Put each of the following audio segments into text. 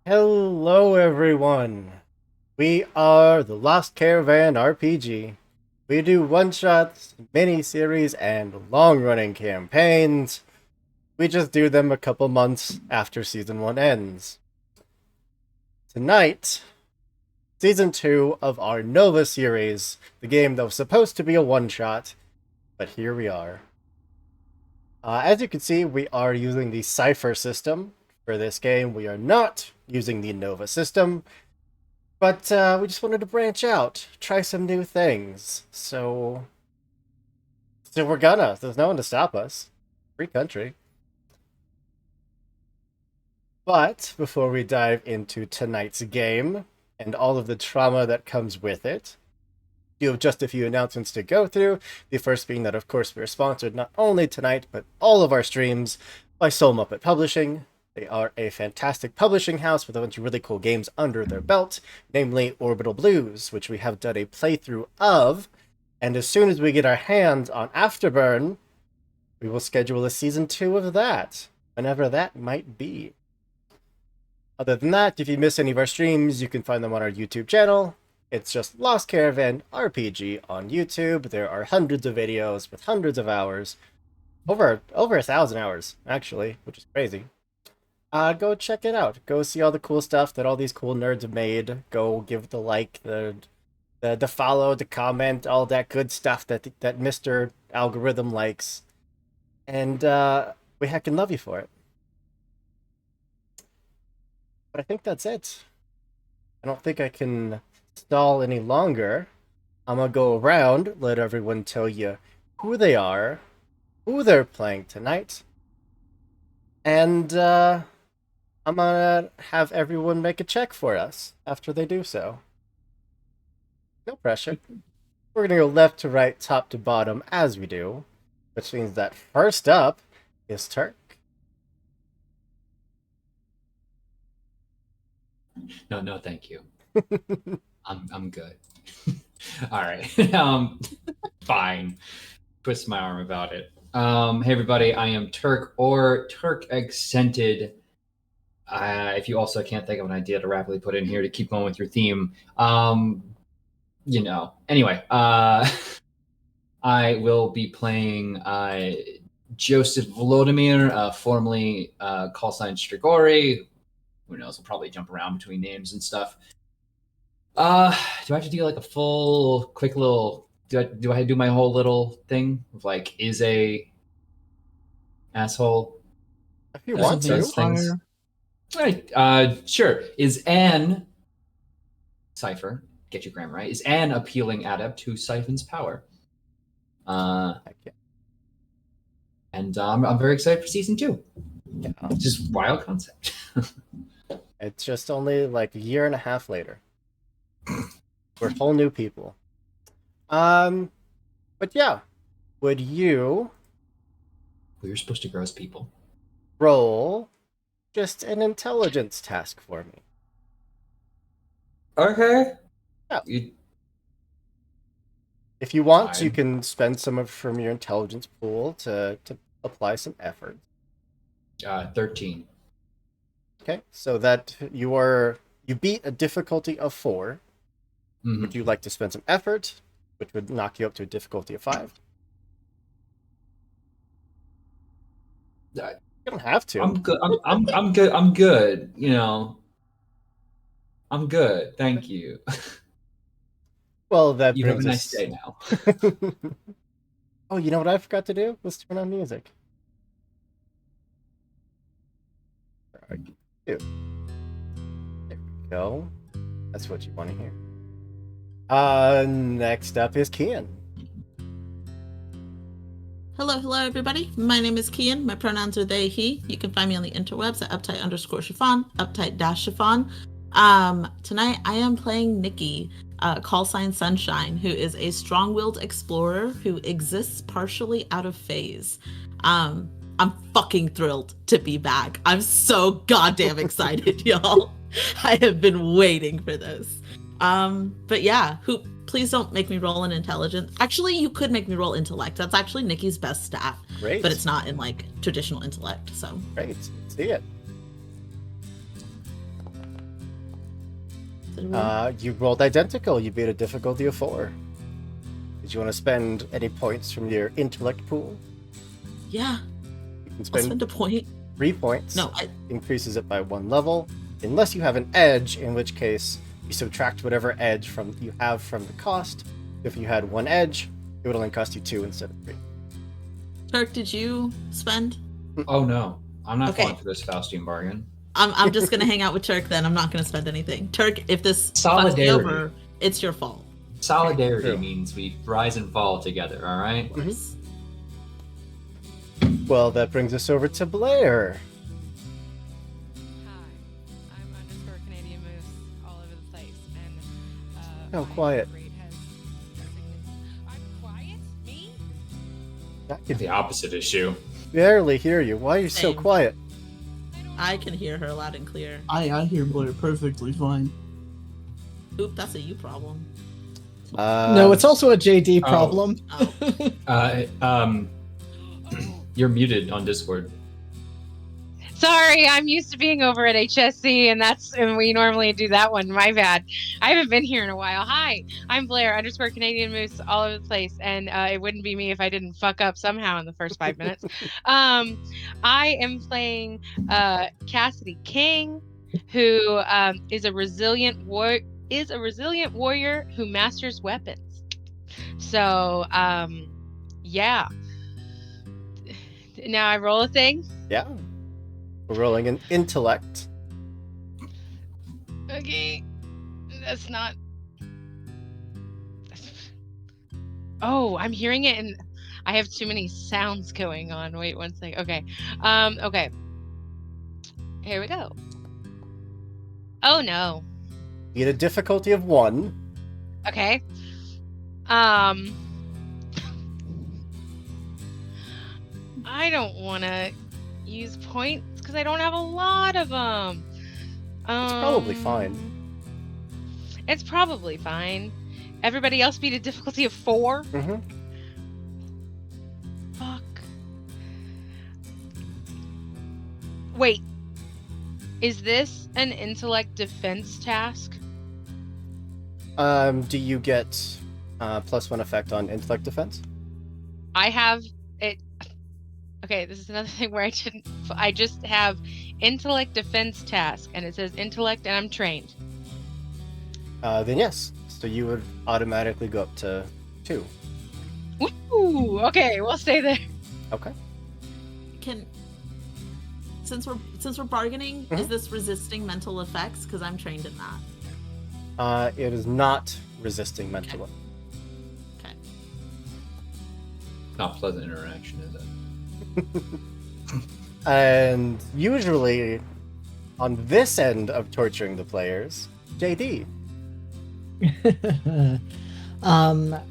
Hello, everyone. We are the Lost Caravan RPG. We do one-shots, mini-series, and long-running campaigns. We just do them a couple months after Season 1 ends. Tonight, Season 2 of our Nova series, the game that was supposed to be a one-shot, but here we are. As you can see, we are using the Cypher system for this game. We are not using the Nova system, but we just wanted to branch out, try some new things. So we're gonna. There's no one to stop us. Free country. But before we dive into tonight's game and all of the trauma that comes with it, you have just a few announcements to go through. The first being that, of course, we are sponsored not only tonight, but all of our streams by Soul Muppet Publishing. They are a fantastic publishing house with a bunch of really cool games under their belt, namely Orbital Blues, which we have done a playthrough of. And as soon as we get our hands on Afterburn, we will schedule a Season 2 of that, whenever that might be. Other than that, if you miss any of our streams, you can find them on our YouTube channel. It's just Lost Caravan RPG on YouTube. There are hundreds of videos with hundreds of hours. Over 1,000 hours, actually, which is crazy. Go check it out. Go see all the cool stuff that all these cool nerds have made. Go give the like, the follow, the comment, all that good stuff that Mr. Algorithm likes. And we heckin' love you for it. But I think that's it. I don't think I can stall any longer. I'm gonna go around, let everyone tell you who they are, who they're playing tonight, and I'm gonna have everyone make a check for us after they do so. No pressure. We're gonna go left to right, top to bottom, as we do, which means that first up is Turk. No, thank you. I'm good. All right. Fine. Twist my arm about it. Hey everybody, I am Turk or Turk Accented. If you also can't think of an idea to rapidly put in here to keep going with your theme, Anyway, I will be playing Joseph Volodymyr, formerly call sign Strigori. Who knows? I'll probably jump around between names and stuff. Do I have to do like a full, quick little? Do I do my whole little thing of like is a asshole? If you want to. Things. All right. Sure. Is an Cypher, get your grammar right, is an appealing adept who siphons power. Okay. And I'm very excited for Season 2. Yeah. Just wild concept. It's just only like a year and a half later. We're whole new people. But yeah. Would you We were supposed to grow as people. roll just an intelligence task for me? Okay. Yeah. You... If you want, Fine. you can spend some from your intelligence pool to apply some effort. 13. Okay, so that you beat a difficulty of 4. Mm-hmm. Would you like to spend some effort, which would knock you up to a difficulty of 5? You don't have to. I'm good. I'm good. I'm good. You know. I'm good. Thank you. Well, that You brings have a us... nice day now. Oh, you know what I forgot to do? Let's turn on music. There we go. That's what you want to hear. Next up is Kian. Hello, everybody. My name is Kian. My pronouns are they, he. You can find me on the interwebs at uptight_chiffon, uptight-chiffon. Tonight I am playing Nikki, call sign Sunshine, who is a strong-willed explorer who exists partially out of phase. I'm fucking thrilled to be back. I'm so goddamn excited, y'all. I have been waiting for this. But yeah, please don't make me roll in intelligence. Actually, you could make me roll intellect. That's actually Nikki's best stat. Great. But it's not in like traditional intellect, so. Great. Let's see it. You rolled identical. You beat a difficulty of 4. Did you want to spend any points from your intellect pool? Yeah. You can I'll spend spend a point. 3 points. No, Increases it by 1 level. Unless you have an edge, in which case you subtract whatever edge you have from the cost. If you had 1 edge, it would only cost you 2 instead of 3. Turk, did you spend? Oh no, I'm not Okay. falling for this Faustian bargain. I'm just gonna hang out with Turk then. I'm not gonna spend anything. Turk, if this fucks me Solidarity. over, it's your fault. Solidarity True. means we rise and fall together. All right. Well, that brings us over to Blair. Hi, I'm underscore Canadian Moose all over the place, and Oh, my quiet. rate has I'm quiet? Me? I can The opposite issue. barely hear you. Why are you so Same. quiet? I can hear her loud and clear. I hear Blair perfectly fine. Oop, that's a you problem. No, it's also a JD Oh. problem. Oh, You're muted on Discord. Sorry, I'm used to being over at HSC, and we normally do that one. My bad. I haven't been here in a while. Hi, I'm Blair underscore Canadian Moose all over the place, and it wouldn't be me if I didn't fuck up somehow in the first 5 minutes. I am playing Cassidy King, who is a resilient warrior who masters weapons. So, yeah. Now I roll a thing. Yeah. We're rolling an intellect. Okay, that's not. Oh, I'm hearing it, and I have too many sounds going on. Wait one second. Okay, okay. Here we go. Oh no. You get a difficulty of 1. Okay. I don't want to use points because I don't have a lot of them. It's probably fine. It's probably fine. Everybody else beat a difficulty of 4. Mm-hmm. Fuck. Wait. Is this an intellect defense task? Do you get +1 effect on intellect defense? I have it. Okay, this is another thing where I just have intellect defense task, and it says intellect, and I'm trained. Then yes. So you would automatically go up to 2. Woo! Okay, we'll stay there. Okay. since we're bargaining, is this resisting mental effects? Because I'm trained in that. It is not resisting mental. Okay. Not pleasant interaction, is it? And usually, on this end of torturing the players, JD.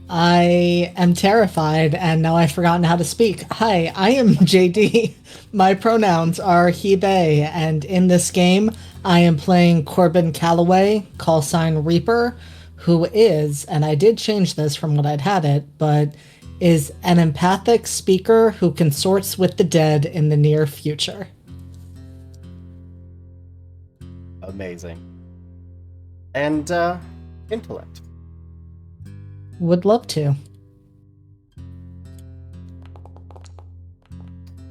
I am terrified, and now I've forgotten how to speak. Hi, I am JD. My pronouns are he, they, and in this game, I am playing Corbin Calloway, call sign Reaper, who is, and I did change this from what I'd had it, but is an empathic speaker who consorts with the dead in the near future. Amazing. And, intellect. Would love to.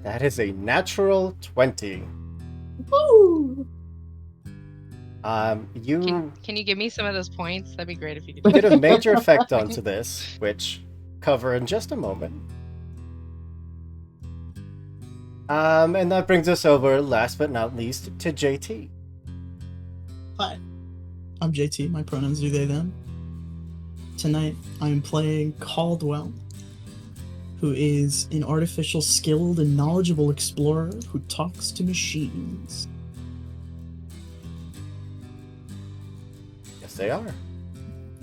That is a natural 20. Woo! You Can you give me some of those points? That'd be great if you could. get a major effect onto this, which cover in just a moment. And that brings us over, last but not least, to JT. Hi, I'm JT. My pronouns are they, them. Tonight, I'm playing Caldwell, who is an artificial, skilled, and knowledgeable explorer who talks to machines. Yes, they are.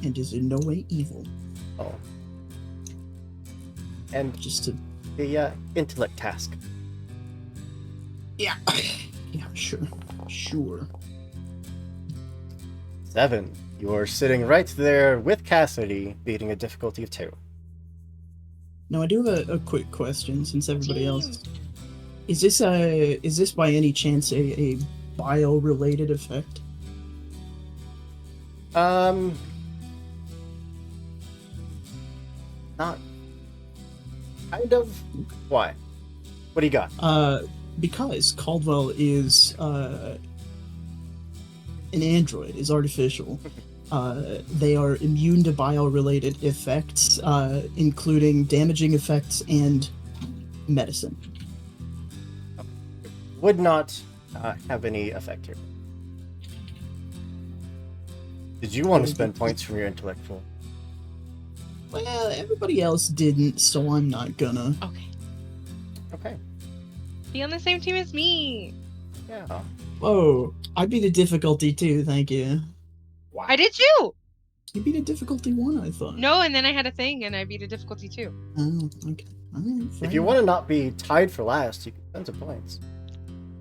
And is in no way evil. Oh. And Just to... the intellect task. Yeah. Yeah, sure. 7. You're sitting right there with Cassidy, beating a difficulty of 2. Now, I do have a quick question, since everybody else... Is this by any chance a bio-related effect? Not kind of. Why? What do you got? Because Caldwell is an android, is artificial. They are immune to bio-related effects, including damaging effects and medicine. Would not have any effect here. Did you want to spend points from your intellectual? Well, everybody else didn't, so I'm not gonna. Okay. Okay. Be on the same team as me. Yeah. Whoa, I beat a difficulty too, thank you. Wow. I did too. You beat a difficulty 1, I thought. No, and then I had a thing and I beat a difficulty 2. Oh, okay. Alright, fair If you enough. want to not be tied for last, you can spend some points.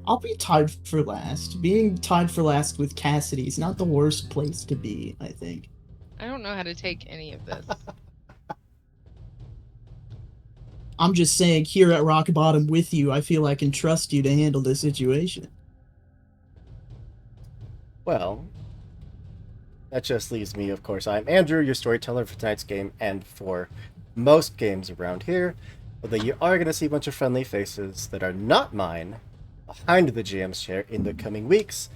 I'll be tied for last. Being tied for last with Cassidy is not the worst place to be, I think. I don't know how to take any of this. I'm just saying, here at Rock Bottom with you, I feel I can trust you to handle the situation. Well, that just leaves me, of course. I'm Andrew, your storyteller for tonight's game and for most games around here. Although you are going to see a bunch of friendly faces that are not mine behind the GM's chair in the coming weeks,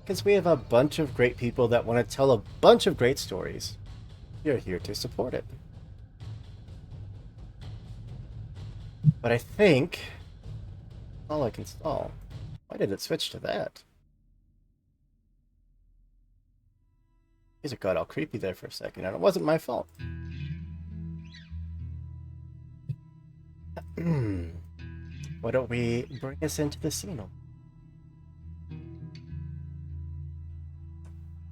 because we have a bunch of great people that want to tell a bunch of great stories. You're here to support it. But I think all I can install. Why did it switch to that? It got all creepy there for a second, and it wasn't my fault. Why don't we bring us into the scene?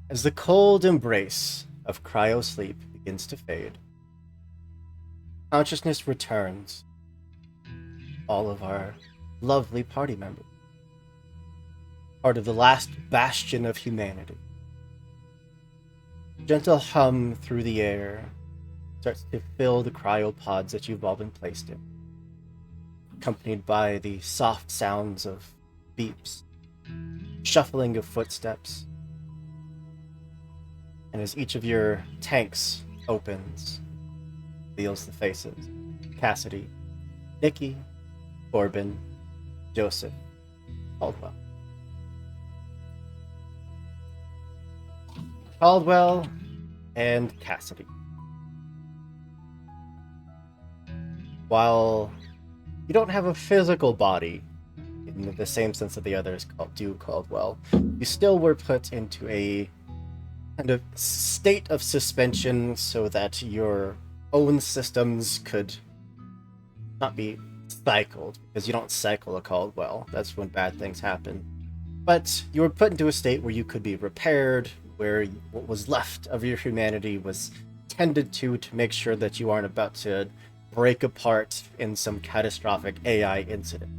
As the cold embrace of cryo-sleep begins to fade, consciousness returns. All of our lovely party members, part of the last bastion of humanity. Gentle hum through the air starts to fill the cryopods that you've all been placed in, accompanied by the soft sounds of beeps, shuffling of footsteps, and as each of your tanks opens, reveals the faces: Cassidy, Nikki, Corbin, Joseph, Caldwell. Caldwell and Cassidy. While you don't have a physical body in the same sense that the others do Caldwell, you still were put into a kind of state of suspension so that your own systems could not be cycled, because you don't cycle a Caldwell. That's when bad things happen. But you were put into a state where you could be repaired, where what was left of your humanity was tended to make sure that you aren't about to break apart in some catastrophic AI incident.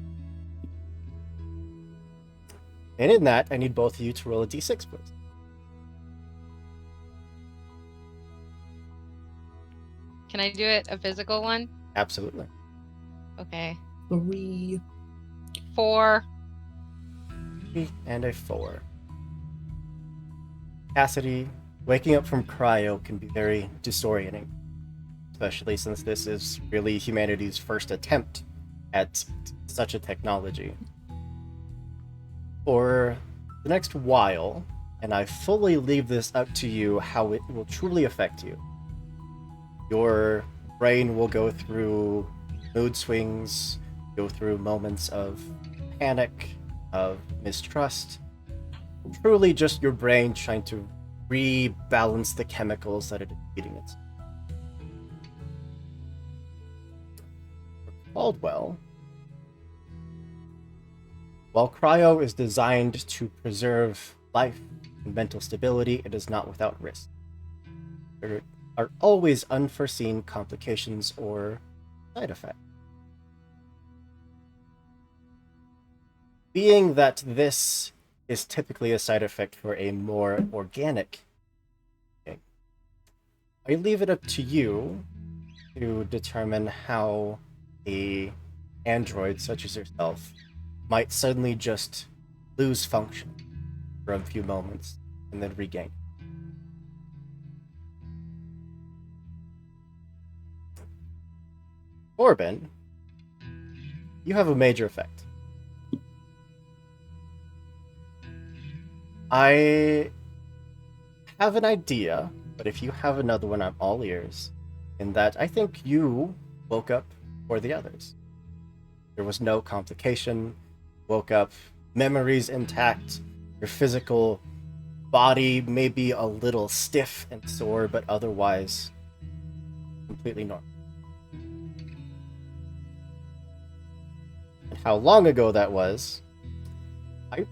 And in that, I need both of you to roll a d6, please. Can I do it a physical one? Absolutely. Okay. 3. 4. And a 4. Cassidy, waking up from cryo can be very disorienting, especially since this is really humanity's first attempt at such a technology. For the next while, and I fully leave this up to you how it will truly affect you, your brain will go through mood swings, go through moments of panic, of mistrust, truly just your brain trying to rebalance the chemicals that it is feeding it. For Caldwell, while cryo is designed to preserve life and mental stability, it is not without risk. There are always unforeseen complications or side effects. Being that this is typically a side effect for a more organic thing, I leave it up to you to determine how a android such as yourself might suddenly just lose function for a few moments and then regain. Corbin, you have a major effect. I have an idea, but if you have another one, I'm all ears. In that I think you woke up for the others. There was no complication. Woke up, memories intact. Your physical body may be a little stiff and sore, but otherwise completely normal. And how long ago that was, I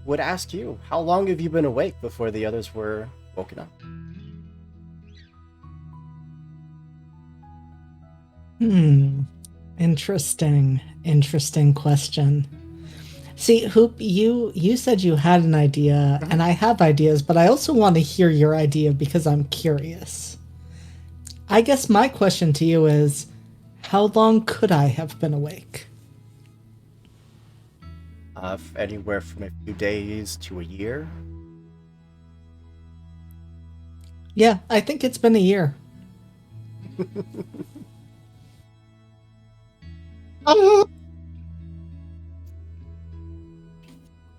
would ask you, how long have you been awake before the others were woken up? Interesting question. See, Hoop, you said you had an idea, and I have ideas, but I also want to hear your idea because I'm curious. I guess my question to you is, how long could I have been awake? Anywhere from a few days to a year. Yeah, I think it's been a year.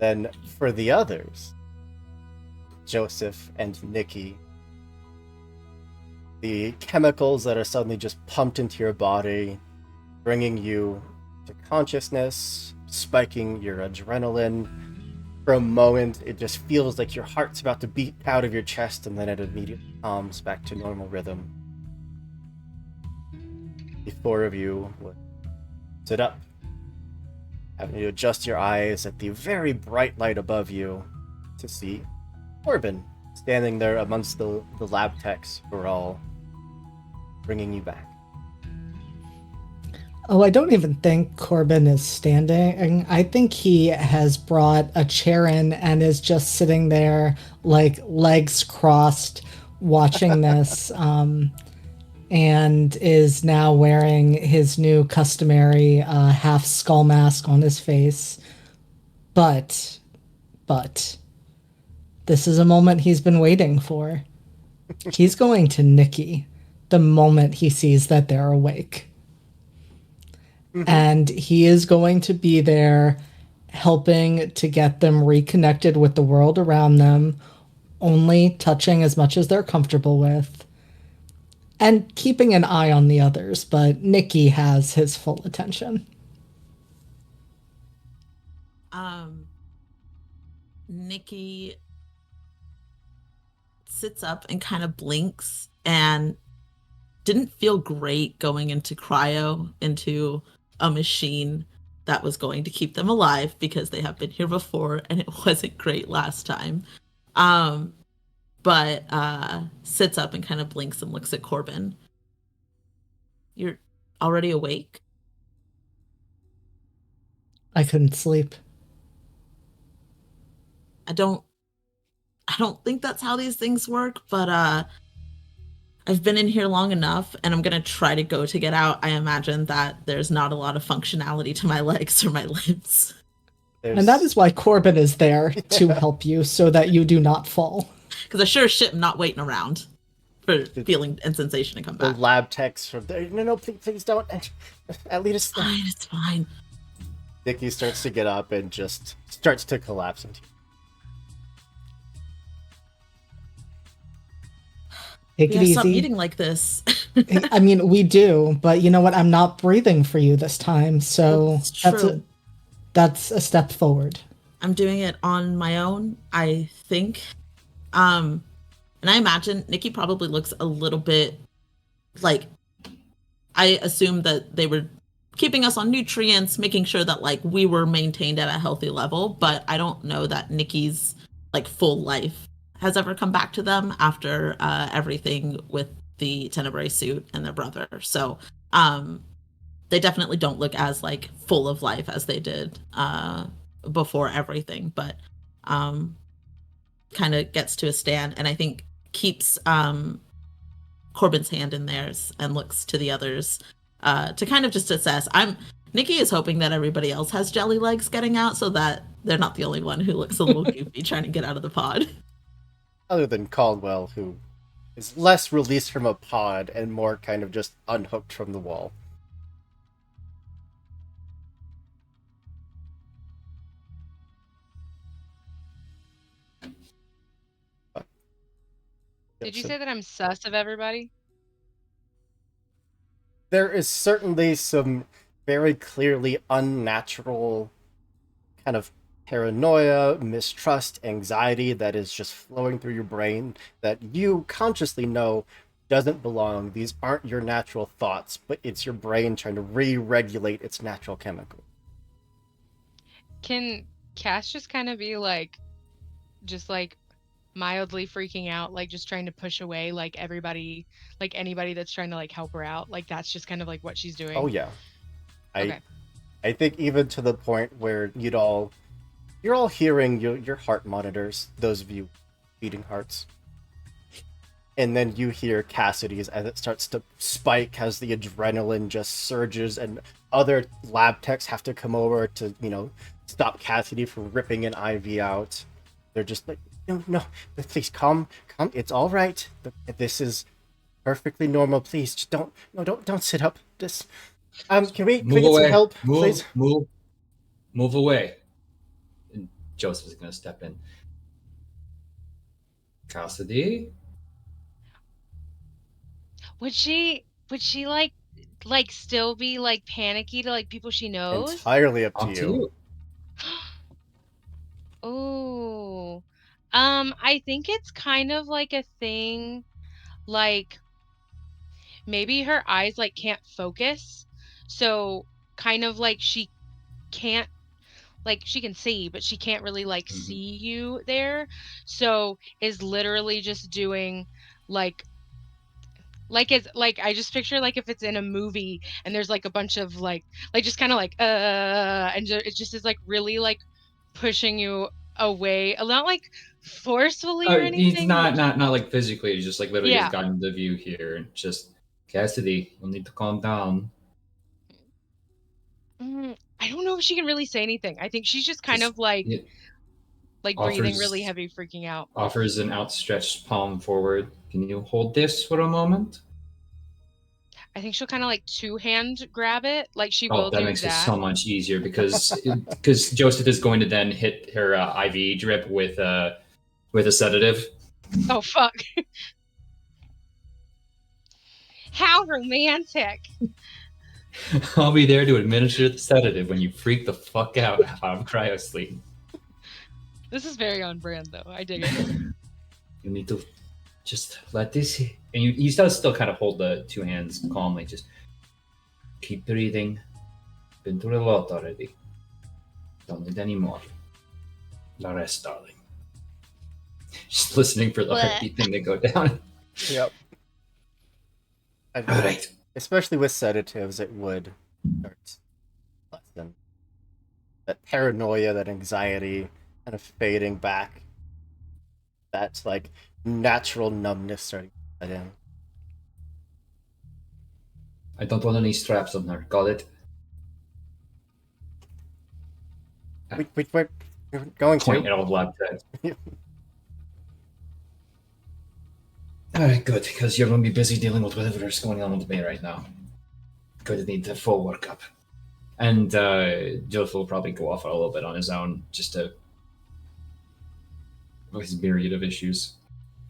Then for the others, Joseph and Nikki, the chemicals that are suddenly just pumped into your body, bringing you to consciousness, spiking your adrenaline. For a moment, it just feels like your heart's about to beat out of your chest, and then it immediately calms back to normal rhythm. The four of you would sit up, having to adjust your eyes at the very bright light above you to see Corbin standing there amongst the lab techs who are all bringing you back. Oh, I don't even think Corbin is standing. I think he has brought a chair in and is just sitting there, like legs crossed, watching this, and is now wearing his new customary half skull mask on his face. But, this is a moment he's been waiting for. He's going to Nikki the moment he sees that they're awake. And he is going to be there helping to get them reconnected with the world around them, only touching as much as they're comfortable with, and keeping an eye on the others, but Nikki has his full attention. Nikki sits up and kind of blinks and didn't feel great going into cryo, into a machine that was going to keep them alive because they have been here before and it wasn't great last time. But sits up and kind of blinks and looks at Corbin. You're already awake? I couldn't sleep. I don't think that's how these things work, but I've been in here long enough and I'm going to try to go to get out. I imagine that there's not a lot of functionality to my legs or my limbs. And that is why Corbin is there to help you so that you do not fall. Because I sure as shit am not waiting around for feeling and sensation to come back. The lab techs from there. No, please don't. At least it's fine. Nikki starts to get up and just starts to collapse into. Take it easy. Stop eating like this. I mean, we do, but you know what? I'm not breathing for you this time, so that's a step forward. I'm doing it on my own, I think. And I imagine Nikki probably looks a little bit like, I assume that they were keeping us on nutrients, making sure that like we were maintained at a healthy level, but I don't know that Nikki's like full life has ever come back to them after everything with the Tenebrae suit and their brother. So they definitely don't look as like full of life as they did before everything, but kind of gets to a stand and I think keeps Corbin's hand in theirs and looks to the others to kind of just assess. Nikki is hoping that everybody else has jelly legs getting out so that they're not the only one who looks a little goofy trying to get out of the pod. Other than Caldwell, who is less released from a pod and more kind of just unhooked from the wall. Did you So say that I'm sus of everybody? there is certainly some very clearly unnatural kind of paranoia, mistrust, anxiety that is just flowing through your brain that you consciously know doesn't belong. These aren't your natural thoughts, but it's your brain trying to re-regulate its natural chemical. Can Cass just kind of be like, just like mildly freaking out, like just trying to push away like everybody, like anybody that's trying to like help her out? Like that's just kind of like what she's doing. Oh yeah. Okay. I think even to the point where you're all hearing your heart monitors, those of you beating hearts. And then you hear Cassidy's as it starts to spike as the adrenaline just surges and other lab techs have to come over to, stop Cassidy from ripping an IV out. They're just like, no, please calm, it's all right. This is perfectly normal. Please, just don't sit up. Just, can we Move get away. some help, Move, please? move away. And Joseph is going to step in. Cassidy? Would she like still be like panicky to like people she knows? Entirely up to Up to you. you. Oh. I think it's kind of like a thing, like maybe her eyes like can't focus. So kind of like she can't, like she can see, but she can't really like see you there. So is literally just doing like it's like I just picture like if it's in a movie and there's like a bunch of like just kind of like and it just is like really like pushing you away, not like forcefully or He's anything, but not like physically. He's just like literally has yeah. gotten the view here. And just Cassidy, you'll need to calm down. I don't know if she can really say anything. I think she's just kind Just of like breathing really offers heavy, freaking out. offers an outstretched palm forward. Can you hold this for a moment? I think she'll kind of like two-hand grab it, like she Oh, will that do makes it that. so much easier because Joseph is going to then hit her IV drip with a sedative. Oh fuck. How romantic. I'll be there to administer the sedative when you freak the fuck out of cryo sleep. This is very on brand though. I dig it. You need to just let this, and you still kind of hold the two hands calmly. Just keep breathing. Been through a lot already. Don't need any more. The rest, darling. Just listening for the heartbeat thing to go down. Yep. All right. Especially with sedatives, it would start lessen. That paranoia, that anxiety, kind of fading back. That's like natural numbness starting to set in. I don't want any straps on her. Got it? We're going Point to. at all the lab techs. All right, good, because you're going to be busy dealing with whatever is going on with me right now. Going to need the full workup. And Joseph will probably go off a little bit on his own, just to his myriad of issues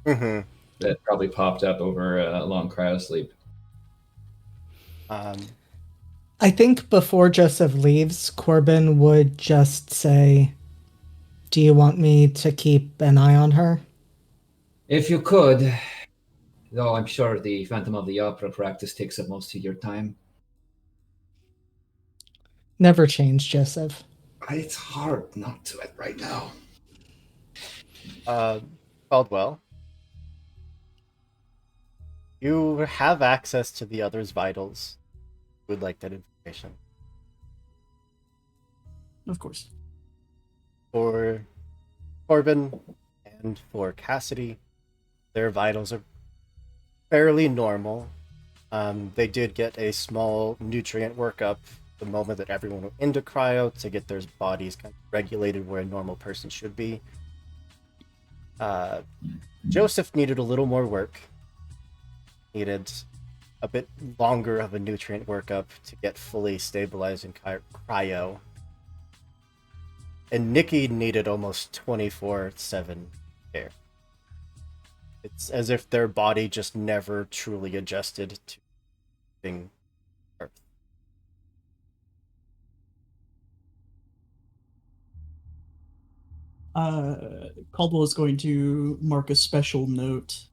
that probably popped up over a long cryo sleep. I think before Joseph leaves, Corbin would just say, "Do you want me to keep an eye on her?" If you could, though I'm sure the Phantom of the Opera practice takes up most of your time. Never change, Joseph. It's hard not to right now. Caldwell, you have access to the other's vitals. Would like that information. Of course. For Corbin and for Cassidy, their vitals are fairly normal. They did get a small nutrient workup the moment that everyone went into cryo to get their bodies kind of regulated where a normal person should be. Joseph needed a little more work. Needed a bit longer of a nutrient workup to get fully stabilized in cryo. And Nikki needed almost 24/7 care. It's as if their body just never truly adjusted to being Earth. Caldwell is going to mark a special note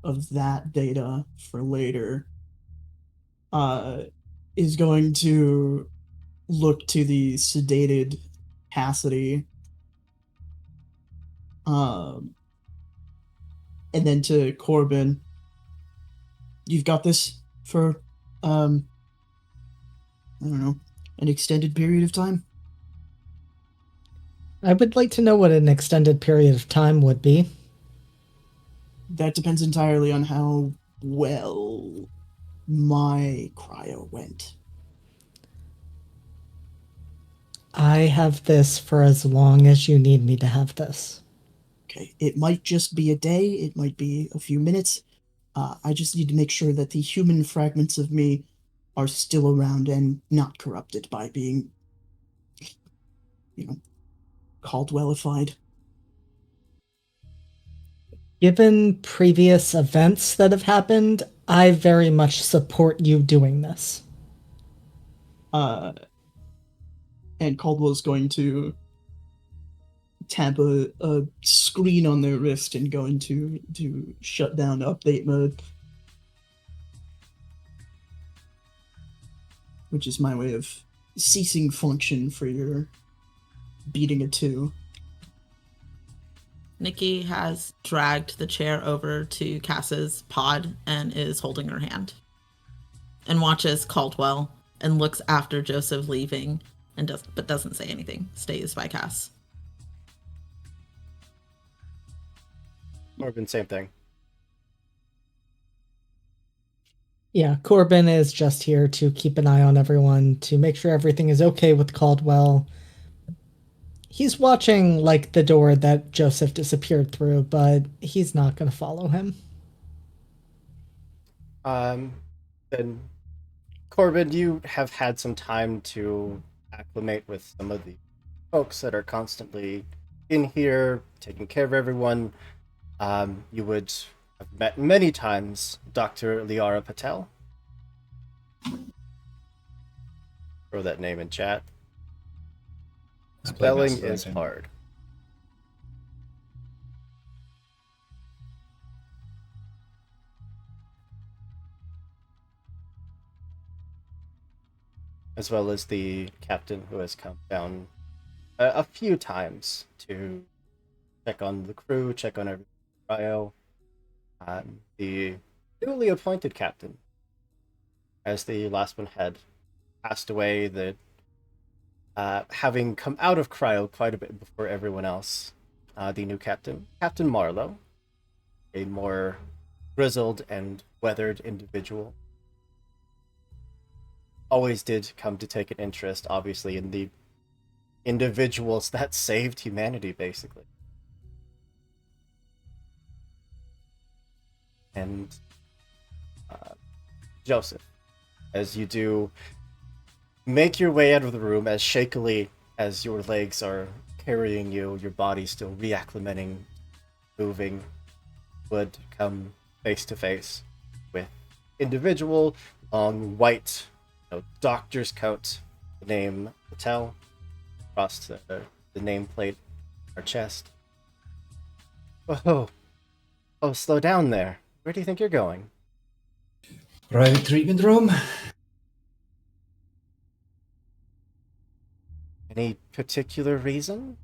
of that data for later. Is going to look to the sedated Cassidy, and then to Corbin. You've got this for, I don't know, an extended period of time? I would like to know what an extended period of time would be. That depends entirely on how well my cryo went. I have this for as long as you need me to have this. Okay, it might just be a day, it might be a few minutes. I just need to make sure that the human fragments of me are still around and not corrupted by being, Caldwellified. Given previous events that have happened, I very much support you doing this. And Caldwell's going to tap a screen on their wrist and go into shut down update mode, which is my way of ceasing function for your beating a 2. Nikki has dragged the chair over to Cass's pod and is holding her hand. And watches Caldwell and looks after Joseph leaving and doesn't say anything. Stays by Cass. Corbin, same thing. Yeah, Corbin is just here to keep an eye on everyone, to make sure everything is okay with Caldwell. He's watching, like, the door that Joseph disappeared through, but he's not going to follow him. Then, Corbin, you have had some time to acclimate with some of the folks that are constantly in here, taking care of everyone. You would have met many times Dr. Liara Patel. Throw that name in chat. Spelling is hard. As well as the captain who has come down a few times to check on the crew, check on every bio. The newly appointed captain, as the last one had passed away, having come out of cryo quite a bit before everyone else, the new captain, Captain Marlowe, a more grizzled and weathered individual, always did come to take an interest, obviously, in the individuals that saved humanity, basically. And Joseph, as you do make your way out of the room as shakily as your legs are carrying you, your body still reacclimating, moving, would come face to face with individual, long white, doctor's coat, the name Patel across the nameplate on our chest. Oh, slow down there. Where do you think you're going? Private treatment room? Any particular reason?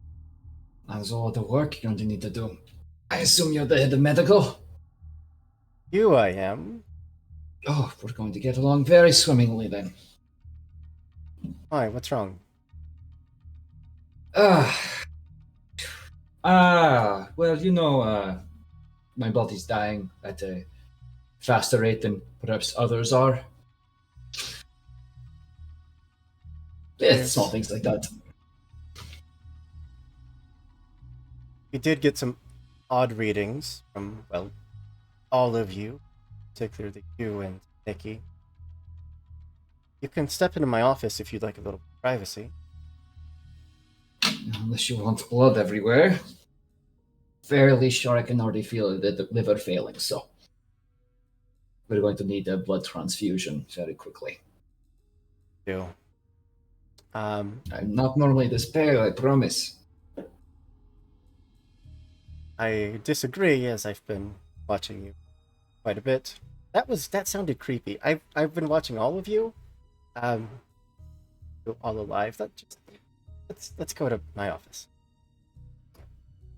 How's all the work you're going to need to do? I assume you're the head of medical? You, I am. Oh, we're going to get along very swimmingly then. Why, what's wrong? Well, my body's dying at a faster rate than perhaps others are. Yeah, Yes. small things like that. We did get some odd readings from, well, all of you, particularly you and Nikki. You can step into my office if you'd like a little privacy. Unless you want blood everywhere. fairly sure I can already feel the liver failing, so we're going to need a blood transfusion very quickly. Do. I'm not normally this pale, I promise. I disagree, as I've been watching you quite a bit. That sounded creepy. I've been watching all of you. All alive. That just let's go to my office.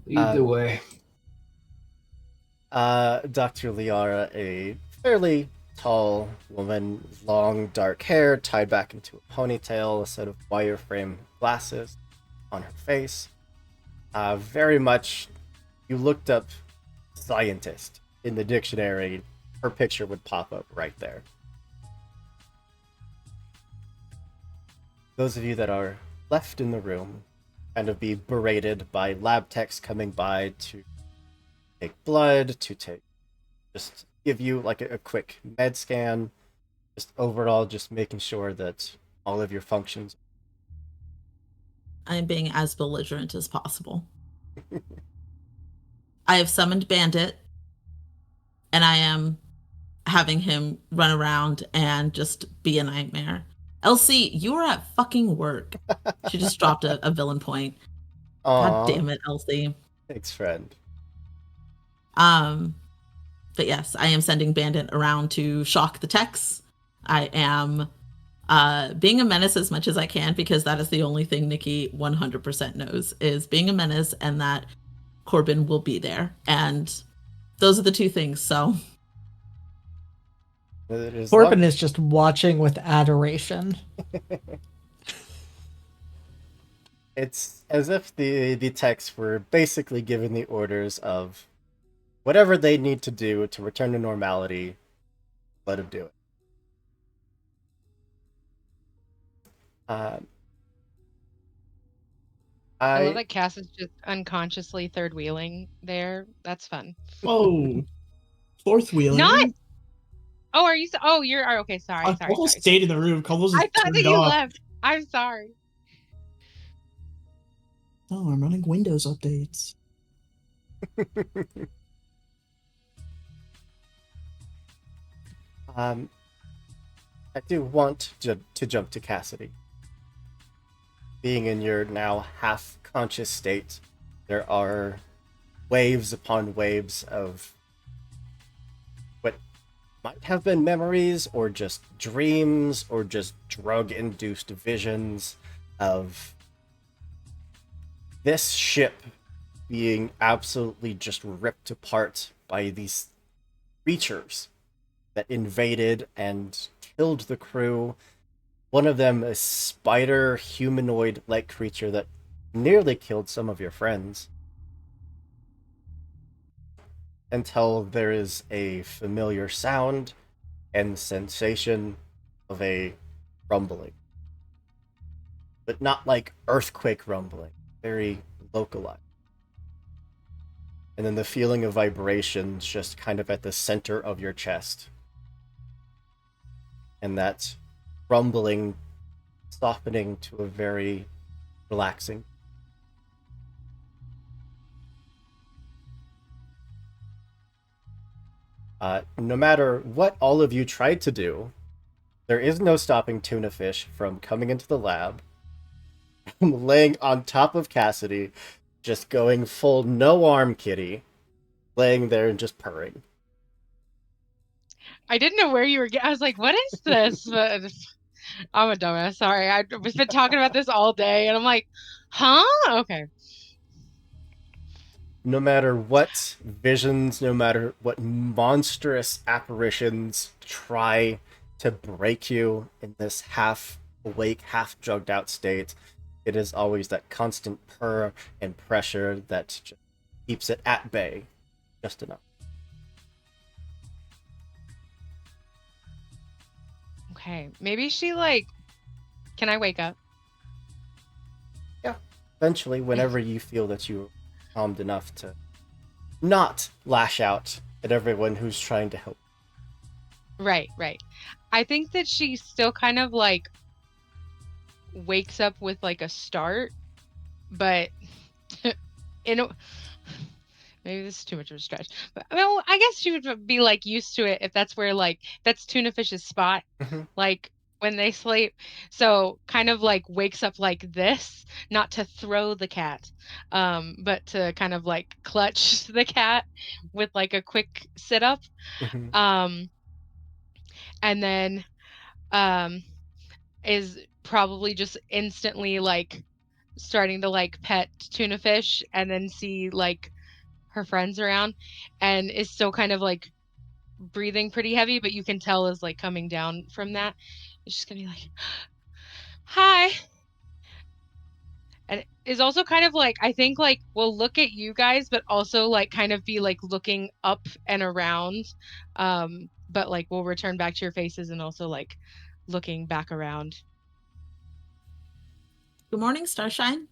Either way. Dr. Liara, a fairly tall woman, long dark hair tied back into a ponytail, a set of wireframe glasses on her face. Very much, you looked up scientist in the dictionary, her picture would pop up right there. Those of you that are left in the room kind of be berated by lab techs coming by to take blood, just give you like a quick med scan, just overall just making sure that all of your functions. I am being as belligerent as possible. I have summoned Bandit, and I am having him run around and just be a nightmare. Elsie, you are at fucking work. She just dropped a villain point. God damn it, Elsie. Thanks, friend. But yes, I am sending Bandit around to shock the techs. I am being a menace as much as I can, because that is the only thing Nikki 100% knows, is being a menace, and that Corbin will be there. And those are the two things, so... Corbin is just watching with adoration. It's as if the techs were basically given the orders of whatever they need to do to return to normality, let them do it. I love that Cass is just unconsciously third wheeling there. That's fun. Whoa. Fourth wheeling? Not! Oh, are you? Oh, you're okay. Sorry. Carlos stayed in the room. Carlos I thought that you left. I'm sorry. Oh, I'm running Windows updates. I do want to jump to Cassidy. Being in your now half-conscious state, there are waves upon waves of what might have been memories, or just dreams, or just drug-induced visions of this ship being absolutely just ripped apart by these creatures that invaded and killed the crew. One of them, a spider humanoid-like creature that nearly killed some of your friends. Until there is a familiar sound and sensation of a rumbling. But not like earthquake rumbling, very localized. And then the feeling of vibrations just kind of at the center of your chest. And that rumbling, softening to a very relaxing. No matter what all of you tried to do, there is no stopping Tuna Fish from coming into the lab, laying on top of Cassidy, just going full no-arm kitty, laying there and just purring. I didn't know where you were. I was like, "What is this?" But I'm a dumbass. Sorry, I've been talking about this all day, and I'm like, "Huh?" Okay. No matter what visions, no matter what monstrous apparitions try to break you in this half-awake, half-drugged-out state, it is always that constant purr and pressure that just keeps it at bay, just enough. Okay, maybe she can I wake up? Yeah, eventually, whenever you feel that you're calmed enough to not lash out at everyone who's trying to help. Right. I think that she still kind of wakes up with a start, but Maybe this is too much of a stretch. But well, I guess she would be like used to it if that's where like that's tuna fish's spot. Mhm. Like when they sleep. So kind of like wakes up like this, not to throw the cat, but to kind of like clutch the cat with like a quick sit up. Mhm. And then is probably just instantly like starting to like pet tuna fish and then see like her friends around and is still kind of like breathing pretty heavy, but you can tell is like coming down from that. It's just gonna be like, hi. And is also kind of like, I think like we'll look at you guys, but also like kind of be like looking up and around. But like we'll return back to your faces and also like looking back around. Good morning, Starshine.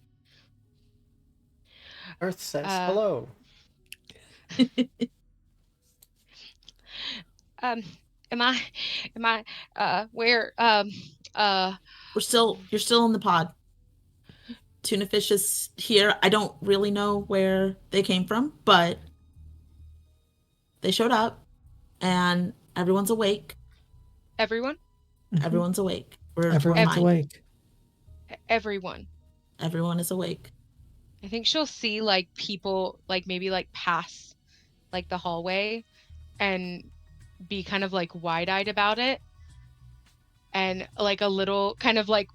Earth says Uh, hello. Am I where You're still in the pod. Tuna fish is here. I don't really know where they came from, but they showed up and everyone's awake. everyone? Everyone's awake. We're Everyone's fine. awake. Everyone. Everyone is awake. I think she'll see like people like maybe like pass like the hallway and be kind of like wide-eyed about it and like a little kind of like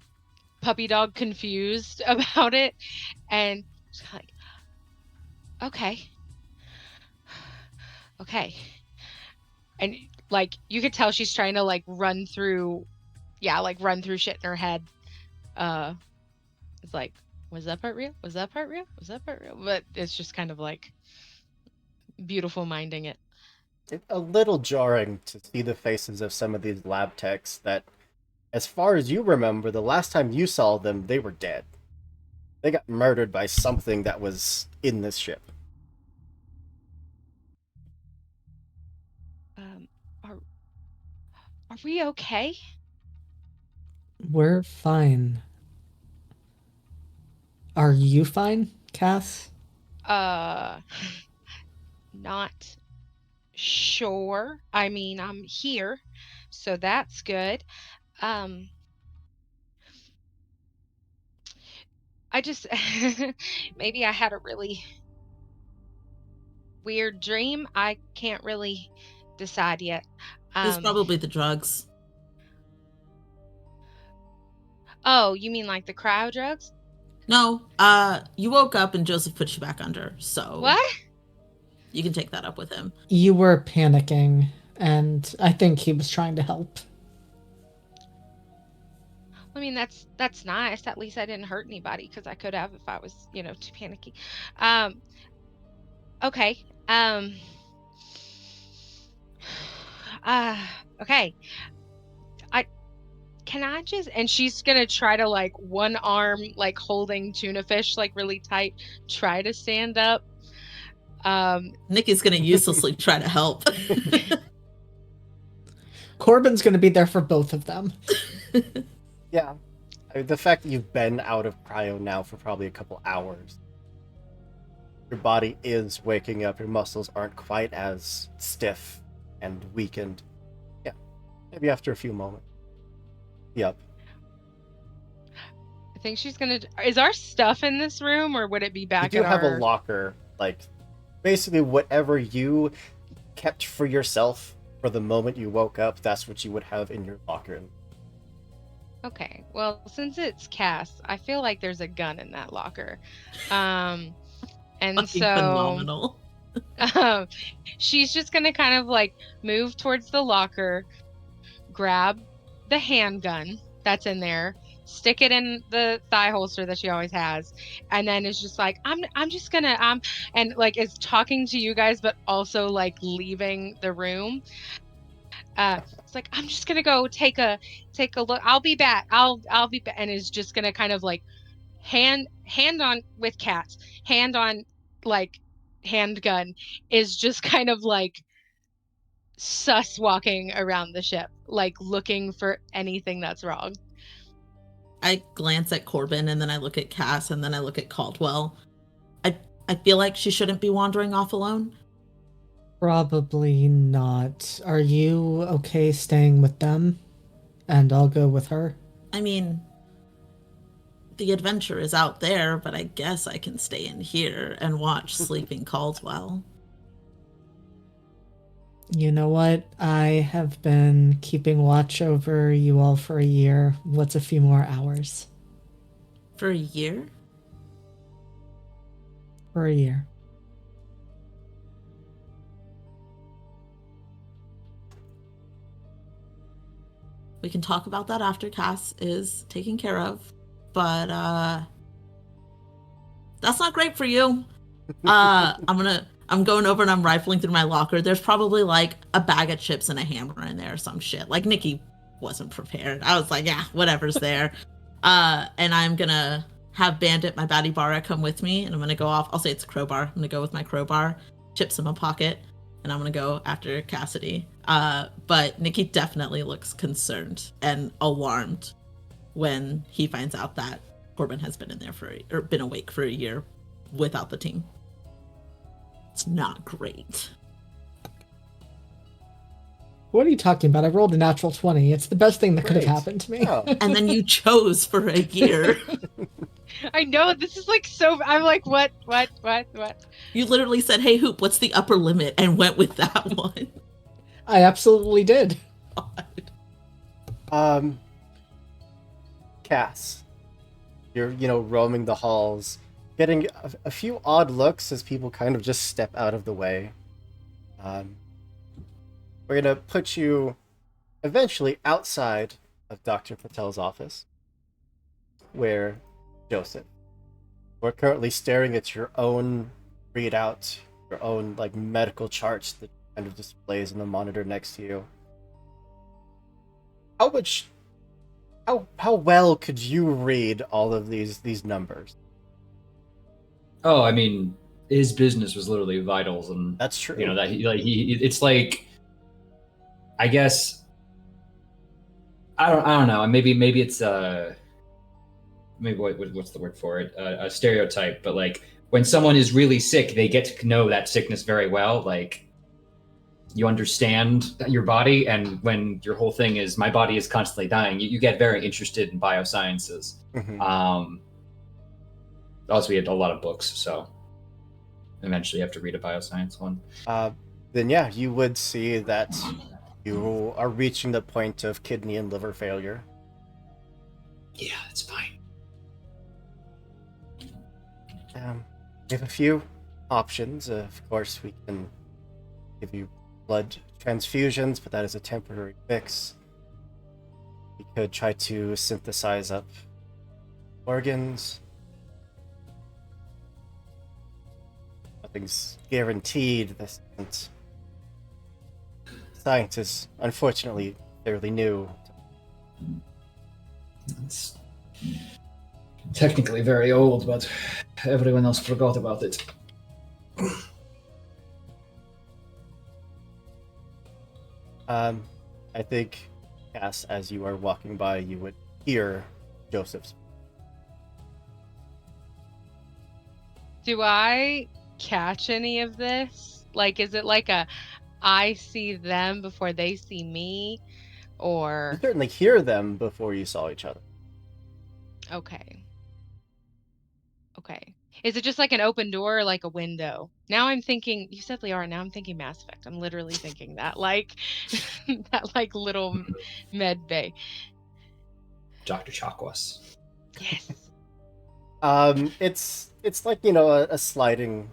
puppy dog confused about it and she's like, okay, and like you could tell she's trying to like run through shit in her head. It's like, was that part real? Was that part real? Was that part real? But it's just kind of like beautiful minding it. It's a little jarring to see the faces of some of these lab techs that, as far as you remember, the last time you saw them, they were dead. They got murdered by something that was in this ship. Are we okay? We're fine. Are you fine, Cass? Not sure. I mean, I'm here, so that's good. I just maybe I had a really weird dream. I can't really decide yet. It's probably the drugs. Oh, you mean like the cryo drugs? No, you woke up and Joseph put you back under, so What? you can take that up with him. You were panicking, and I think he was trying to help. I mean, that's nice. At least I didn't hurt anybody because I could have if I was, too panicky. Okay. Okay. Can I just, and she's gonna try to like one arm like holding tuna fish like really tight, try to stand up. Nikki's gonna uselessly try to help. Corbin's gonna be there for both of them. Yeah. I mean, the fact that you've been out of cryo now for probably a couple hours. Your body is waking up, your muscles aren't quite as stiff and weakened. Yeah. Maybe after a few moments. Yep. I think she's gonna. Is our stuff in this room, or would it be back You do at have our? a locker, like basically whatever you kept for yourself for the moment you woke up, that's what you would have in your locker. Okay. Well, since it's Cass, I feel like there's a gun in that locker. And Fucking so phenomenal. she's just gonna kind of like move towards the locker, grab the handgun that's in there, stick it in the thigh holster that she always has, and then is just like, I'm just gonna and like is talking to you guys, but also like leaving the room. It's like, I'm just gonna go take a look. I'll be back. I'll be back, and is just gonna kind of like hand on with cats, hand on like handgun, is just kind of like sus walking around the ship, like looking for anything that's wrong. I glance at Corbin and then I look at Cass and then I look at Caldwell. I feel like she shouldn't be wandering off alone. Probably not. Are you okay staying with them? And I'll go with her. I mean, the adventure is out there, but I guess I can stay in here and watch Sleeping Caldwell. You know what? I have been keeping watch over you all for a year. What's a few more hours? For a year? For a year. We can talk about that after Cass is taken care of. But that's not great for you. I'm going over and I'm rifling through my locker. There's probably like a bag of chips and a hammer in there or some shit. Like Nikki wasn't prepared. I was like, yeah, whatever's there. And I'm gonna have Bandit, my baddie Bara, come with me, and I'm gonna go off. I'll say it's a crowbar. I'm gonna go with my crowbar, chips in my pocket, and I'm gonna go after Cassidy. But Nikki definitely looks concerned and alarmed when he finds out that Corbin has been in there or been awake for a year without the team. It's not great. What are you talking about? I rolled a natural 20. It's the best thing that could have Great. happened to me. Oh. And then you chose for a year. I know, this is like so. I'm like, what? You literally said, hey, Hoop, what's the upper limit? And went with that one. I absolutely did. Cass, you're roaming the halls, getting a few odd looks as people kind of just step out of the way. We're gonna put you eventually outside of Dr. Patel's office, where Joseph, we're currently staring at your own readout, your own like medical charts that kind of displays on the monitor next to you. How well could you read all of these numbers? Oh, I mean, his business was literally vitals, and That's true. you know that it's like, I guess, I don't know. Maybe it's maybe what's the word for it? A stereotype, but like when someone is really sick, they get to know that sickness very well. Like, you understand your body, and when your whole thing is my body is constantly dying, you get very interested in biosciences. Mhm. Also, we had a lot of books, so eventually you have to read a bioscience one. Then yeah, you would see that you are reaching the point of kidney and liver failure. Yeah, it's fine. We have a few options. Of course, we can give you blood transfusions, but that is a temporary fix. We could try to synthesize up organs. Nothing's guaranteed. This isn't. Science is unfortunately fairly new. It's technically very old, but everyone else forgot about it. I think, Cass, as you are walking by, you would hear Joseph's. Do I catch any of this? Like, is it like a I see them before they see me? You Or certainly hear them before you saw each other. okay. Is it just like an open door or like a window? Now I'm thinking, you said Liara, now I'm thinking Mass Effect. I'm literally thinking that like that like little med bay. Dr. Chakwas. Yes. It's like a sliding,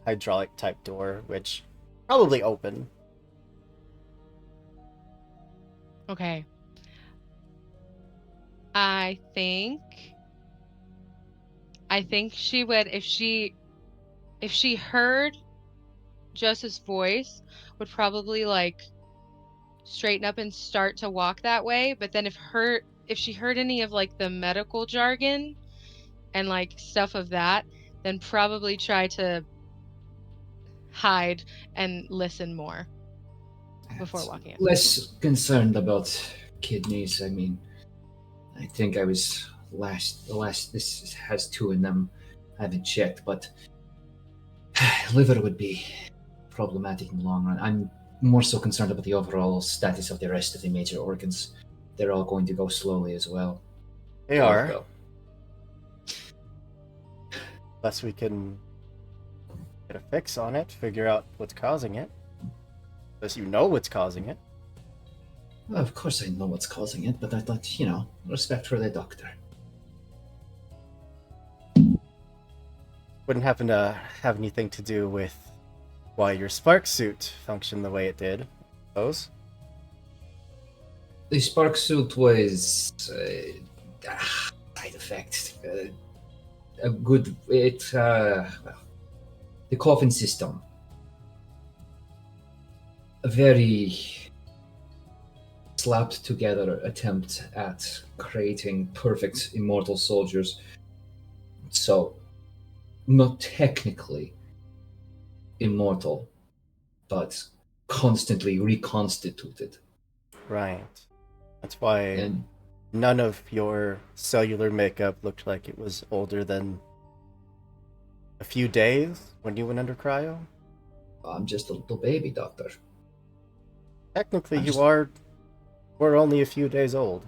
hydraulic type door, which probably open. Okay. I think she would, if she heard Joseph's voice, would probably like straighten up and start to walk that way. But then if she heard any of like the medical jargon and like stuff of that, then probably try to hide and listen more before walking in. Less concerned about kidneys. I mean, I think I was this has two in them. haven't checked, but liver would be problematic in the long run. I'm more so concerned about the overall status of the rest of the major organs. They're all going to go slowly as well. They Let are. go. Unless we can get a fix on it, figure out what's causing it. Unless you know what's causing it. Well, of course I know what's causing it, but I thought, respect for the doctor. Wouldn't happen to have anything to do with why your spark suit functioned the way it did, I suppose. The spark suit was side effect. A good the coffin system. A very slapped together attempt at creating perfect immortal soldiers. So, not technically immortal, but constantly reconstituted. Right. That's why And none of your cellular makeup looked like it was older than a few days when you went under cryo. I'm just a little baby, doctor. Technically, I'm you just- were only a few days old.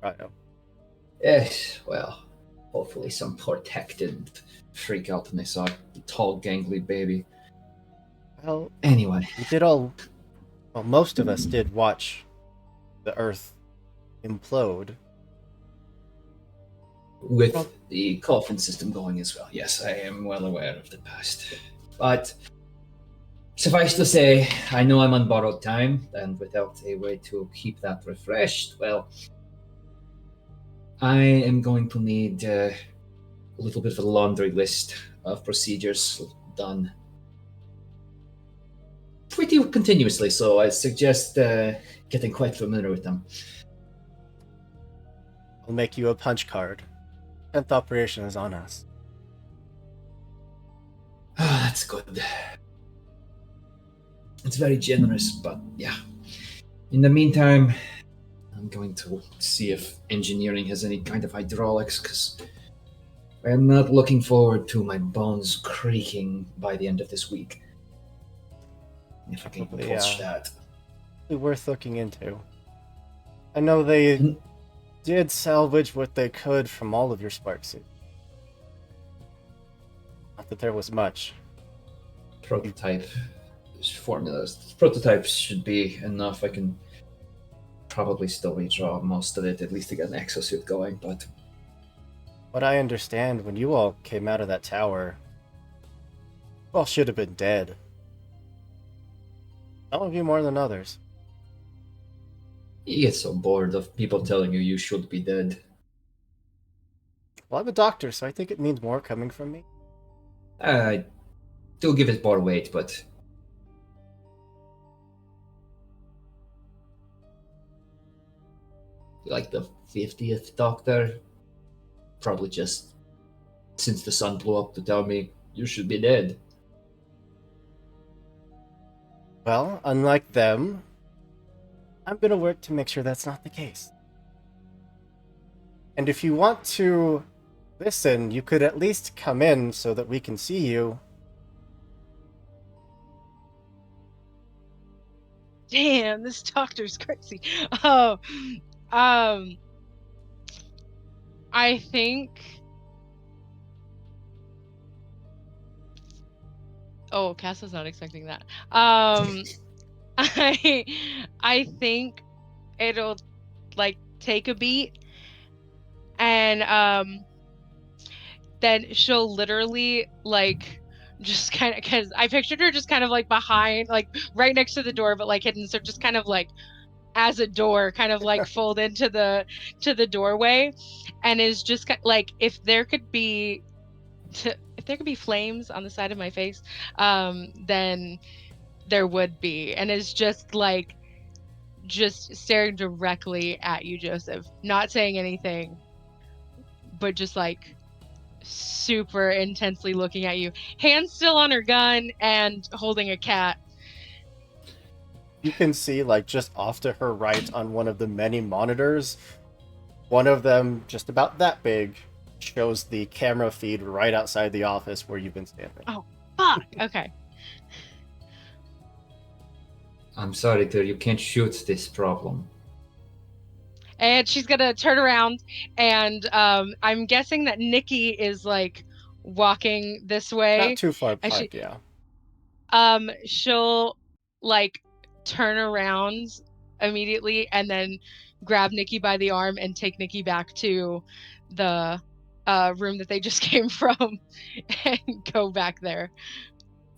Cryo. Well, hopefully some poor tech didn't freak out when they saw a tall, gangly baby. Well, Anyway, we did all. Well, most of us did watch the Earth implode. with Well- the coffin system going as well. Yes, I am well aware of the past. But suffice to say, I know I'm on borrowed time, and without a way to keep that refreshed, well, I am going to need a little bit of a laundry list of procedures done pretty continuously, so I suggest getting quite familiar with them. I'll make you a punch card. 10th operation is on us. That's good. It's very generous, but yeah. In the meantime, I'm going to see if engineering has any kind of hydraulics, because I'm not looking forward to my bones creaking by the end of this week. If I can Probably, push yeah. that. Probably worth looking into. I know they did salvage what they could from all of your spark suit. Not that there was much. Prototype formulas. Prototypes should be enough. I can probably still redraw most of it, at least to get an exosuit going, but What I understand, when you all came out of that tower, you all should have been dead. Some of you more than others. you get so bored of people telling you should be dead. Well, I'm a doctor, so I think it means more coming from me. I do give it more weight, but like the 50th Doctor, probably just since the sun blew up to tell me you should be dead. Well, unlike them, I'm gonna work to make sure that's not the case. And if you want to listen, you could at least come in so that we can see you. Damn, this doctor's crazy. Oh, I think. Oh, Cassa's not expecting that. I think it'll like take a beat, and then she'll literally like just kind of, because I pictured her just kind of like behind, like right next to the door, but like hidden, so just kind of like as a door, kind of like fold into the doorway, and is just like if there could be flames on the side of my face, then there would be, and is just like just staring directly at you, Joseph, not saying anything, but just like super intensely looking at you, hand still on her gun and holding a cat. You can see, like, just off to her right on one of the many monitors, one of them just about that big shows the camera feed right outside the office where you've been standing. Oh. Fuck. Okay. I'm sorry, dear. You can't shoot this problem. And she's gonna turn around, and I'm guessing that Nikki is like walking this way. Not too far and apart, yeah. She'll like turn around immediately and then grab Nikki by the arm and take Nikki back to the room that they just came from and go back there.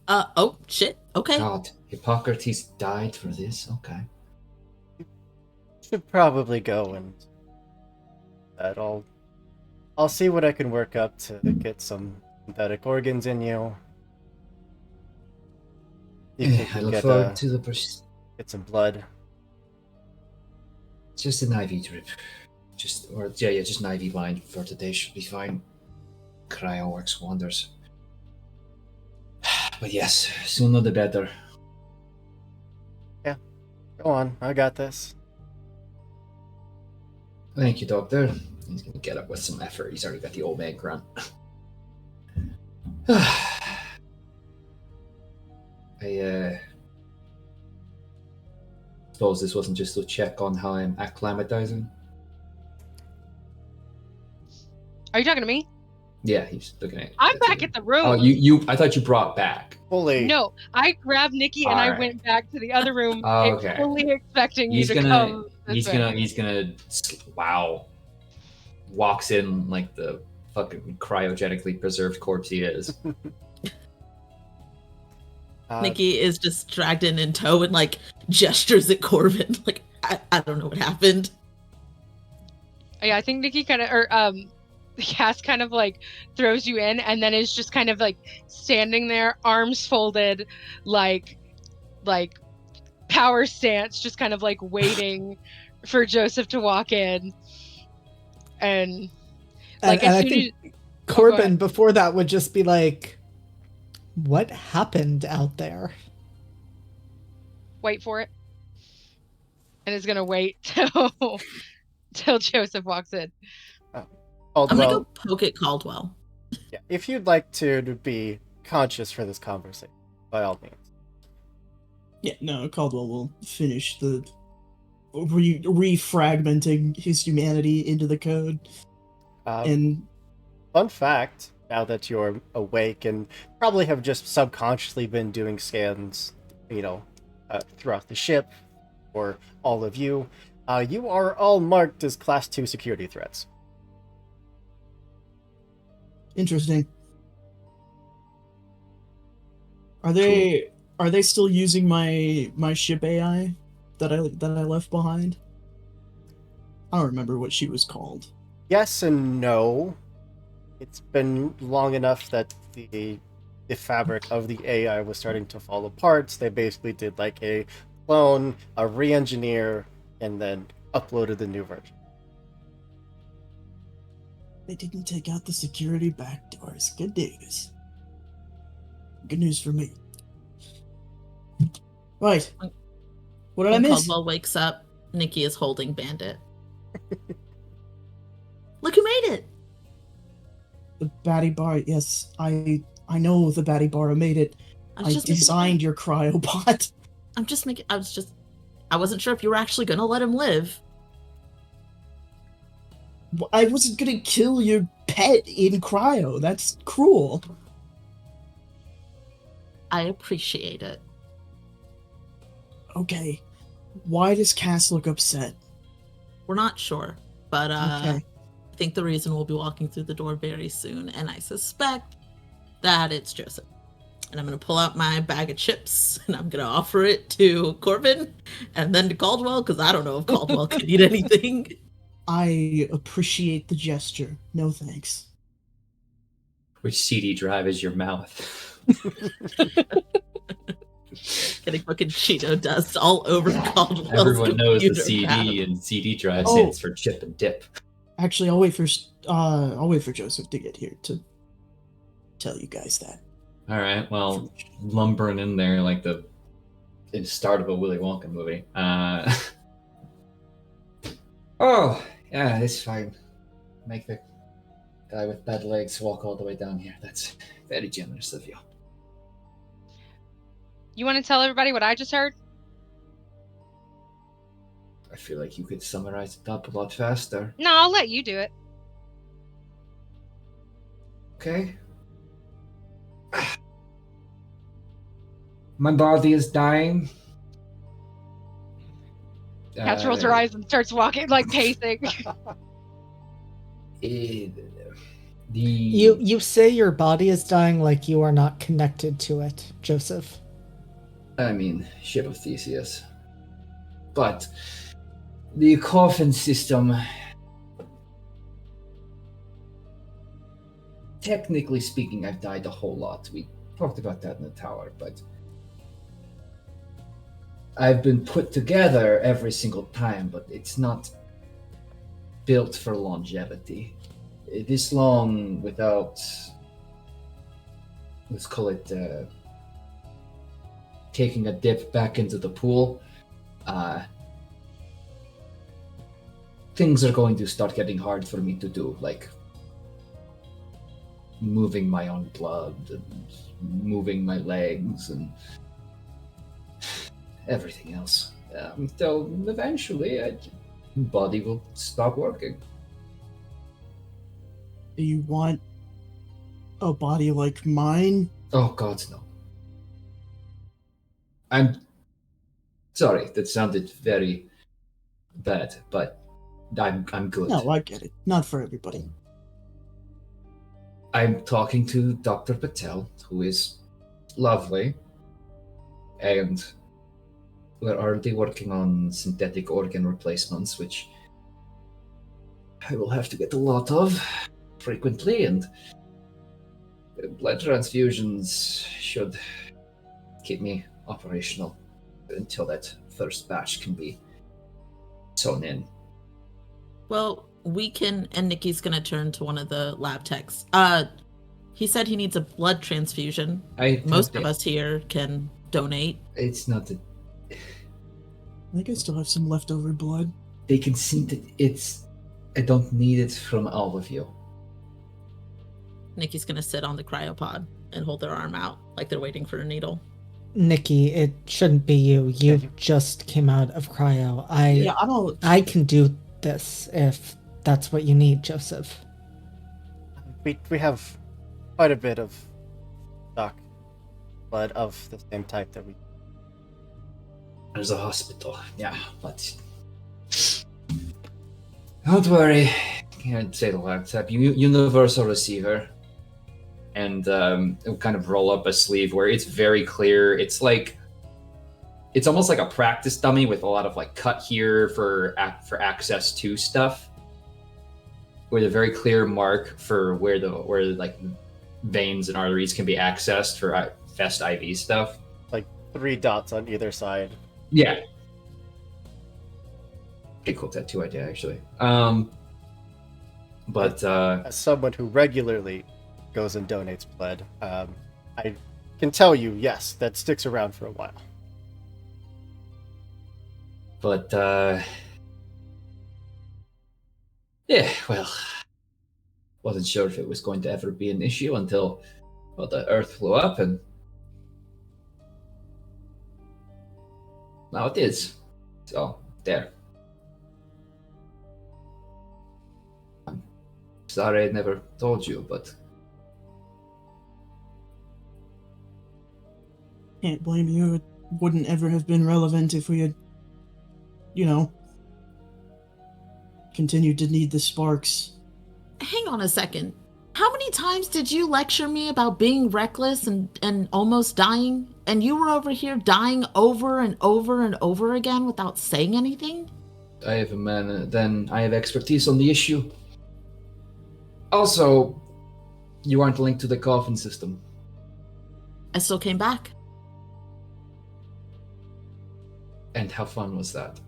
Oh shit. Okay. God, Hippocrates died for this? Okay. Should probably go and I'll see what I can work up to get some synthetic organs in you. You I can look get, forward to the get some blood. just an IV drip. Just an IV line for today should be fine. Cryo works wonders. But yes, sooner the better. Go on, I got this. Thank you, Doctor. He's gonna get up with some effort. He's already got the old man grunt. I suppose this wasn't just to check on how I'm acclimatizing. Are you talking to me? Yeah, he's looking at. I'm back at the room. Oh, you! I thought you brought back. Fully. No, I grabbed Nikki and I Alright. went back to the other room, Oh, okay. fully expecting He's you to gonna. come. He's gonna. Wow. Walks in like the fucking cryogenically preserved corpse he is. Nikki is just dragged in tow and like gestures at Corbin. Like, I don't know what happened. Yeah, I think Nikki kind of, Cass kind of like throws you in and then is just kind of like standing there, arms folded, like power stance, just kind of like waiting for Joseph to walk in. And like, and as I soon think as Corbin before that would just be like, what happened out there? wait for it, and is gonna wait till Joseph walks in. I'm gonna Caldwell, go poke at Caldwell. yeah, if you'd like to be conscious for this conversation, by all means. Yeah, no, Caldwell will finish the refragmenting his humanity into the code. And Fun fact, now that you're awake and probably have just subconsciously been doing scans, throughout the ship, or all of you, you are all marked as Class 2 security threats. interesting. Are they still using my ship AI that I left behind? I don't remember what she was called. Yes and no. It's been long enough that the fabric of the AI was starting to fall apart. They basically did like a clone, a re-engineer, and then uploaded the new version. They didn't take out the security backdoors. Good news. Good news for me. Right. What did I When miss? Caldwell wakes up, Nikki is holding Bandit. Look who made it! The Batty Bar. Yes, I know the Batty Bar made it. I designed your cryobot. I wasn't sure if you were actually gonna let him live. I wasn't gonna kill your pet in cryo. That's cruel. I appreciate it. Okay. Why does Cass look upset? We're not sure, but Okay. I think the reason we'll be walking through the door very soon, and I suspect that it's Joseph. And I'm gonna pull out my bag of chips and I'm gonna offer it to Corbin and then to Caldwell, because I don't know if Caldwell can eat anything. I appreciate the gesture. No thanks. Which CD drive is your mouth? Getting fucking Cheeto dust all over Caldwell's Everyone knows the computer CD pad. and CD drive Oh. stands for chip and dip. Actually, I'll wait for Joseph to get here to tell you guys that. All right, well, lumbering in there like the start of a Willy Wonka movie. Oh, yeah, it's fine. Make the guy with bad legs walk all the way down here. That's very generous of you. You want to tell everybody what I just heard? I feel like you could summarize it up a lot faster. No, I'll let you do it. Okay. My body is dying. Cats rolls her eyes and starts walking, like pacing. The You say your body is dying like you are not connected to it, Joseph. I mean, ship of Theseus. But the coffin system, technically speaking, I've died a whole lot. We talked about that in the tower, but I've been put together every single time, but it's not built for longevity. This long without, let's call it, taking a dip back into the pool, things are going to start getting hard for me to do, like moving my own blood and moving my legs and everything else, until eventually body will stop working. Do you want a body like mine? Oh God, no. I'm sorry, that sounded very bad, but I'm good. No, I get it. Not for everybody. I'm talking to Dr. Patel, who is lovely, and we're already working on synthetic organ replacements, which I will have to get a lot of frequently, and blood transfusions should keep me operational until that first batch can be sewn in. Well, we can, and Nikki's gonna turn to one of the lab techs. He said he needs a blood transfusion. Most of us here can donate. It's not. I think I still have some leftover blood. They can see that it's. I don't need it from all of you. Nikki's gonna sit on the cryopod and hold their arm out like they're waiting for a needle. Nikki, it shouldn't be you. You just came out of cryo. I can do this if that's what you need, Joseph. We have quite a bit of stock blood of the same type that we. There's a hospital, yeah, but don't worry. Can't say the laptop. Universal receiver, and it'll kind of roll up a sleeve where it's very clear. It's like it's almost like a practice dummy with a lot of like cut here for access to stuff, with a very clear mark for where like veins and arteries can be accessed for fast IV stuff. Like 3 dots on either side. Yeah. Pretty cool tattoo idea, actually. But as someone who regularly goes and donates blood, I can tell you, yes, that sticks around for a while. But yeah, well, wasn't sure if it was going to ever be an issue until, well, the Earth blew up, and now it is. So there. I'm sorry I never told you, but Can't blame you. It wouldn't ever have been relevant if we had, continued to need the sparks. Hang on a second. How many times did you lecture me about being reckless and almost dying? And you were over here dying over and over and over again without saying anything? I have I have expertise on the issue. Also, you aren't linked to the coffin system. I still came back. And how fun was that?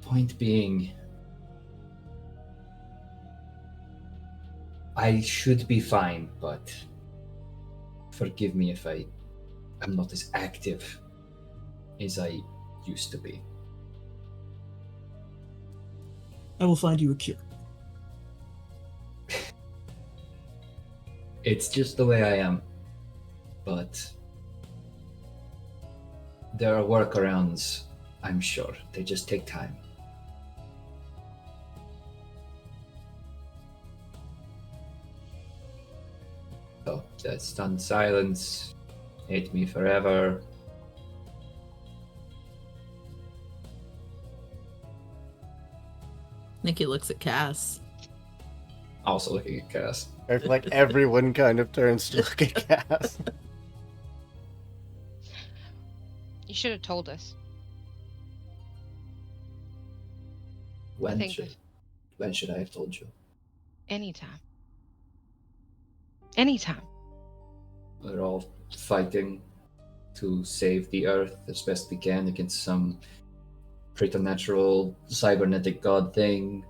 Point being, I should be fine, but forgive me if I'm not as active as I used to be. I will find you a cure. It's just the way I am. But there are workarounds, I'm sure. They just take time. So, that stunned silence, hate me forever. Nikki looks at Cass. Also looking at Cass. I feel like everyone kind of turns to look at Cass. You should have told us. When think should I have told you? Anytime. Anytime. We're all fighting to save the Earth as best we can against some preternatural cybernetic god thing.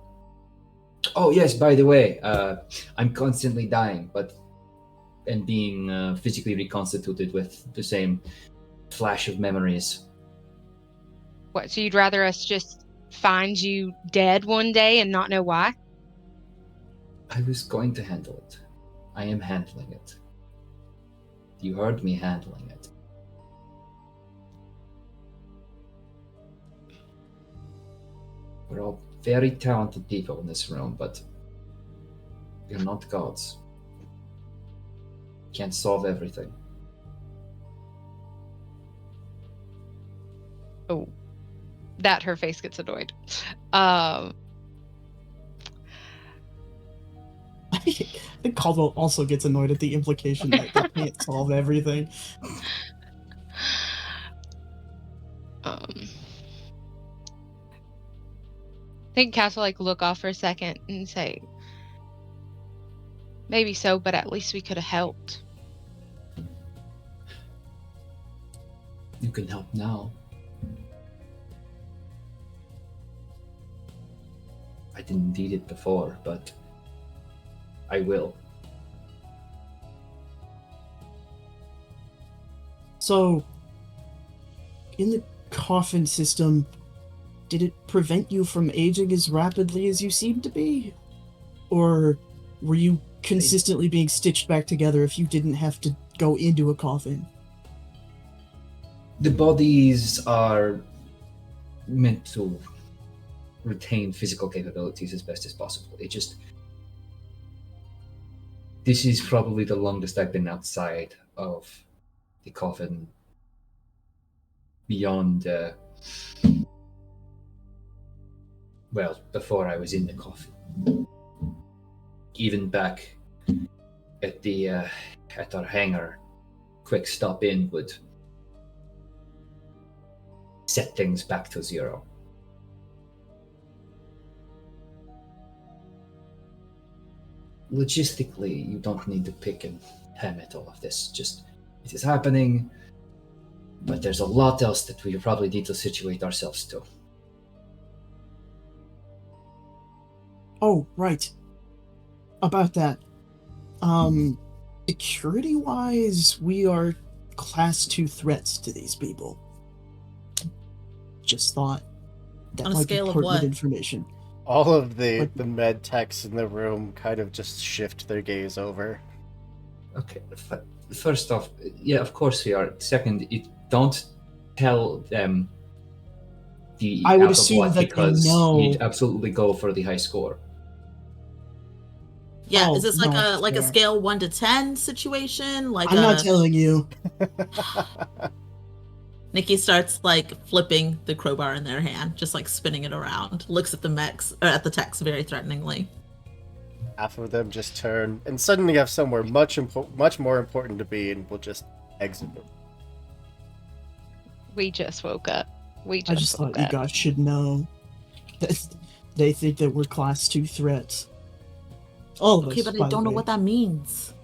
Oh yes, by the way, I'm constantly dying, and being physically reconstituted with the same flash of memories. What, so you'd rather us just find you dead one day and not know why? I was going to handle it. I am handling it. You heard me handling it. We're all very talented people in this room, but we're not gods. Can't solve everything. Oh, that her face gets annoyed. I think Caldwell also gets annoyed at the implication that they can't solve everything. I think Cass will look off for a second and say, maybe so, but at least we could have helped. You can help now. I didn't need it before, but I will. So, in the coffin system, did it prevent you from aging as rapidly as you seem to be? Or were you consistently being stitched back together if you didn't have to go into a coffin? The bodies are meant to retain physical capabilities as best as possible. This is probably the longest I've been outside of the coffin beyond, before I was in the coffin. Even back at at our hangar, quick stop in would set things back to zero. Logistically, you don't need to pick and ham at all of this. Just, it is happening, but there's a lot else that we probably need to situate ourselves to. Oh, right. About that. Security-wise, we are Class 2 threats to these people. Just thought that On a might scale be of pertinent what? information. All of the med techs in the room kind of just shift their gaze over. Okay, first off, yeah, of course we are. Second, don't tell them the I would out of assume what, that they because know. you'd absolutely go for the high score. Yeah, Oh, is this no, like a fair. scale 1 to 10 situation? Like I'm not telling you. Nikki starts flipping the crowbar in their hand, just spinning it around. Looks at the mechs or at the techs very threateningly. Half of them just turn and suddenly have somewhere much more important to be, and will just exit them. We just woke up. I just thought you guys should know that they think that we're Class 2 threats. All of Okay, us, but by I the don't know way. what that means.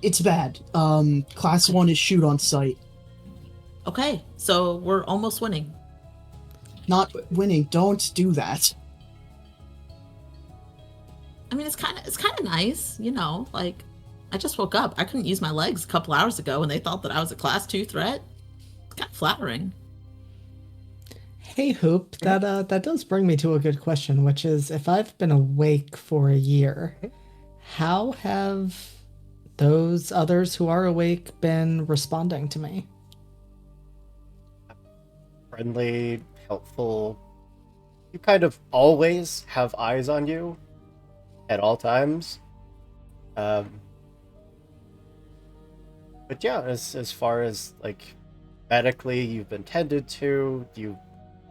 It's bad. Class 1 is shoot on sight. Okay, so we're almost winning. Not winning. Don't do that. I mean, it's kind of nice, I just woke up. I couldn't use my legs a couple hours ago, and they thought that I was a Class 2 threat. It's kind of flattering. Hey Hoop, that does bring me to a good question, which is if I've been awake for a year, how have those others who are awake been responding to me? Friendly, helpful. You kind of always have eyes on you at all times. Um, but yeah, as far as like medically, you've been tended to. You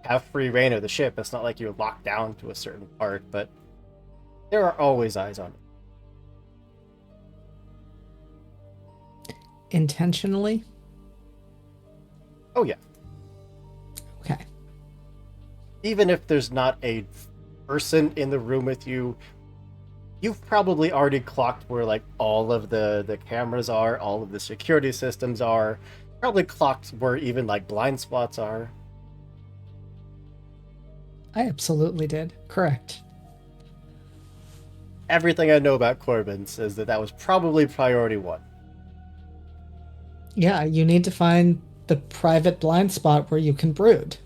have free reign of the ship. It's not like you're locked down to a certain part, but there are always eyes on you. Intentionally? Oh yeah. Okay. Even if there's not a person in the room with you, you've probably already clocked where like all of the cameras are, all of the security systems are, probably clocked where even like blind spots are. I absolutely did. Correct. Everything I know about Corbin says that that was probably priority one. Yeah, you need to find the private blind spot where you can brood.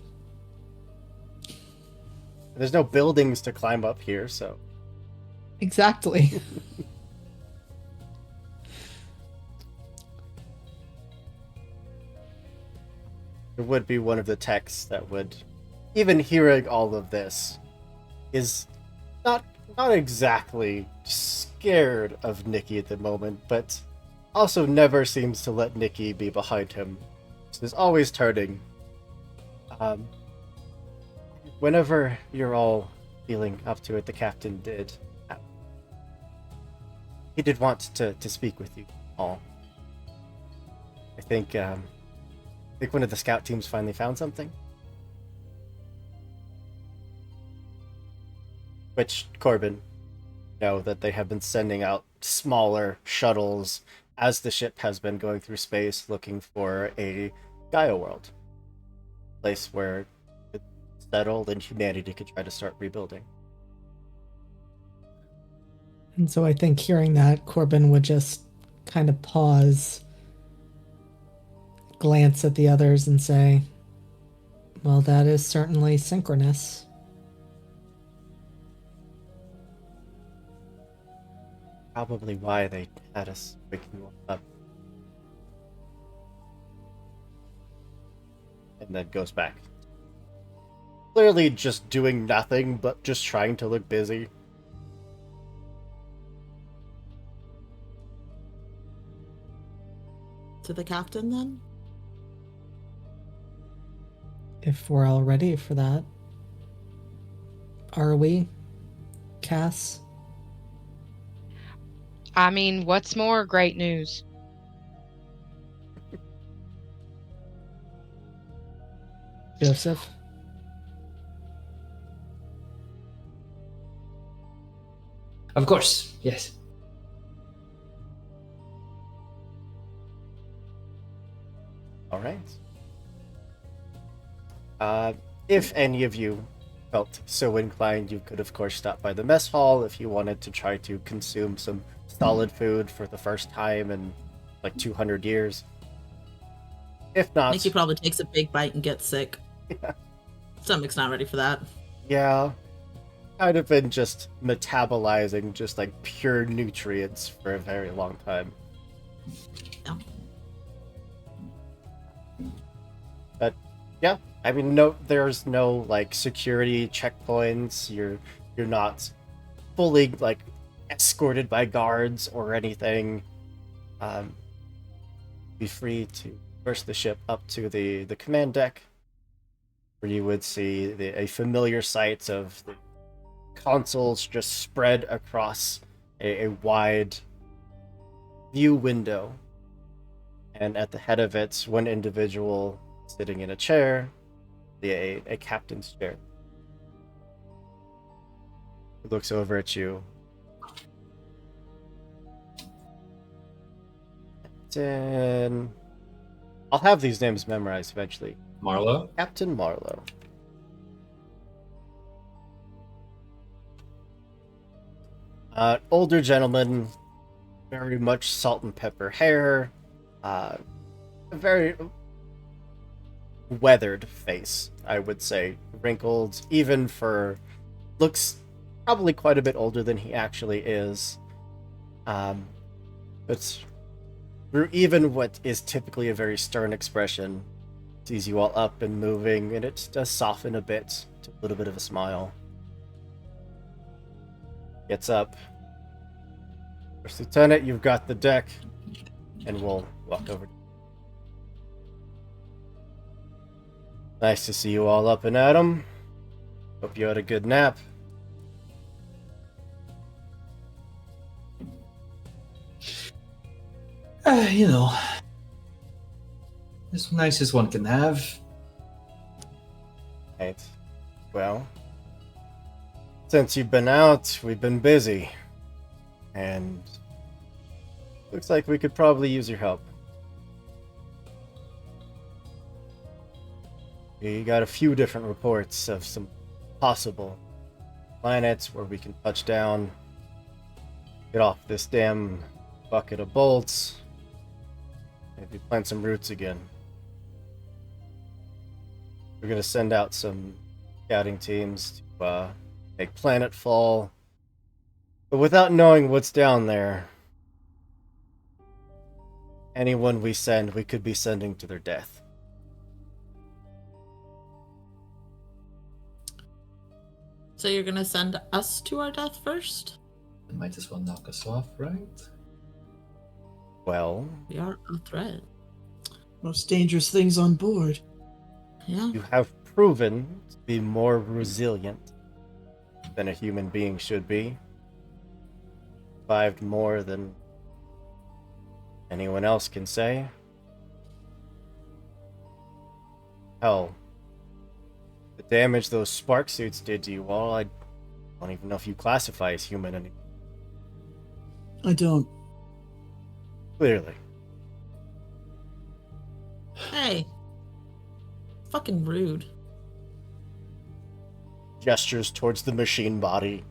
There's no buildings to climb up here, so Exactly. it would be one of the texts that would, even hearing all of this, is not exactly scared of Nikki at the moment, but also never seems to let Nikki be behind him. Is always turning. Whenever you're all feeling up to it, the captain did. He did want to speak with you all. I think one of the scout teams finally found something. Which, Corbin, know that they have been sending out smaller shuttles as the ship has been going through space looking for a Gaia world. Place where it's settled and humanity could try to start rebuilding. And so I think hearing that, Corbin would just kind of pause, glance at the others, and say, well, that is certainly synchronous. Probably why they had us waking you up. And then goes back. Clearly just doing nothing, but just trying to look busy. To the captain, then? If we're all ready for that. Are we, Cass? I mean, what's more great news? Joseph? Of course, yes. All right. If any of you felt so inclined, you could of course stop by the mess hall if you wanted to try to consume some solid food for the first time in like 200 years. If not, Nikki probably takes a big bite and gets sick. Yeah. Stomach's not ready for that. Yeah, kind of been just metabolizing just like pure nutrients for a very long time. Yeah. But yeah, I mean, no, there's no like security checkpoints. You're not fully like escorted by guards or anything. Be free to burst the ship up to the command deck, where you would see a familiar sight of the consoles just spread across a wide view window, and at the head of it, one individual sitting in a chair, a captain's chair. He looks over at you. Captain... I'll have these names memorized eventually. Marlowe? Captain Marlowe. Older gentleman, very much salt and pepper hair, very weathered face, I would say. Wrinkled, even for looks probably quite a bit older than he actually is. But through even what is typically a very stern expression, sees you all up and moving, and it does soften a bit to a little bit of a smile. Gets up. First Lieutenant, you've got the deck, and we'll walk over. Nice to see you all up and at 'em. Hope you had a good nap. You know, as nice as one can have. Right. Well, since you've been out, we've been busy. And looks like we could probably use your help. We got a few different reports of some possible planets where we can touch down, get off this damn bucket of bolts, maybe plant some roots again. We're gonna send out some scouting teams to make planetfall, but without knowing what's down there, anyone we send, we could be sending to their death. So you're gonna send us to our death first? It might as well knock us off, right? Well, We are a threat. Most dangerous things on board. Yeah. you have proven to be more resilient than a human being should be. Survived more than anyone else can say. Hell, the damage those spark suits did to you all, I don't even know if you classify as human anymore. I don't. Clearly. Hey. Fucking rude. Gestures towards the machine body.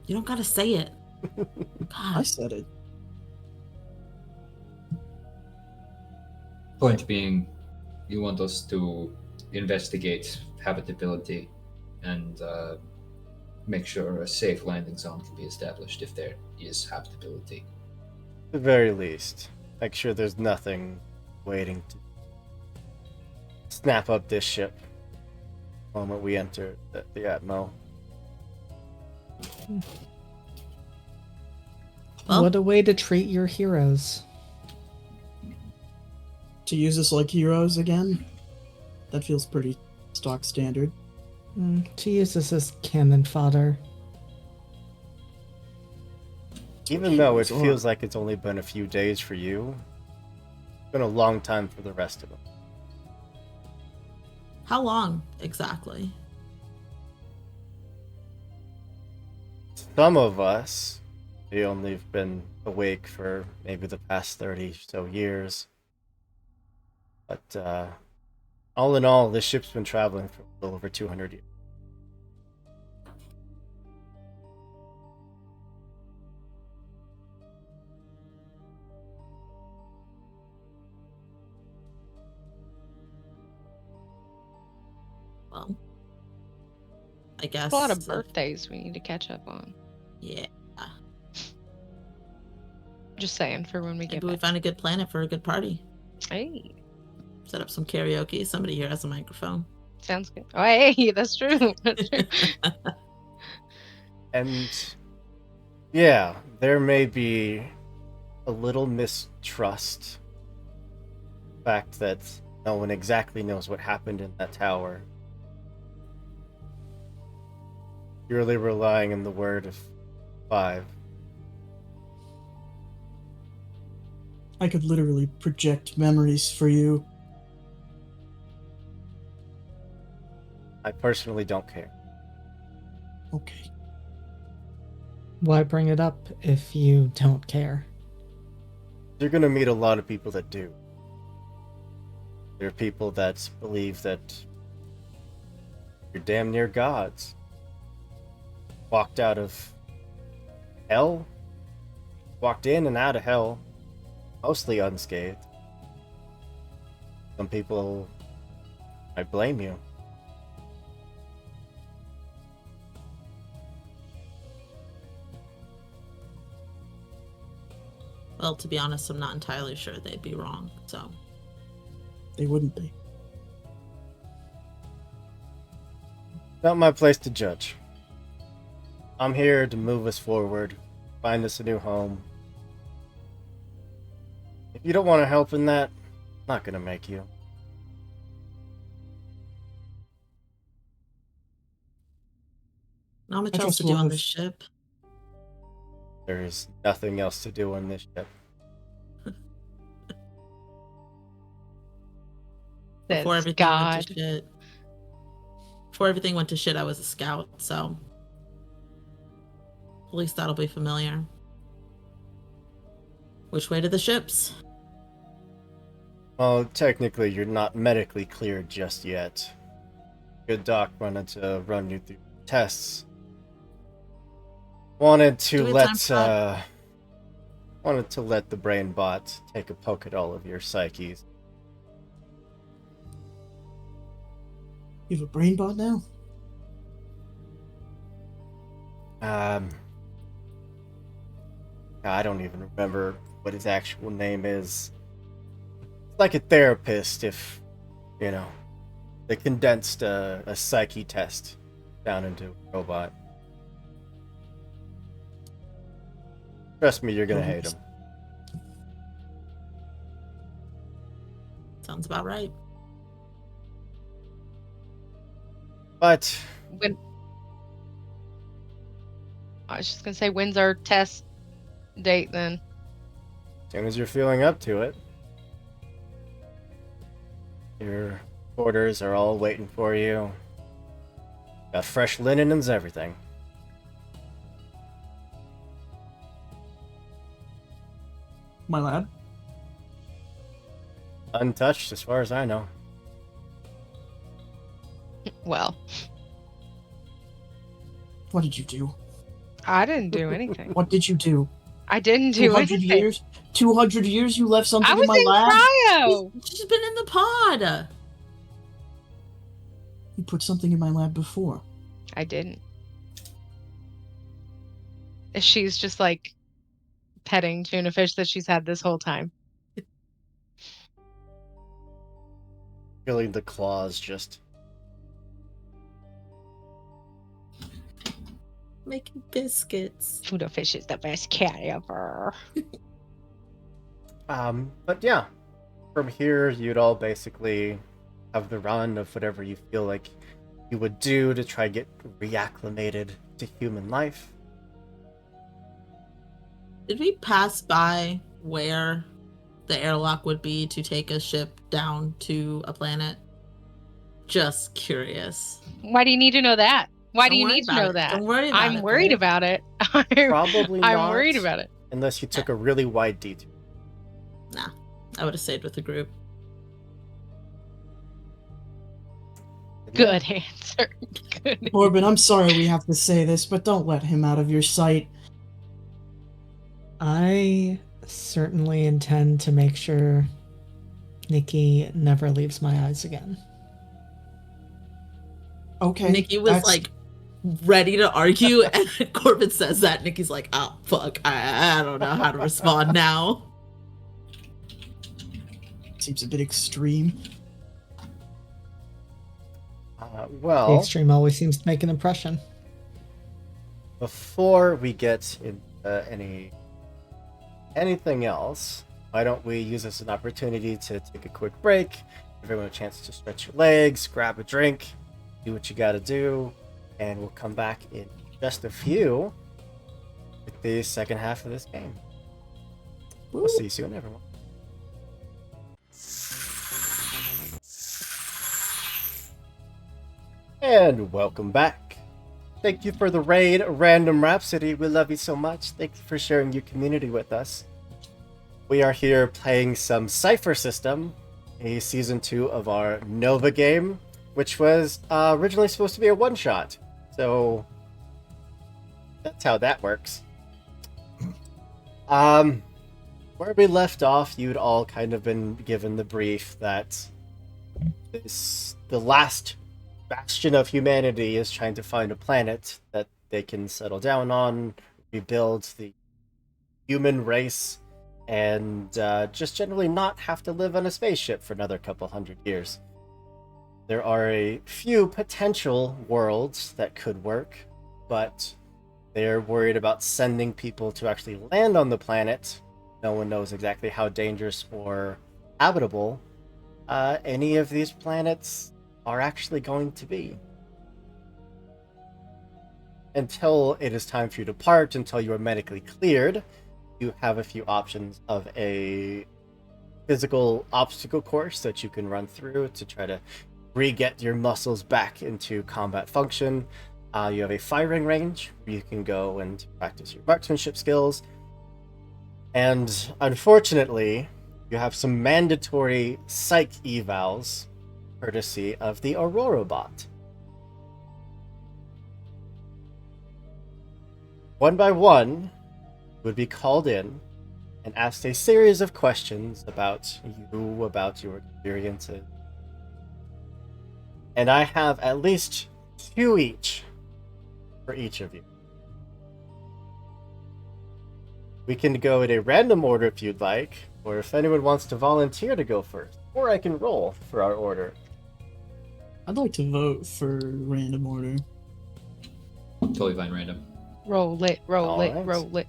You don't gotta say it. I God. said it. Point being, you want us to investigate habitability and make sure a safe landing zone can be established if there is habitability. At the very least, make sure there's nothing waiting to snap up this ship the moment we enter the Atmo. Well- What a way to treat your heroes. To use us like heroes again? That feels pretty stock standard. To use this as cannon fodder. Even though it Sure. feels like it's only been a few days for you, it's been a long time for the rest of them. How long exactly? Some of us, we only have been awake for maybe the past 30 so years. But all in all, this ship's been traveling for a little over 200 years. Well, I guess. A lot of birthdays we need to catch up on. Yeah. Just saying for when we get Maybe we back. find a good planet for a good party. Hey, Set up some karaoke. Somebody here has a microphone. sounds good. Oh, hey, that's true. That's true. And yeah, there may be a little mistrust. The fact that no one exactly knows what happened in that tower. Purely relying on the word of 5. I could literally project memories for you. I personally don't care. Okay. Why bring it up if you don't care? You're gonna meet a lot of people that do. There are people that believe that you're damn near gods. Walked out of hell, walked in and out of hell, mostly unscathed. Some people might blame you. Well, to be honest, I'm not entirely sure they'd be wrong, so. They wouldn't be. Not my place to judge. I'm here to move us forward, find us a new home. If you don't want to help in that, I'm not gonna make you. Not much I else trust to do on Love. this ship. There's nothing else to do on this ship. Before That's everything God. went to shit. Before everything went to shit, I was a scout, so at least that'll be familiar. Which way to the ships? Well, technically, you're not medically cleared just yet. Good doc wanted to run you through tests. Wanted Do to we have time for let the brain bot take a poke at all of your psyches. You have a brain bot now? I don't even remember what his actual name is. It's like a therapist, if you know. They condensed a psyche test down into a robot. Trust me, you're gonna hate him. Sounds about right. But When I was just gonna say, when's our test date then? as soon as you're feeling up to it, your orders are all waiting for you. Got fresh linen and everything. My lab? Untouched, as far as I know. Well, What did you do? I didn't do anything. What did you do? I didn't do 200 anything. years? 200 years you left something I in was my in lab? cryo. She's been in the pod. You put something in my lab before. I didn't. She's just like petting tuna fish that she's had this whole time. Feeling the claws just. Making biscuits. Tuna fish is the best cat ever. But yeah. From here, you'd all basically have the run of whatever you feel like you would do to try get reacclimated to human life. Did we pass by where the airlock would be to take a ship down to a planet? Just curious. Why do you need to know that? Why Don't do you worry need to about know it. that? Don't worry about it. I'm worried Blair. about it. Probably I'm not. worried about it. Unless you took a really wide detour. Nah, I would have stayed with the group. Good answer. Good. Corbin, I'm sorry we have to say this, but don't let him out of your sight. I certainly intend to make sure Nikki never leaves my eyes again. Okay. Nikki was like ready to argue, and Corbin says that. Nikki's like, "Oh fuck, I don't know how to respond now." Seems a bit extreme. The Well, extreme always seems to make an impression. before we get into anything else, why don't we use this as an opportunity to take a quick break, give everyone a chance to stretch your legs, grab a drink, do what you gotta do, and we'll come back in just a few with the second half of this game. We'll see you soon, everyone. And welcome back. Thank you for the raid, Random Rhapsody. We love you so much. Thank you for sharing your community with us. We are here playing some Cypher System, a season 2 of our Nova game, which was originally supposed to be a one-shot. So that's how that works. Where we left off, you'd all kind of been given the brief that the last bastion of humanity is trying to find a planet that they can settle down on, rebuild the human race, and just generally not have to live on a spaceship for another couple hundred years. There are a few potential worlds that could work, but they're worried about sending people to actually land on the planet. No one knows exactly how dangerous or habitable any of these planets are actually going to be. Until it is time for you to depart, until you are medically cleared, you have a few options of a physical obstacle course that you can run through to try to re-get your muscles back into combat function. You have a firing range where you can go and practice your marksmanship skills. And unfortunately, you have some mandatory psych evals courtesy of the Aurora bot. One by one, would be called in and asked a series of questions about you, about your experiences. And I have at least 2 each for each of you. We can go in a random order if you'd like, or if anyone wants to volunteer to go first, or I can roll for our order. I'd like to vote for random order. Totally fine, random. Roll it, roll All it, right. roll it.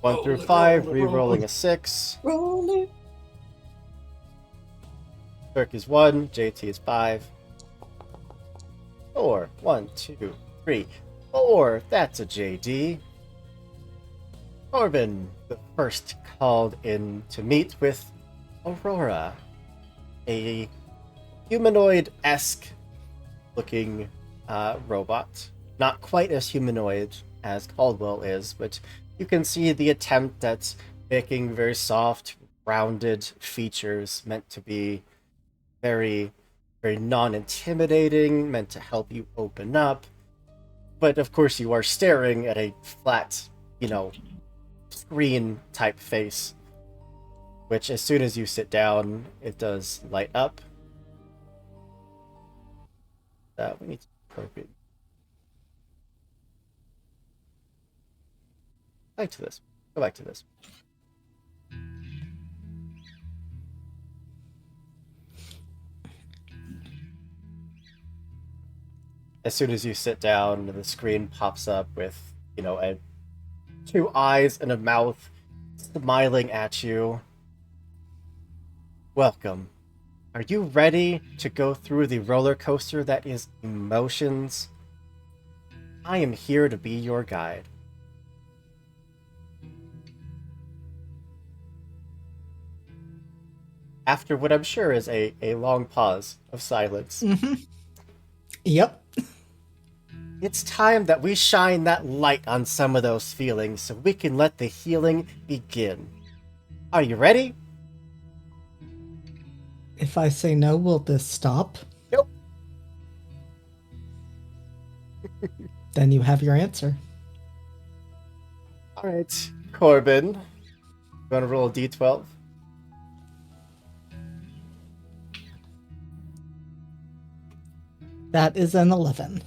1 through 5, re-rolling a 6. Roll it. Turk is 1, JT is 5. 4, 1, 2, 3, 4. That's a JD. Corbin, the first called in to meet with Aurora, a humanoid-esque looking robot. Not quite as humanoid as Caldwell is, but you can see the attempt at making very soft, rounded features meant to be very, very non-intimidating, meant to help you open up. But of course you are staring at a flat, screen type face, which as soon as you sit down, it does light up. We need to appropriate. Back to this. Go back to this. As soon as you sit down, the screen pops up with, 2 eyes and a mouth smiling at you. Welcome. Are you ready to go through the roller coaster that is emotions? I am here to be your guide. After what I'm sure is a long pause of silence. Mm-hmm. Yep. It's time that we shine that light on some of those feelings so we can let the healing begin. Are you ready? If I say no, will this stop? Nope. Then you have your answer. Alright, Corbin. You want to roll a d12? That is an 11.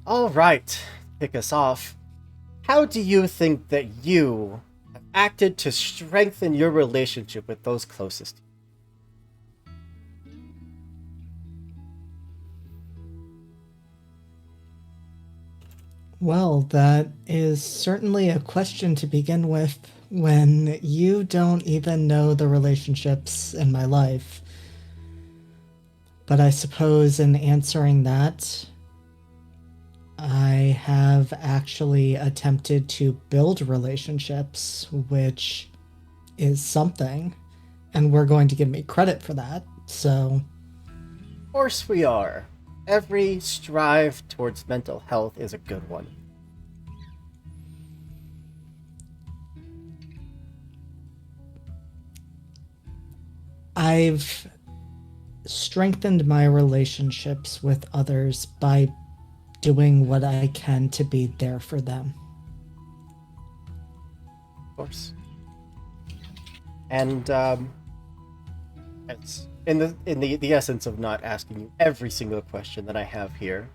All right, kick us off. How do you think that you have acted to strengthen your relationship with those closest to you? Well, that is certainly a question to begin with when you don't even know the relationships in my life. But I suppose in answering that, I have actually attempted to build relationships, which is something, and we're going to give me credit for that, so... Of course we are. Every strive towards mental health is a good one. I've strengthened my relationships with others by doing what I can to be there for them. Of course. And it's in the essence of not asking you every single question that I have here.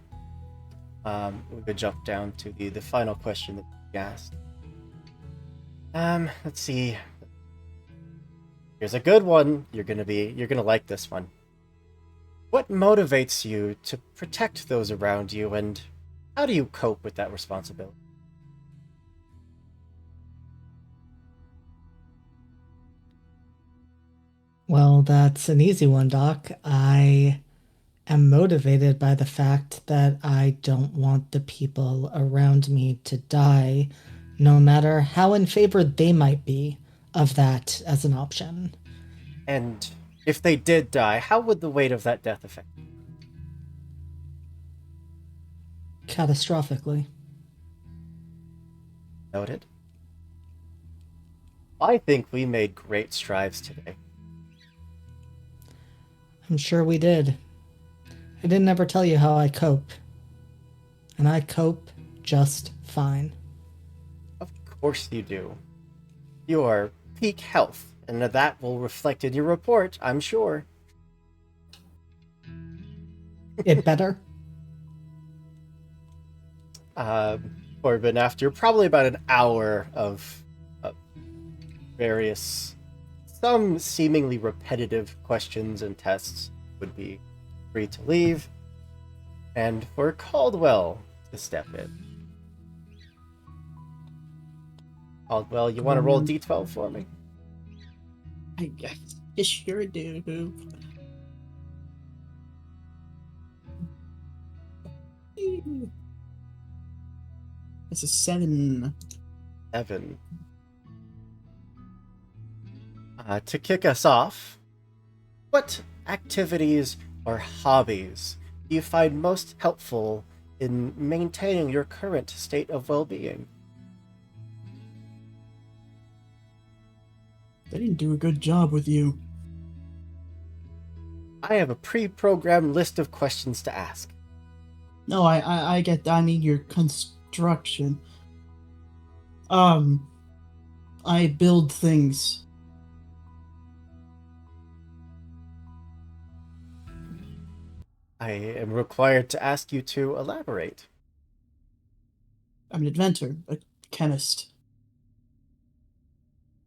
We could jump down to the final question that you asked. Let's see. Here's a good one. You're gonna like this one. What motivates you to protect those around you, and how do you cope with that responsibility? Well, that's an easy one, Doc. I am motivated by the fact that I don't want the people around me to die, no matter how in favor they might be of that as an option. And if they did die, how would the weight of that death affect you? Catastrophically. Noted. I think we made great strides today. I'm sure we did. I didn't ever tell you how I cope. And I cope just fine. Of course you do. You are peak health, and that will reflect in your report, I'm sure. It better? Corbin, after probably about an hour of various, some seemingly repetitive questions and tests, would be free to leave, and for Caldwell to step in. Caldwell, you want to roll D12 for me? I sure do. It's a 7. 7. To kick us off, what activities or hobbies do you find most helpful in maintaining your current state of well-being? They didn't do a good job with you. I have a pre-programmed list of questions to ask. No, I get. I mean your construction. I build things. I am required to ask you to elaborate. I'm an inventor, a chemist.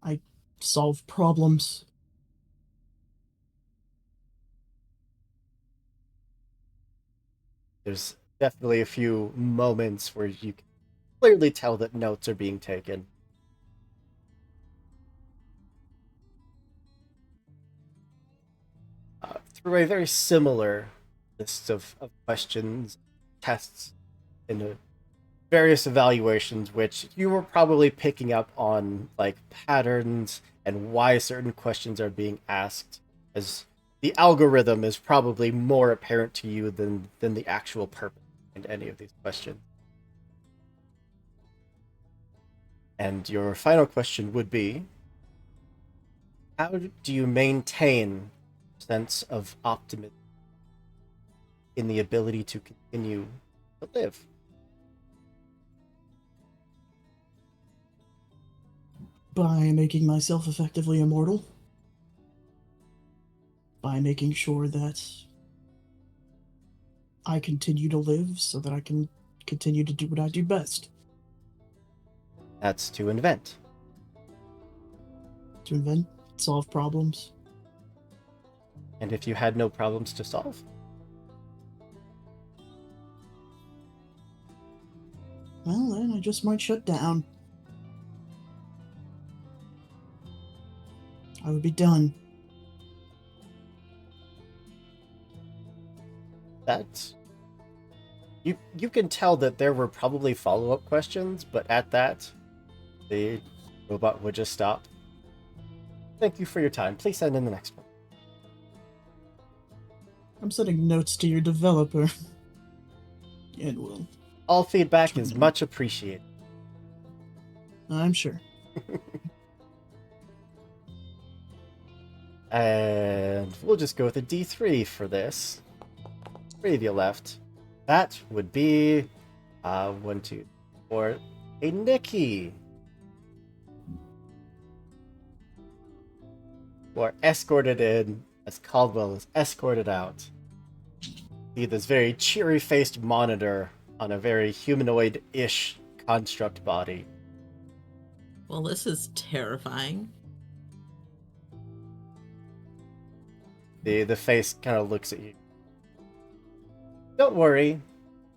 I solve problems. There's definitely a few moments where you can clearly tell that notes are being taken. Through a very similar list of questions, tests, and various evaluations, which you were probably picking up on like patterns and why certain questions are being asked, as the algorithm is probably more apparent to you than the actual purpose in any of these questions. And your final question would be, how do you maintain a sense of optimism in the ability to continue to live? By making myself effectively immortal. By making sure that I continue to live so that I can continue to do what I do best. That's to invent. To invent, solve problems. And if you had no problems to solve? Well, then I just might shut down. I would be done. That you can tell that there were probably follow-up questions, but at that, the robot would just stop. Thank you for your time. Please send in the next one. I'm sending notes to your developer. And will. All feedback is much appreciated. I'm sure. And we'll just go with a D3 for this. 3 of you left. That would be 1, 2, 4. A Nikki. who are escorted in as Caldwell is escorted out. See this very cheery-faced monitor on a very humanoid-ish construct body. Well, this is terrifying. The face kind of looks at you. Don't worry.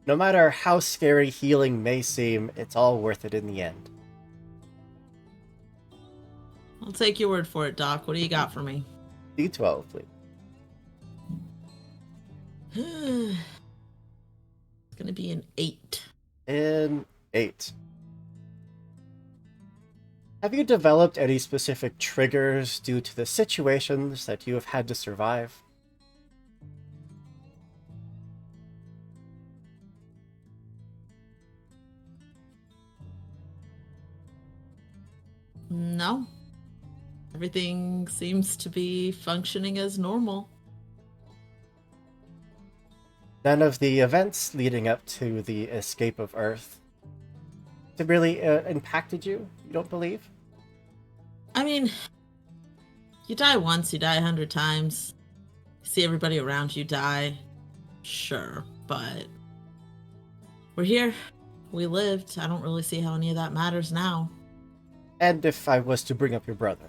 No matter how scary healing may seem, it's all worth it in the end. I'll take your word for it, Doc. What do you got for me? D12, please. It's gonna be an 8. And 8. Have you developed any specific triggers due to the situations that you have had to survive? No. Everything seems to be functioning as normal. None of the events leading up to the escape of Earth have really impacted you, you don't believe? I mean, you die once, you die 100 times. You see everybody around you die. Sure, but we're here. We lived. I don't really see how any of that matters now. And if I was to bring up your brother?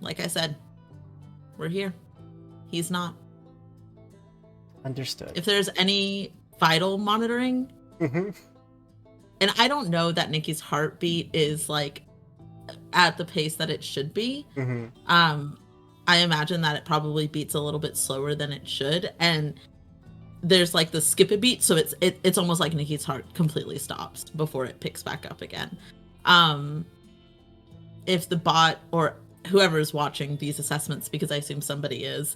Like I said, we're here. He's not. Understood. If there's any vital monitoring, Mm-hmm. and I don't know that Nikki's heartbeat is like at the pace that it should be. Mm-hmm. I imagine that it probably beats a little bit slower than it should, and there's like the skip a beat, so it's almost like Nikki's heart completely stops before it picks back up again. If the bot or whoever is watching these assessments, because I assume somebody is,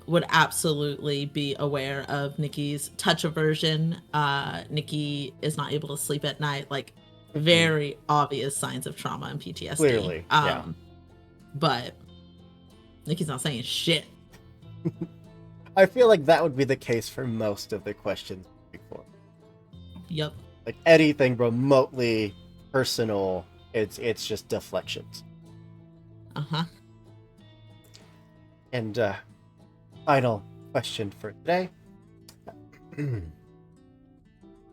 would absolutely be aware of Nikki's touch aversion. Nikki is not able to sleep at night, like very obvious signs of trauma and PTSD. Clearly, yeah. But Nikki's not saying shit. I feel like that would be the case for most of the questions before. Yep. Like anything remotely personal, it's just deflections. Uh-huh. And final question for today.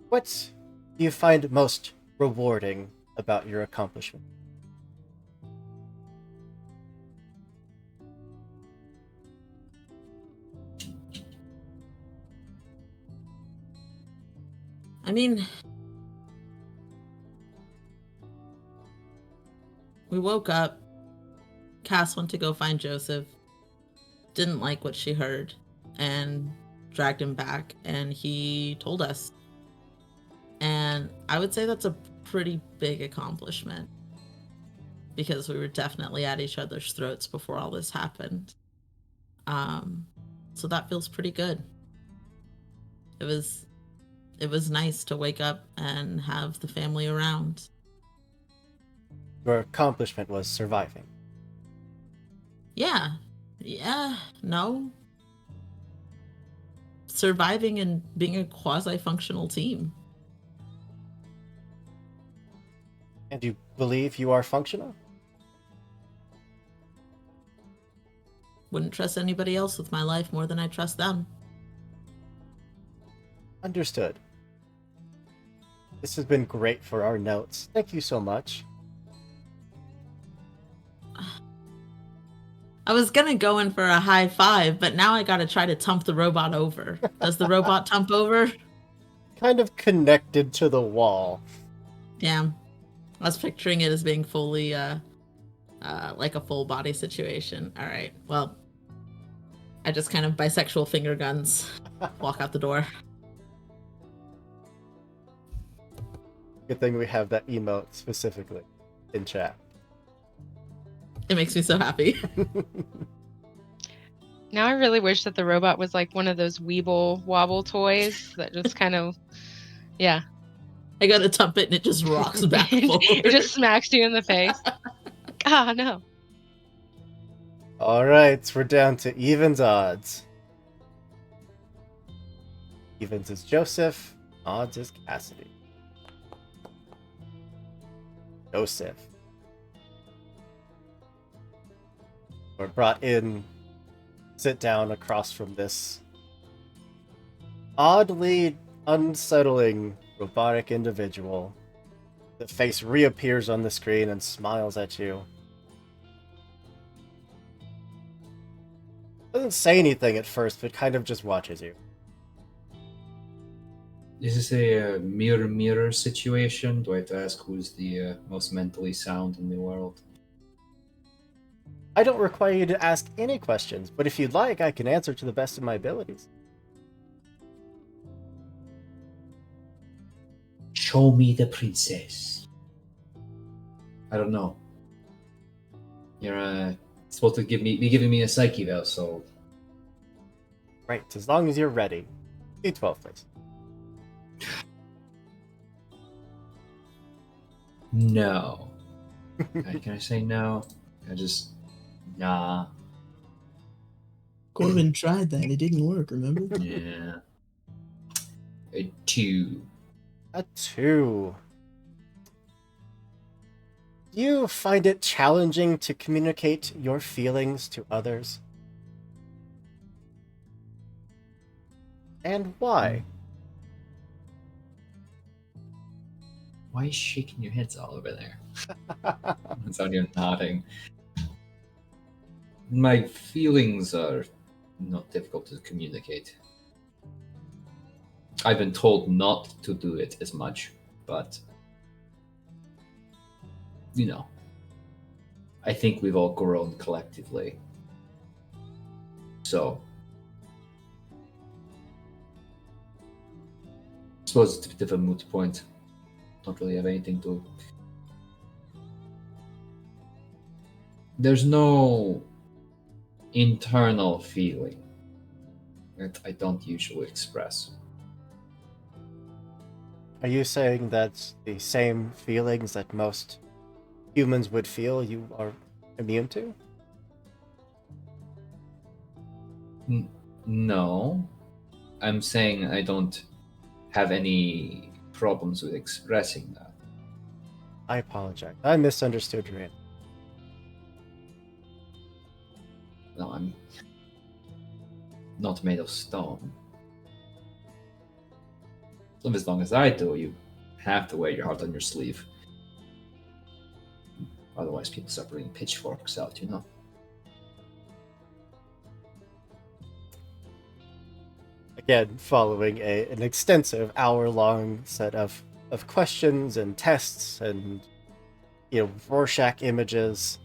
What do you find most rewarding about your accomplishment? I mean, we woke up. Cass went to go find Joseph. Didn't like what she heard and dragged him back, and he told us. And I would say that's a pretty big accomplishment because we were definitely at each other's throats before all this happened. So that feels pretty good. It was nice to wake up and have the family around. Your accomplishment was surviving. Yeah, no. Surviving and being a quasi-functional team. And you believe you are functional? Wouldn't trust anybody else with my life more than I trust them. Understood. This has been great for our notes. Thank you so much. I was gonna go in for a high five, but now I gotta try to tump the robot over. Does the robot tump over? Kind of connected to the wall. Yeah. I was picturing it as being fully, like a full body situation. All right. Well, I just kind of bisexual finger guns walk out the door. Good thing we have that emote specifically in chat. It makes me so happy. Now I really wish that the robot was like one of those Weeble wobble toys that just kind of, yeah. I gotta tump it and it just rocks back and forward. It just smacks you in the face. Ah, no. Alright, we're down to evens odds. Evens is Joseph. Odds is Cassidy. Joseph. We're brought in, sit down across from this oddly unsettling robotic individual. The face reappears on the screen and smiles at you. Doesn't say anything at first, but kind of just watches you. Is this a mirror situation? Do I have to ask who's the most mentally sound in the world? I don't require you to ask any questions, but if you'd like, I can answer to the best of my abilities. Show me the princess. I don't know. You're supposed to be giving me a psyche though, so Right, as long as you're ready. D12, please. no. Can I say no? I just nah. Corbin tried that. It didn't work, remember? Yeah. A 2. A 2. Do you find it challenging to communicate your feelings to others? And why? Why are you shaking your heads all over there? It's on you nodding. My feelings are not difficult to communicate. I've been told not to do it as much, but you know, I think we've all grown collectively. So, I suppose it's a bit of a moot point. Don't really have anything to. There's no internal feeling that I don't usually express. Are you saying that the same feelings that most humans would feel you are immune to? No. I'm saying I don't have any problems with expressing that. I apologize. I misunderstood your answer. No, I'm not made of stone. So as long as I do, you have to wear your heart on your sleeve. Otherwise, people start bringing pitchforks out, you know? Again, following an extensive hour-long set of questions and tests and, Rorschach images.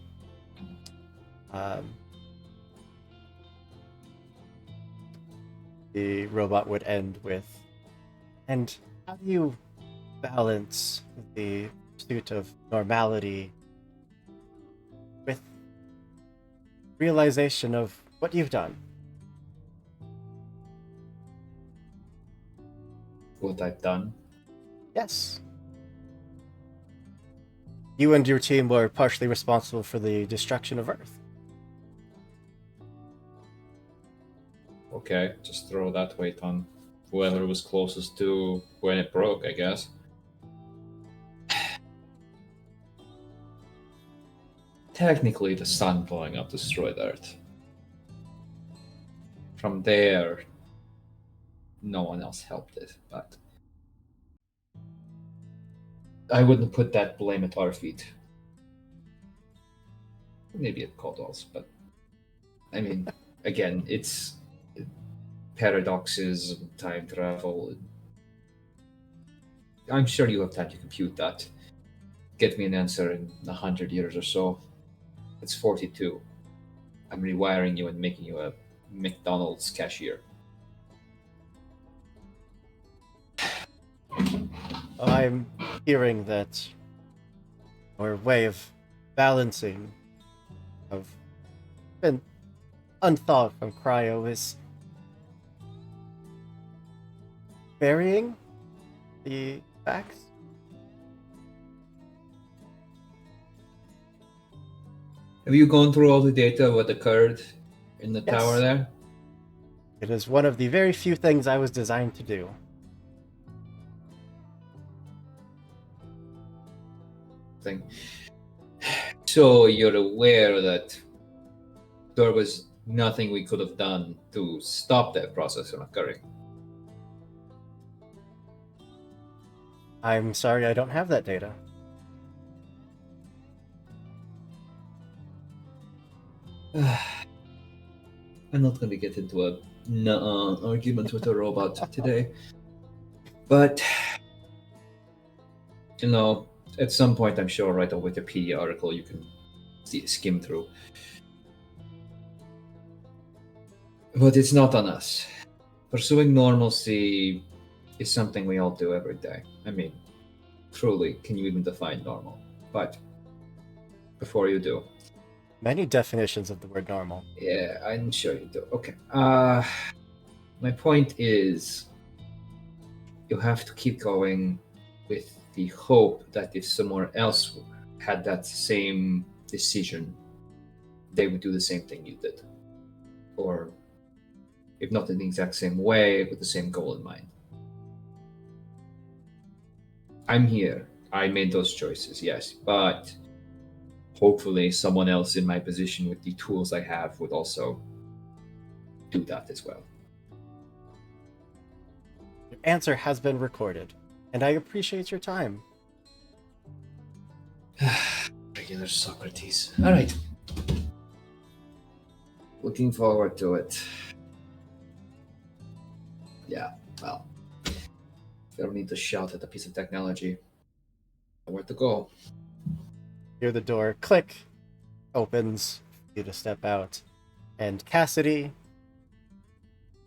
The robot would end with, and how do you balance the pursuit of normality with realization of what you've done? What I've done. Yes. You and your team were partially responsible for the destruction of Earth. Okay, just throw that weight on whoever was closest to when it broke, I guess. Technically, the sun blowing up destroyed Earth. From there, no one else helped it, but I wouldn't put that blame at our feet. Maybe at Caldwell's, but I mean, again, it's paradoxes, time travel. I'm sure you have time to compute that. Get me an answer in 100 years or so. It's 42. I'm rewiring you and making you a McDonald's cashier. I'm hearing that our way of balancing have been unthought from Cryo is burying the facts. Have you gone through all the data of what occurred in the Yes. tower there? It is one of the very few things I was designed to do. Thing. So you're aware that there was nothing we could have done to stop that process from occurring? I'm sorry I don't have that data. I'm not going to get into a argument with a robot today. But, at some point I'm sure I'll write a Wikipedia article you can skim through. But it's not on us. Pursuing normalcy is something we all do every day. I mean, truly, can you even define normal? But before you do. Many definitions of the word normal. Yeah, I'm sure you do. Okay. My point is, you have to keep going with the hope that if someone else had that same decision, they would do the same thing you did. Or, if not in the exact same way, with the same goal in mind. I'm here. I made those choices, yes. But hopefully someone else in my position with the tools I have would also do that as well. Your answer has been recorded, and I appreciate your time. Regular Socrates. All right. Looking forward to it. Yeah, well, if you ever need to shout at a piece of technology, where to go. Hear the door click, opens for you to step out, and Cassidy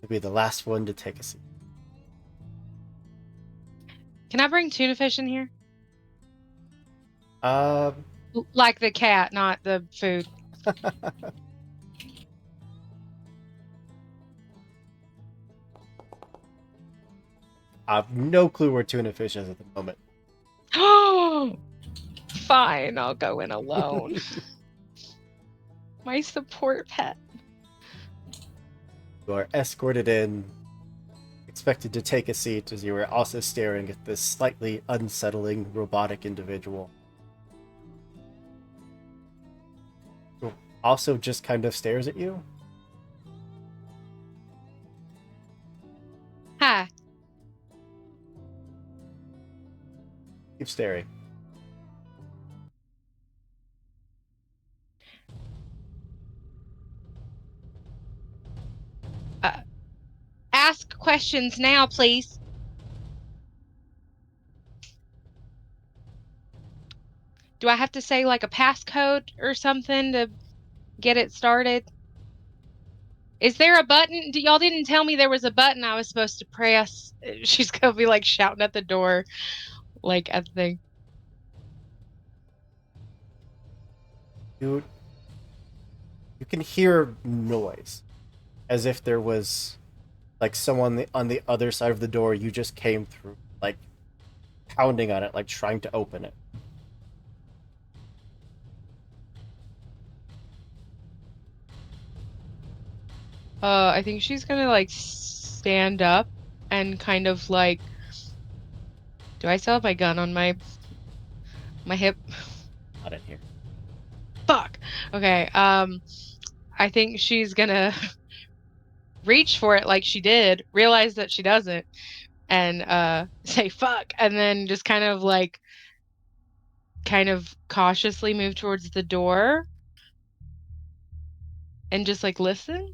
will be the last one to take a seat. Can I bring tuna fish in here? Like the cat, not the food. I've no clue where tuna fish is at the moment. Oh, fine. I'll go in alone. My support pet. You are escorted in, expected to take a seat as you are also staring at this slightly unsettling robotic individual. Who also just kind of stares at you. Hi. Keep staring. Ask questions now, please. Do I have to say like a passcode or something to get it started? Is there a button? Y'all didn't tell me there was a button I was supposed to press. She's gonna be like shouting at the door, like at the thing. You can hear noise, as if there was like someone on the other side of the door you just came through, like pounding on it, like trying to open it. I think she's gonna like stand up and kind of like. Do I still have my gun on my hip? Not in here. Fuck. Okay. I think she's gonna reach for it like she did, realize that she doesn't, and say fuck, and then just kind of cautiously move towards the door and just like listen.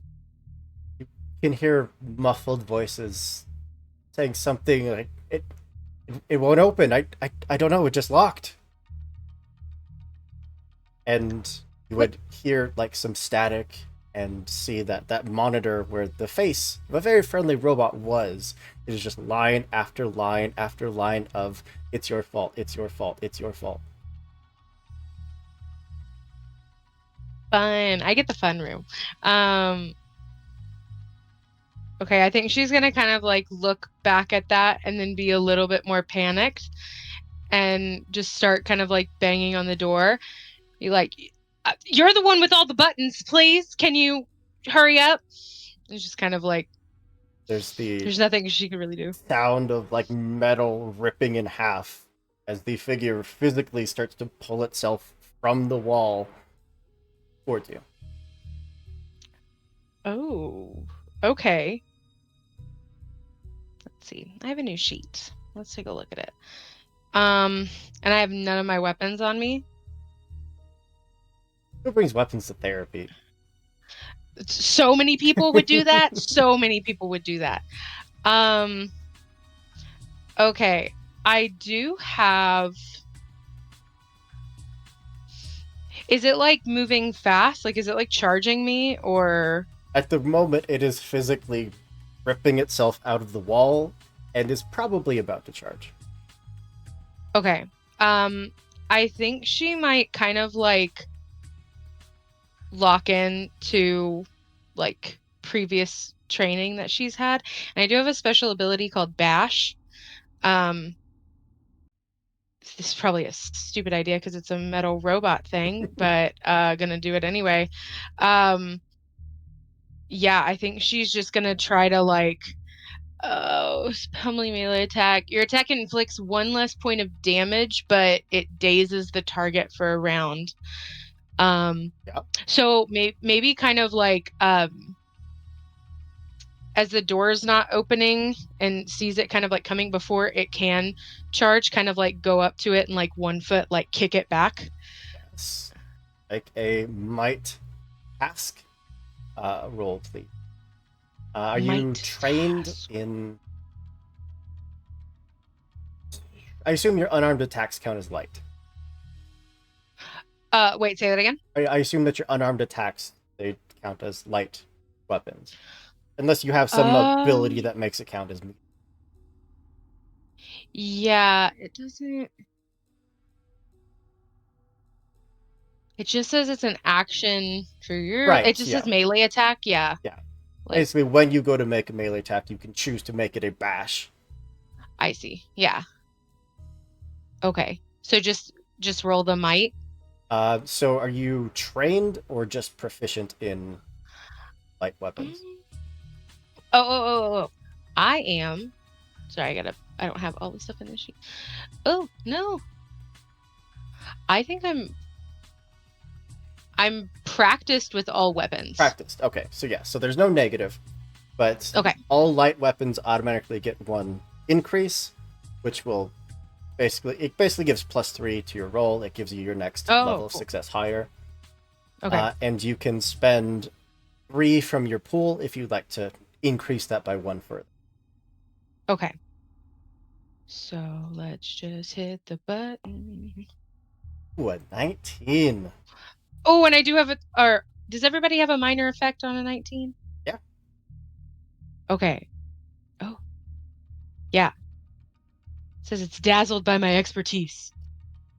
You can hear muffled voices saying something like it won't open. I don't know, it just locked. And you would hear like some static and see that monitor where the face of a very friendly robot was, it is just line after line after line of it's your fault, it's your fault, it's your fault. Fun. I get the fun room. Okay, I think she's gonna kind of like look back at that and then be a little bit more panicked and just start kind of like banging on the door. You're the one with all the buttons, please. Can you hurry up? And just kind of like There's nothing she could really do. sound of like metal ripping in half as the figure physically starts to pull itself from the wall towards you. Oh, okay. Let's see. I have a new sheet. Let's take a look at it. And I have none of my weapons on me. Who brings weapons to therapy? So many people would do that. So many people would do that. Okay. I do have. Is it like moving fast? Like, is it like charging me or? At the moment, it is physically ripping itself out of the wall and is probably about to charge. Okay. I think she might kind of like lock in to like previous training that she's had. And I do have a special ability called Bash. This is probably a stupid idea because it's a metal robot thing, but gonna do it anyway. Yeah, I think she's just gonna try to like pummeling melee attack. Your attack inflicts one less point of damage, but it dazes the target for a round. Yeah. So maybe kind of like as the door's not opening and sees it kind of like coming before it can charge, kind of like go up to it and like 1 foot like kick it back. Yes. Like a might task roll, please. Are you Might trained task. in... I assume your unarmed attacks count as light. Wait, say that again. I assume that your unarmed attacks, they count as light weapons. Unless you have some ability that makes it count as... Yeah, it doesn't. It just says it's an action for your. Right, It just yeah. says melee attack. Yeah. Yeah. Like, Basically, when you go to make a melee attack, you can choose to make it a bash. I see. Yeah. Okay. So just roll the might. So are you trained or just proficient in light weapons? Oh. I am. Sorry, I don't have all the stuff in the sheet. Oh, no. I think I'm practiced with all weapons. Practiced. Okay, so yeah, so there's no negative, but Okay. all light weapons automatically get 1 increase, which will basically gives +3 to your roll. It gives you your next level of cool. success higher. Okay. And you can spend 3 from your pool if you'd like to increase that by 1 further. Okay. So let's just hit the button. Ooh, a 19. Oh, and I do have or does everybody have a minor effect on a 19? Yeah. Okay. Oh. Yeah. It says it's dazzled by my expertise.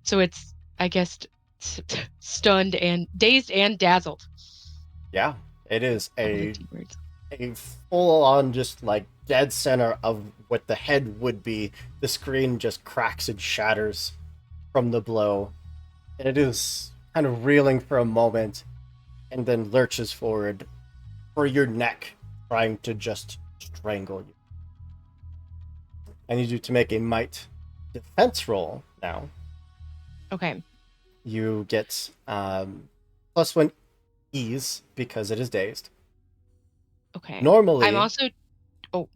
So it's, I guess, stunned and dazed and dazzled. Yeah, it is Only a 2 words. full-on just like dead center of what the head would be. The screen just cracks and shatters from the blow, and it is kind of reeling for a moment and then lurches forward for your neck, trying to just strangle you. I need you to make a might defense roll now. Okay. You get +1 ease because it is dazed. Okay. Normally, I'm also. Oh.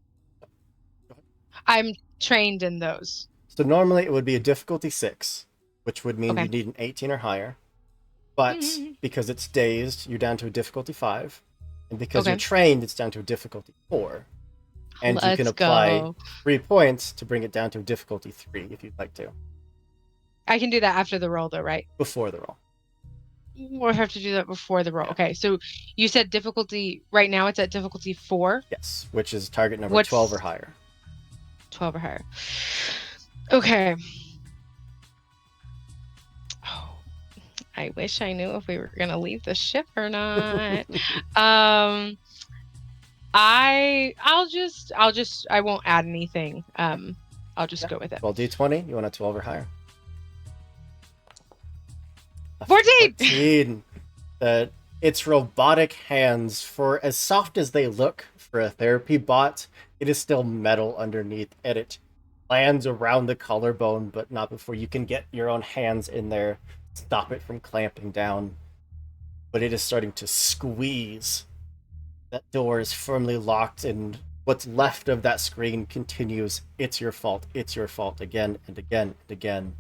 I'm trained in those. so normally it would be a difficulty 6, which would mean Okay. you need an 18 or higher. But because it's dazed, you're down to a difficulty 5. And because Okay. you're trained, it's down to a difficulty 4. And you can Let's apply go. 3 points to bring it down to a difficulty 3 if you'd like to, I can do that after the roll, though, right? before the roll. Or I have to do that before the roll. Yeah. Okay, so you said difficulty. Right now it's at difficulty 4. Yes, which is target number What's- 12 or higher. 12 or higher. Okay. Oh, I wish I knew if we were gonna leave the ship or not. I won't add anything. I'll just go with it. Roll d20. You want a 12 or higher? A 14! 14. Its robotic hands, for as soft as they look for a therapy bot, it is still metal underneath, and it lands around the collarbone, but not before you can get your own hands in there, stop it from clamping down. But it is starting to squeeze. That door is firmly locked, and what's left of that screen continues. It's your fault, again and again and again.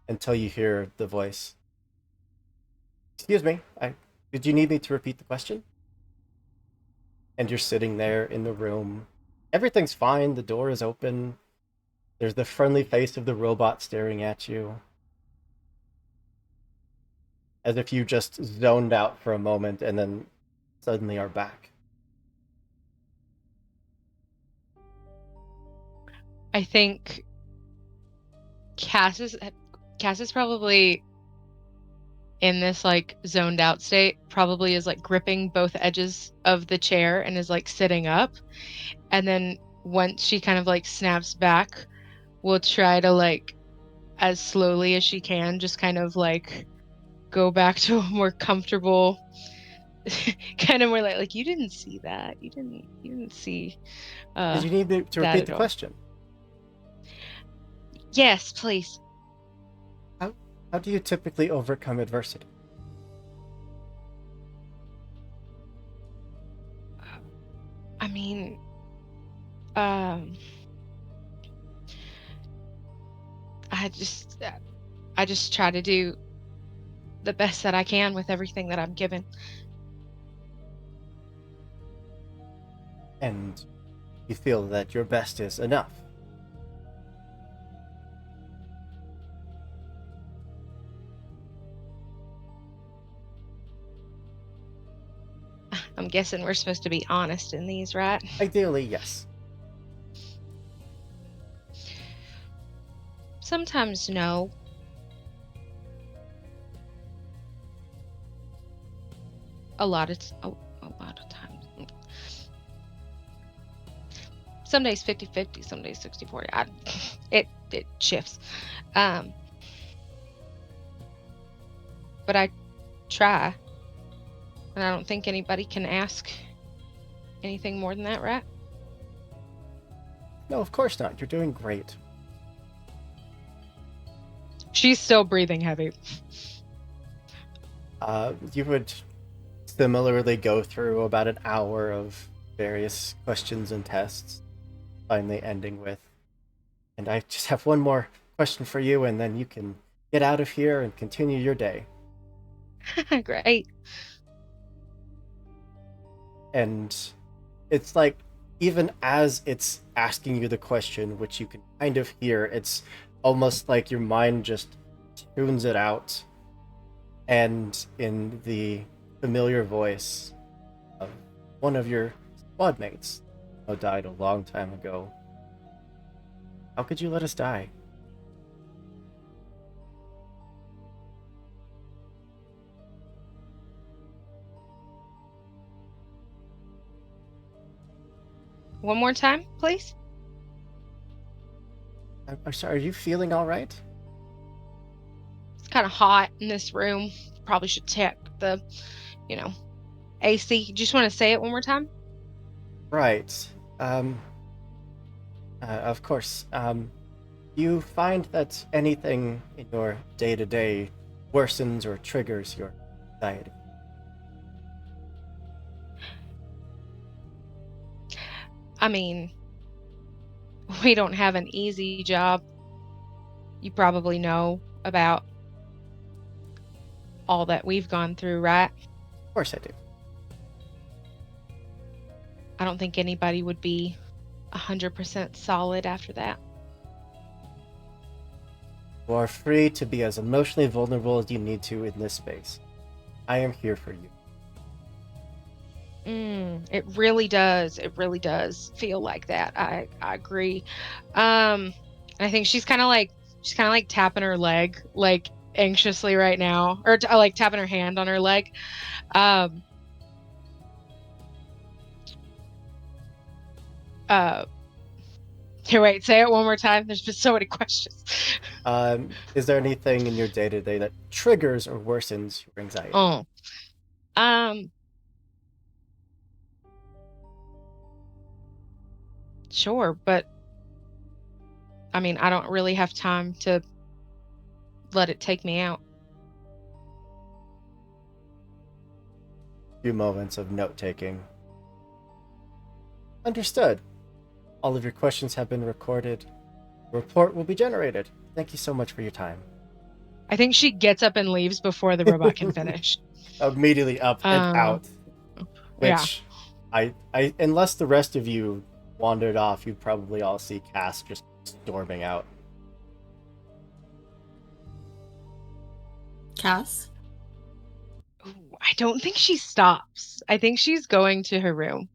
Until you hear the voice. Excuse me, did you need me to repeat the question? And you're sitting there in the room. Everything's fine, the door is open. There's the friendly face of the robot staring at you. As if you just zoned out for a moment and then suddenly are back. I think Cass is probably in this like zoned out state, probably is like gripping both edges of the chair and is like sitting up. And then once she kind of like snaps back, will try to like as slowly as she can just kind of like go back to a more comfortable kind of more like you didn't see that. You didn't see Did you need me to that repeat at the all. question? Yes, please. How do you typically overcome adversity? I mean, I just try to do the best that I can with everything that I'm given. And you feel that your best is enough. I'm guessing we're supposed to be honest in these, right? Ideally, yes. Sometimes no. A lot of times. Some days 50-50, some days 60-40. It shifts. But I try. And I don't think anybody can ask anything more than that, right? No, of course not. You're doing great. She's still breathing heavy. You would similarly go through about an hour of various questions and tests, finally ending with, and I just have one more question for you, and then you can get out of here and continue your day. Great. And it's like, even as it's asking you the question, which you can kind of hear, it's almost like your mind just tunes it out. And in the familiar voice of one of your squad mates who died a long time ago, how could you let us die? One more time, please. I'm sorry, are you feeling all right? It's kind of hot in this room. Probably should check the, AC. You just want to say it one more time? Right. Of course. You find that anything in your day-to-day worsens or triggers your anxiety? I mean, we don't have an easy job. You probably know about all that we've gone through, right? Of course I do. I don't think anybody would be 100% solid after that. You are free to be as emotionally vulnerable as you need to in this space. I am here for you. It really does. It really does feel like that. I agree. I think she's kind of like tapping her leg like anxiously right now, or like tapping her hand on her leg. Here, wait, say it one more time. There's been so many questions. Is there anything in your day-to-day that triggers or worsens your anxiety? Oh, Um, sure, but I mean, I don't really have time to let it take me out. Few moments of note taking. Understood. All of your questions have been recorded. A report will be generated. Thank you so much for your time. I think she gets up and leaves before the robot can finish. Immediately up and out. Yeah. Which I unless the rest of you wandered off, you'd probably all see Cass just storming out. Cass? Ooh, I don't think she stops. I think she's going to her room.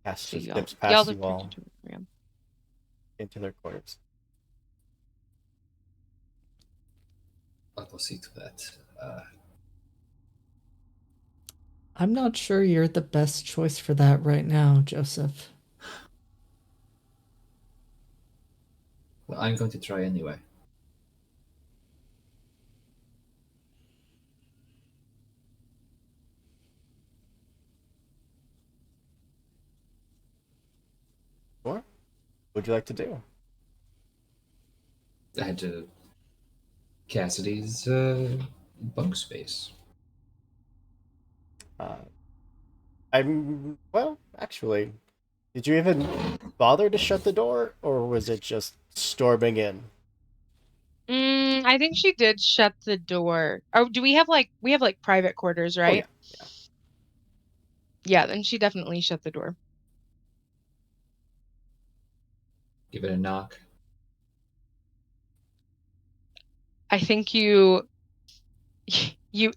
Cass So just y'all, dips y'all past look you all into her room. into their quarters. I'll go see to that. I'm not sure you're the best choice for that right now, Joseph. Well, I'm going to try anyway. Sure. What would you like to do? I had to Cassidy's bunk space. Well, actually, did you even bother to shut the door, or was it just storming in? I think she did shut the door. Oh, do we have like private quarters, Oh right? yeah, yeah. Yeah, then she definitely shut the door. Give it a knock. I think you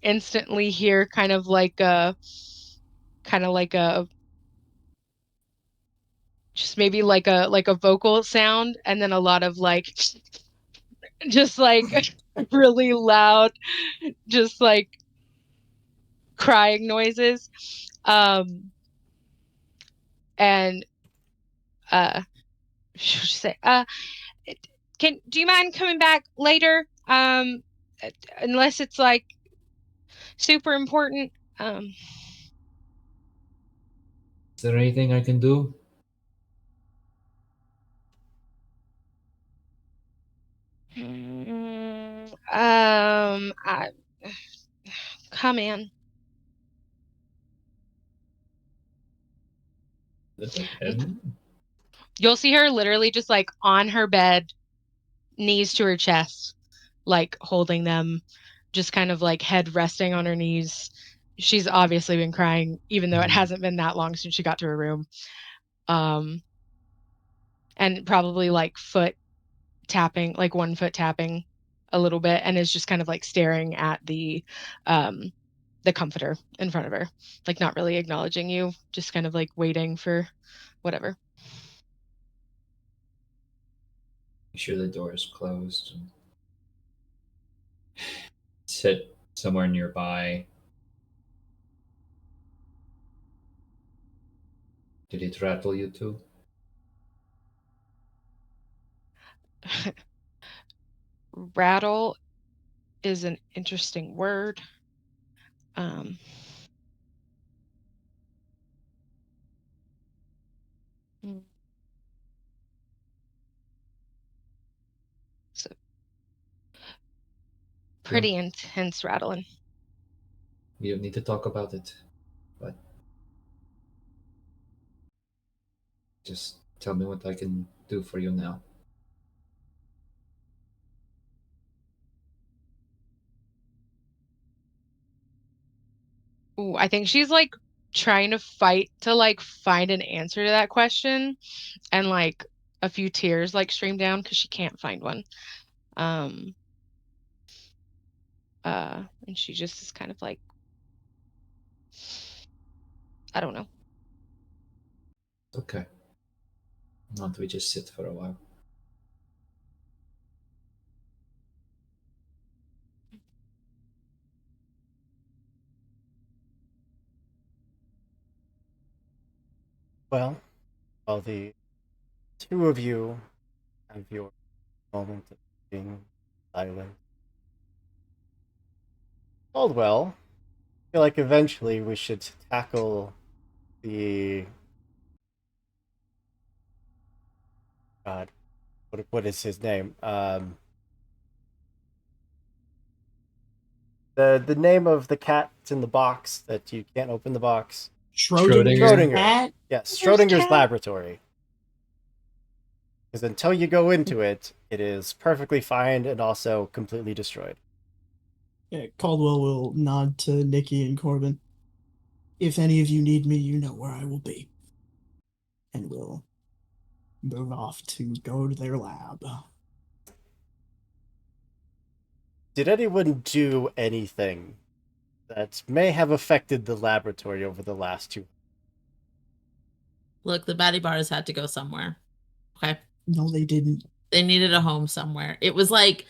instantly hear kind of like a just maybe like a vocal sound and then a lot of like just like really loud just like crying noises. And should she say can do you mind coming back later? Unless it's like super important. Is there anything I can do? I come in. You'll see her literally just like on her bed, knees to her chest, like holding them, just kind of like head resting on her knees. She's obviously been crying, even though it hasn't been that long since she got to her room. Um, and probably like foot tapping, like 1 foot tapping a little bit, and is just kind of like staring at the comforter in front of her, like not really acknowledging you, just kind of like waiting for whatever. Make sure the door is closed. And sit somewhere nearby. Did it rattle you too? Rattle is an interesting word. Um, so pretty intense rattling. We don't need to talk about it, but just tell me what I can do for you now. Ooh, I think she's like trying to fight to like find an answer to that question, and like a few tears like stream down because she can't find one. Um, and she just is kind of like, I don't know. Okay. Why don't we just sit for a while? Well, while the two of you have your moment of being silent, Caldwell, I feel like eventually we should tackle the God. What is his name? The name of the cat that's in the box that you can't open the box. Schrodinger's Schrodinger. cat? Yes, Schrodinger's Schrodinger's cat? laboratory. Because until you go into it, it is perfectly fine and also completely destroyed. Yeah, Caldwell will nod to Nikki and Corbin. If any of you need me, you know where I will be. And we'll move off to go to their lab. Did anyone do anything that may have affected the laboratory over the last 2? Look, the Batty Bars had to go somewhere. Okay. No, they didn't. They needed a home somewhere. It was like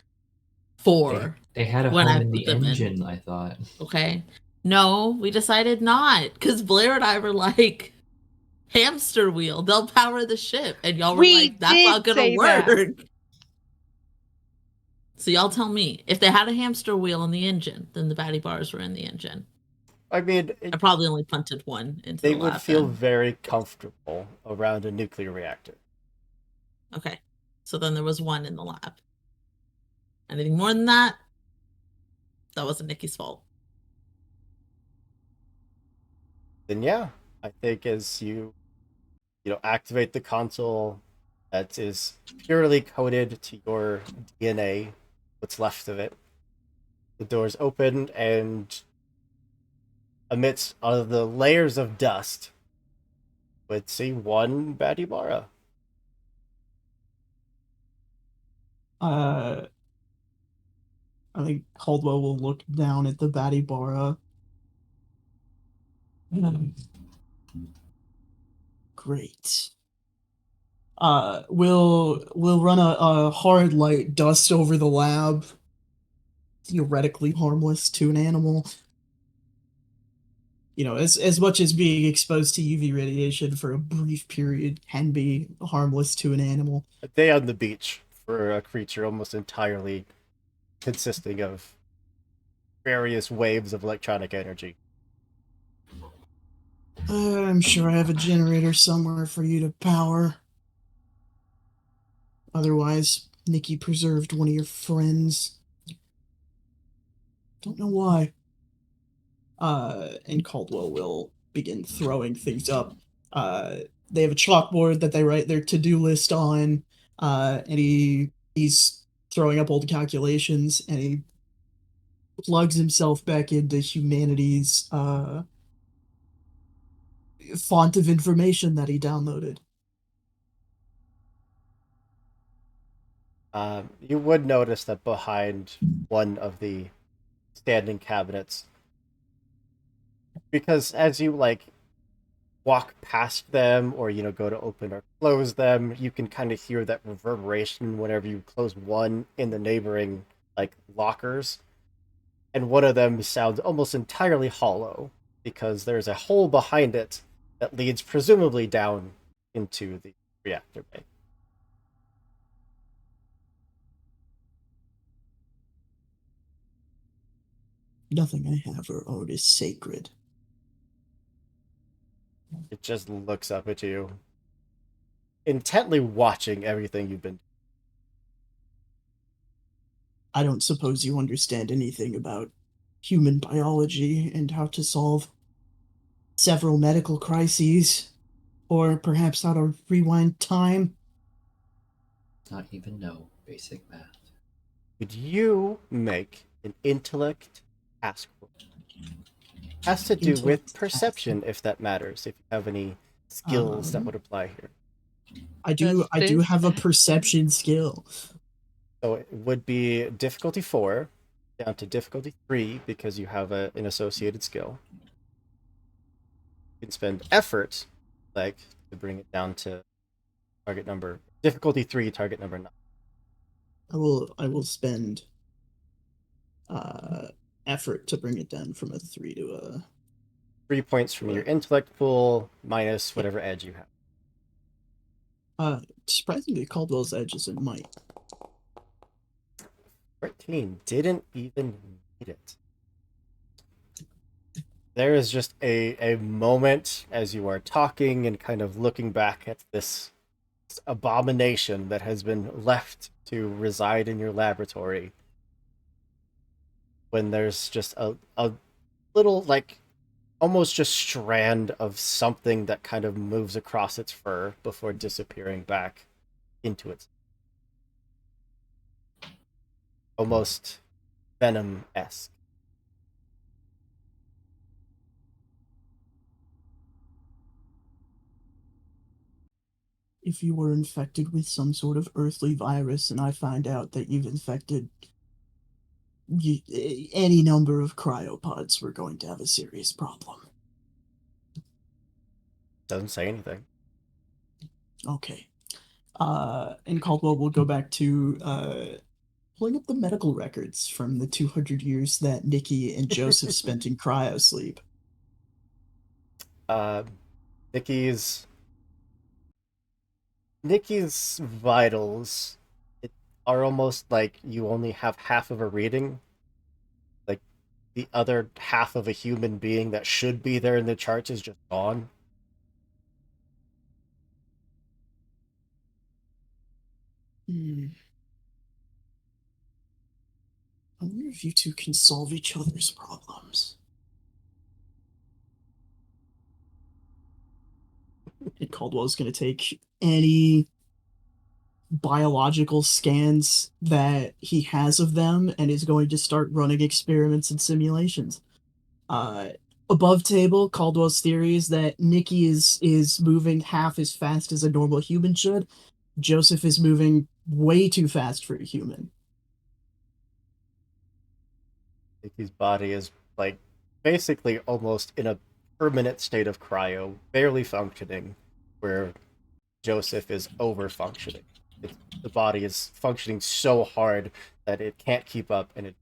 4 They had a when home I in put the them in. engine, I thought. Okay. No, we decided not. Because Blair and I were like, hamster wheel, they'll power the ship. And y'all were We like, that's did not gonna say work. that. So y'all tell me, if they had a hamster wheel in the engine, then the Batty Bars were in the engine. I mean, I probably only punted one into they the would lab feel then. very comfortable around a nuclear reactor. Okay. So then there was one in the lab. Anything more than that, that wasn't Nikki's fault. Then yeah, I think as you activate the console that is purely coded to your DNA, what's left of it, the doors open and amidst all of the layers of dust would see one Batibara. I think Caldwell will look down at the Batibara. Great. We'll run a hard light dust over the lab. Theoretically harmless to an animal. You know, as much as being exposed to UV radiation for a brief period can be harmless to an animal. A day on the beach for a creature almost entirely consisting of various waves of electronic energy. I'm sure I have a generator somewhere for you to power. Otherwise, Nikki preserved one of your friends. Don't know why. And Caldwell will begin throwing things up. They have a chalkboard that they write their to-do list on, and he's throwing up old calculations, and he plugs himself back into humanity's font of information that he downloaded. You would notice that behind one of the standing cabinets, because as you walk past them or go to open or close them, you can kind of hear that reverberation whenever you close one in the neighboring lockers, and one of them sounds almost entirely hollow because there's a hole behind it that leads presumably down into the reactor bay. Nothing I have or own is sacred. It just looks up at you, intently watching everything you've been. I don't suppose you understand anything about human biology and how to solve several medical crises, or perhaps how to rewind time. Not even know basic math. Could you make an intellect task roll? Has to do with Intellect perception, if that matters. If you have any skills that would apply here. I do have a perception skill. So it would be difficulty 4 down to difficulty 3 because you have an associated skill. You can spend effort, to bring it down to target number difficulty 3, target number 9. I will spend effort to bring it down from a 3 to a 3 points from your intellect pool minus whatever edge you have. surprisingly Caldwell's edge is in might. 13 didn't even need it. there is just a moment as you are talking and kind of looking back at this abomination that has been left to reside in your laboratory, when there's just a little, like, almost just strand of something that kind of moves across its fur before disappearing back into its almost venom-esque. If you were infected with some sort of earthly virus and I find out that you've infected any number of cryopods, we're going to have a serious problem. Doesn't say anything. Okay. And Caldwell will go back to pulling up the medical records from the 200 years that Nikki and Joseph spent in cryosleep. Uh, Nikki's vitals are almost like you only have half of a reading. Like, the other half of a human being that should be there in the charts is just gone. I wonder if you two can solve each other's problems. And Caldwell's going to take any biological scans that he has of them and is going to start running experiments and simulations. Above table, Caldwell's theory is that Nikki is moving half as fast as a normal human should. Joseph is moving way too fast for a human. Nikki's body is, like, basically almost in a permanent state of cryo, barely functioning, where Joseph is over functioning. The body is functioning so hard that it can't keep up, and it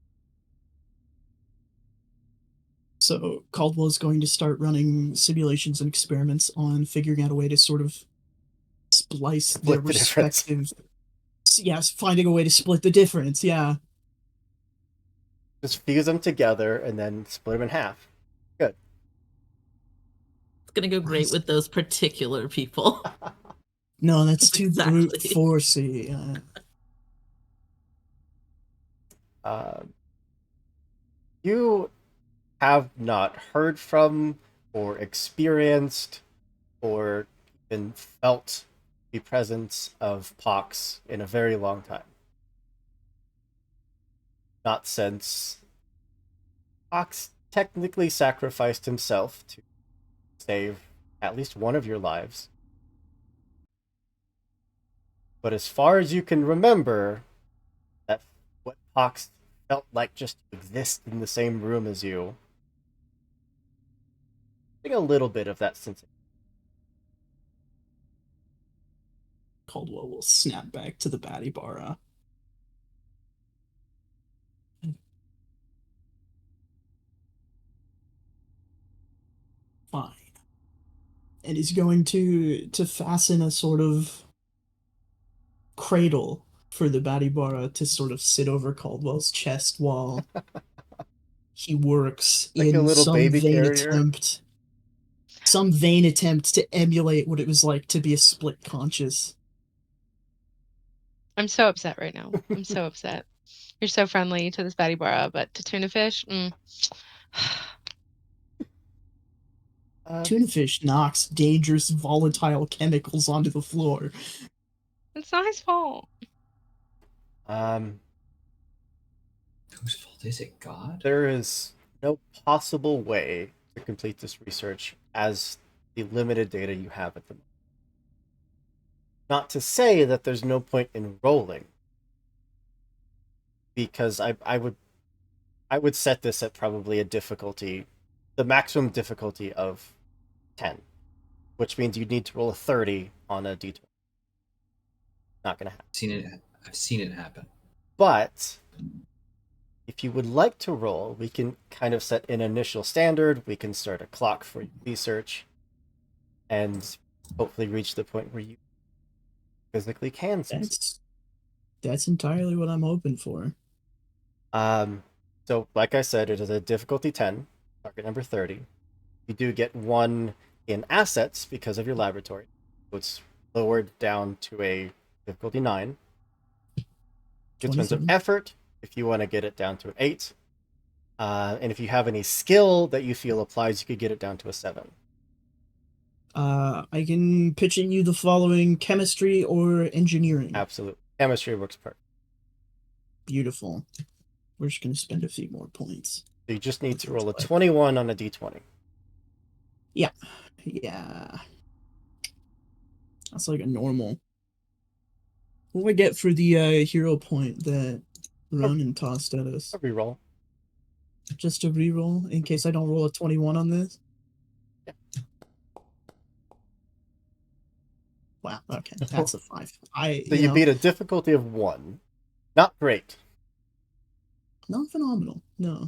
So Caldwell is going to start running simulations and experiments on figuring out a way to sort of splice their Split the difference. respective. Yes, finding a way to split the difference. Yeah. just fuse them together and then split them in half. Good. It's gonna go great with those particular people. No, that's too brute Exactly. forcey. You have not heard from or experienced or even felt the presence of Pox in a very long time. Not since Pox technically sacrificed himself to save at least one of your lives. But as far as you can remember, that what Pox felt like just to exist in the same room as you. I think a little bit of that sense. Caldwell will snap back to the Batty Bar. Fine. And he's going to fasten a sort of cradle for the Batibara to sort of sit over Caldwell's chest while he works Like a in little baby carrier. some vain attempt to emulate what it was like to be a split conscious. I'm so upset right now. I'm so upset. You're so friendly to this Batty Bara, but to tuna fish, Tuna fish knocks dangerous volatile chemicals onto the floor. it's not his fault. Whose fault is it, God? There is no possible way to complete this research as the limited data you have at the moment. Not to say that there's no point in rolling, because I would set this at probably a difficulty, the maximum difficulty of 10, which means you'd need to roll a 30 on a d20. Not gonna happen. I've seen it happen. But if you would like to roll, we can kind of set an initial standard. We can start a clock for your research, and hopefully reach the point where you physically can succeed. That's entirely what I'm hoping for. So like I said, it is a difficulty 10, target number 30. You do get 1 in assets because of your laboratory. So it's lowered down to a difficulty 9. You spend some 27. effort if you want to get it down to an 8. And if you have any skill that you feel applies, you could get it down to a 7. I can pitch in you the following: chemistry or engineering. Absolutely. Chemistry works perfect. Beautiful. We're just gonna spend a few more points. So you just need to roll a Looks like- 21 on a d20. Yeah. That's like a normal. What do I get for the hero point that Ronan tossed at us? A reroll. Just a reroll in case I don't roll a 21 on this? Yeah. Wow, okay. That's a 5. So you beat a difficulty of 1. Not great. Not phenomenal. No.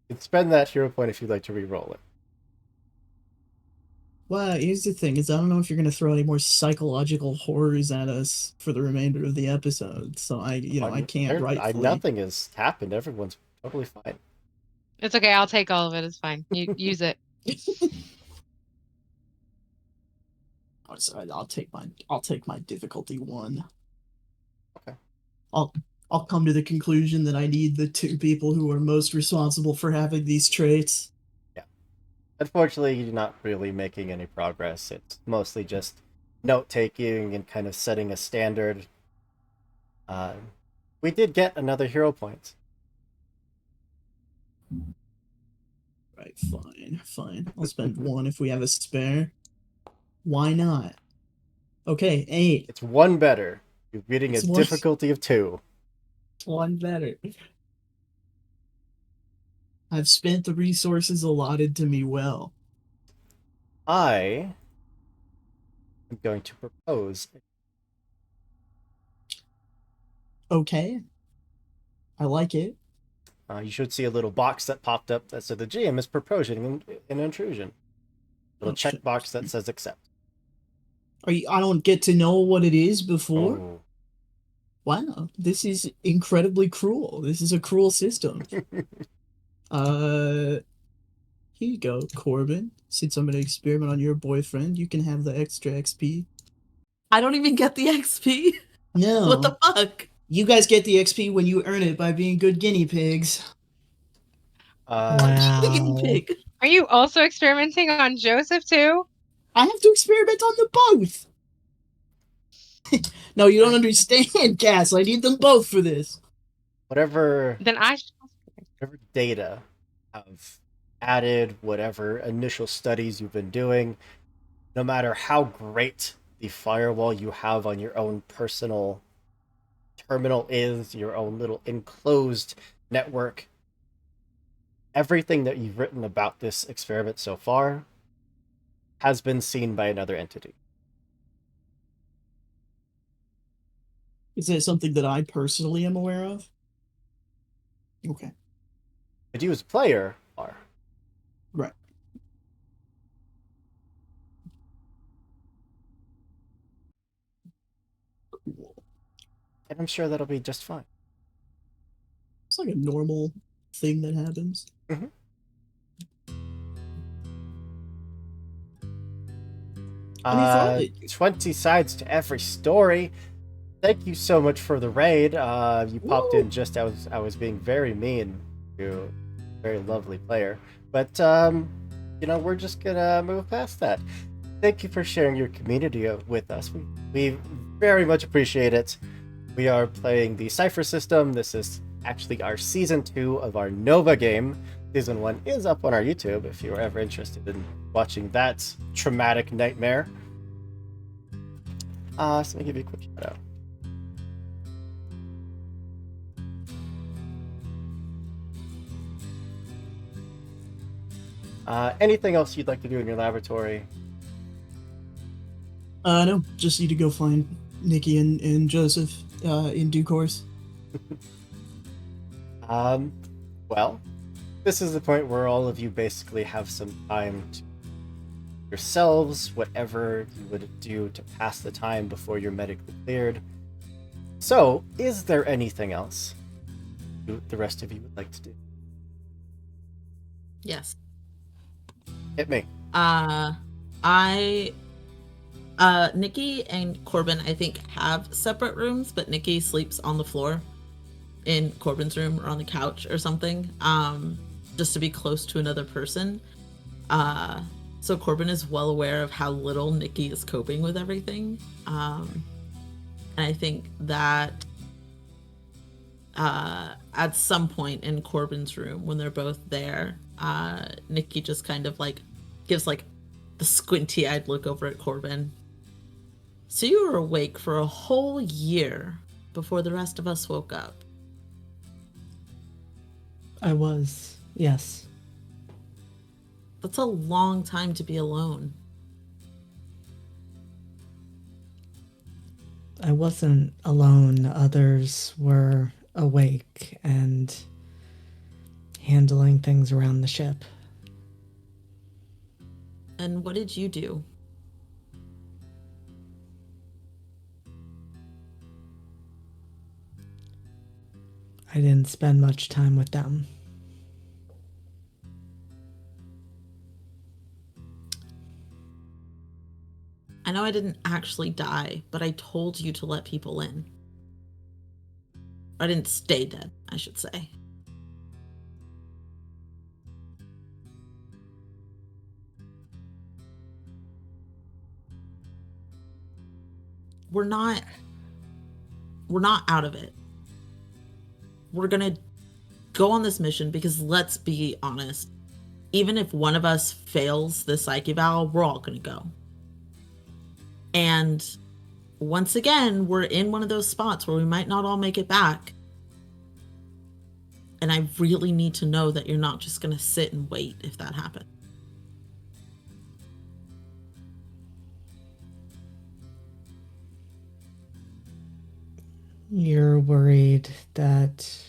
You can spend that hero point if you'd like to reroll it. Well, here's the thing: is I don't know if you're gonna throw any more psychological horrors at us for the remainder of the episode. So I can't rightfully. Nothing has happened. Everyone's totally fine. It's okay. I'll take all of it. It's fine. You use it. I'll take my difficulty 1. Okay. I'll come to the conclusion that I need the 2 people who are most responsible for having these traits. Unfortunately, you're not really making any progress. It's mostly just note-taking and kind of setting a standard. We did get another hero point. Right, fine. I'll spend 1 if we have a spare. Why not? Okay, 8. It's 1 better. You're getting a It's 1. difficulty of 2. 1 better. I've spent the resources allotted to me well. I am going to propose. Okay. I like it. You should see a little box that popped up that said the GM is proposing an intrusion. Little checkbox that says accept. I don't get to know what it is before? Oh. Wow, this is incredibly cruel. This is a cruel system. Here you go, Corbin. Since I'm gonna experiment on your boyfriend, you can have the extra XP. I don't even get the XP. No. What the fuck? You guys get the XP when you earn it by being good guinea pigs. The guinea Wow. pig. Are you also experimenting on Joseph too? I have to experiment on them both. No, you don't understand, Cass. I need them both for this. Whatever Then data have added, whatever initial studies you've been doing, no matter how great the firewall you have on your own personal terminal is, your own little enclosed network, everything that you've written about this experiment so far has been seen by another entity. Is that something that I personally am aware of? Okay. But you as a player are. Right. Cool. And I'm sure that'll be just fine. It's like a normal thing that happens. Mm-hmm. 20 sides to every story. Thank you so much for the raid. You popped in just as I was being very mean to a very lovely player. But, we're just gonna move past that. Thank you for sharing your community with us. We very much appreciate it. We are playing the Cypher system. This is actually our Season 2 of our Nova game. Season 1 is up on our YouTube if you're ever interested in watching that traumatic nightmare. So let me give you a quick shout out. Anything else you'd like to do in your laboratory? No, just need to go find Nikki and Joseph in due course. Well, this is the point where all of you basically have some time to yourselves, whatever you would do to pass the time before you're medically cleared. So, is there anything else the rest of you would like to do? Yes. Hit me. Nikki and Corbin, I think, have separate rooms, but Nikki sleeps on the floor in Corbin's room or on the couch or something, just to be close to another person. So Corbin is well aware of how little Nikki is coping with everything. And I think that at some point in Corbin's room, when they're both there, Nikki just kind of like gives like the squinty-eyed look over at Corbin. So you were awake for a whole year before the rest of us woke up. I was, yes. That's a long time to be alone. I wasn't alone. Others were awake and handling things around the ship. And what did you do? I didn't spend much time with them. I know I didn't actually die, but I told you to let people in. I didn't stay dead, I should say. We're not out of it. We're gonna go on this mission because, let's be honest, even if one of us fails the psych eval, we're all gonna go. And once again, we're in one of those spots where we might not all make it back. And I really need to know that you're not just gonna sit and wait if that happens. You're worried that...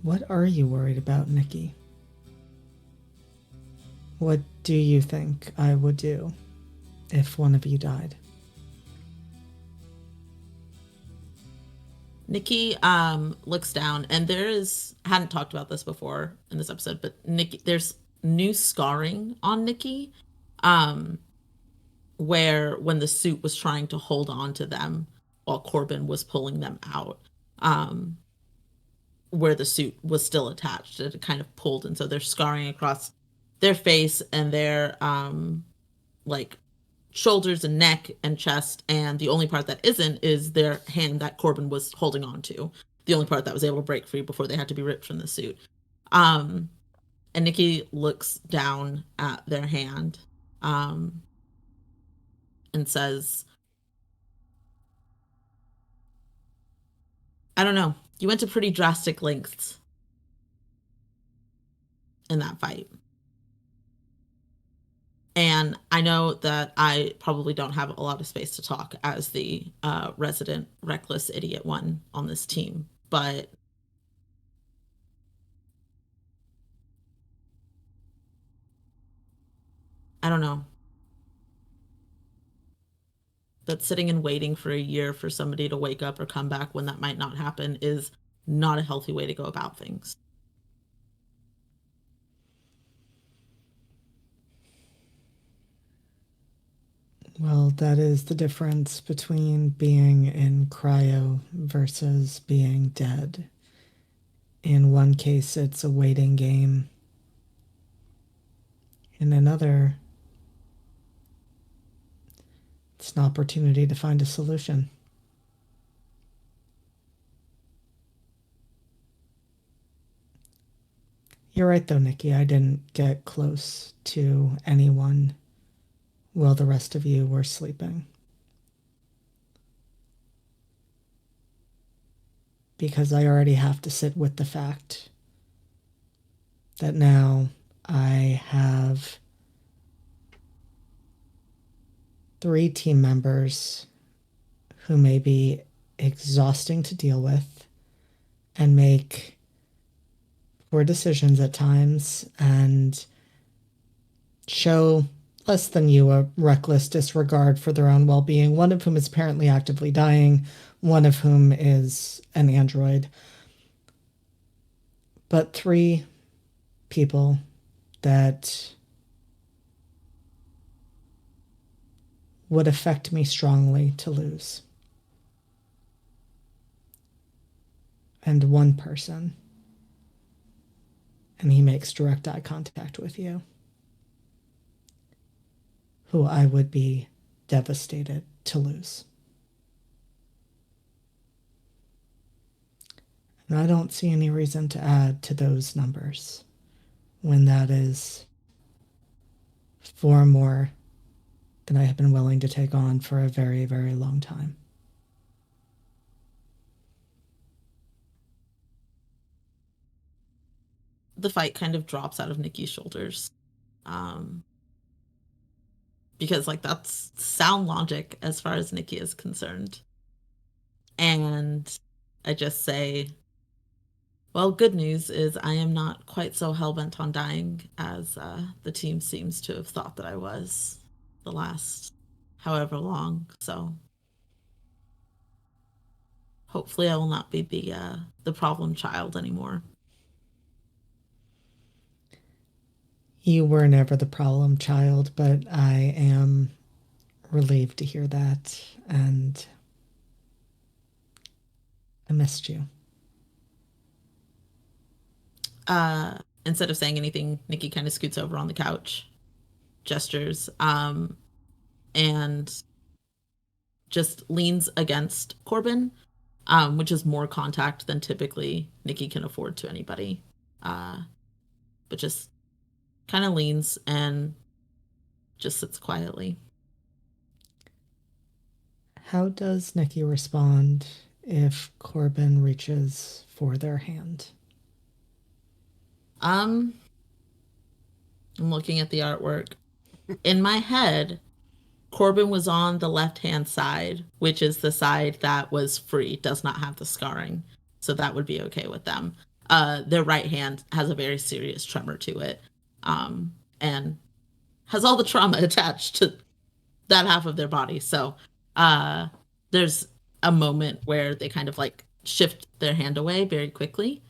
What are you worried about, Nikki? What do you think I would do if one of you died? Nikki looks down, and I hadn't talked about this before in this episode, but Nikki, there's new scarring on Nikki, where when the suit was trying to hold on to them while Corbin was pulling them out, where the suit was still attached, it kind of pulled, and so they're scarring across their face and their like shoulders and neck and chest, and the only part that isn't is their hand that Corbin was holding on to, the only part that was able to break free before they had to be ripped from the suit. And Nikki looks down at their hand and says, I don't know, you went to pretty drastic lengths in that fight. And I know that I probably don't have a lot of space to talk as the resident reckless idiot one on this team, but I don't know. That sitting and waiting for a year for somebody to wake up or come back when that might not happen is not a healthy way to go about things. Well, that is the difference between being in cryo versus being dead. In one case, it's a waiting game. In another, it's an opportunity to find a solution. You're right, though, Nikki. I didn't get close to anyone while the rest of you were sleeping. Because I already have to sit with the fact that now I have 3 team members who may be exhausting to deal with and make poor decisions at times and show less than you a reckless disregard for their own well-being, one of whom is apparently actively dying, one of whom is an android. But 3 people that would affect me strongly to lose. And one person. And he makes direct eye contact with you. Who I would be devastated to lose. And I don't see any reason to add to those numbers when that is far more than I have been willing to take on for a very, very long time. The fight kind of drops out of Nikki's shoulders. Because like that's sound logic as far as Nikki is concerned. And I just say, well, good news is I am not quite so hell-bent on dying as the team seems to have thought that I was the last however long. So hopefully I will not be the problem child anymore. You were never the problem child, but I am relieved to hear that, and I missed you. Instead of saying anything, Nikki kind of scoots over on the couch, gestures, and just leans against Corbin, which is more contact than typically Nikki can afford to anybody. But just kind of leans and just sits quietly. How does Nikki respond if Corbin reaches for their hand? I'm looking at the artwork. In my head, Corbin was on the left-hand side, which is the side that was free, does not have the scarring. So that would be okay with them. Their right hand has a very serious tremor to it, and has all the trauma attached to that half of their body. So there's a moment where they kind of like shift their hand away very quickly.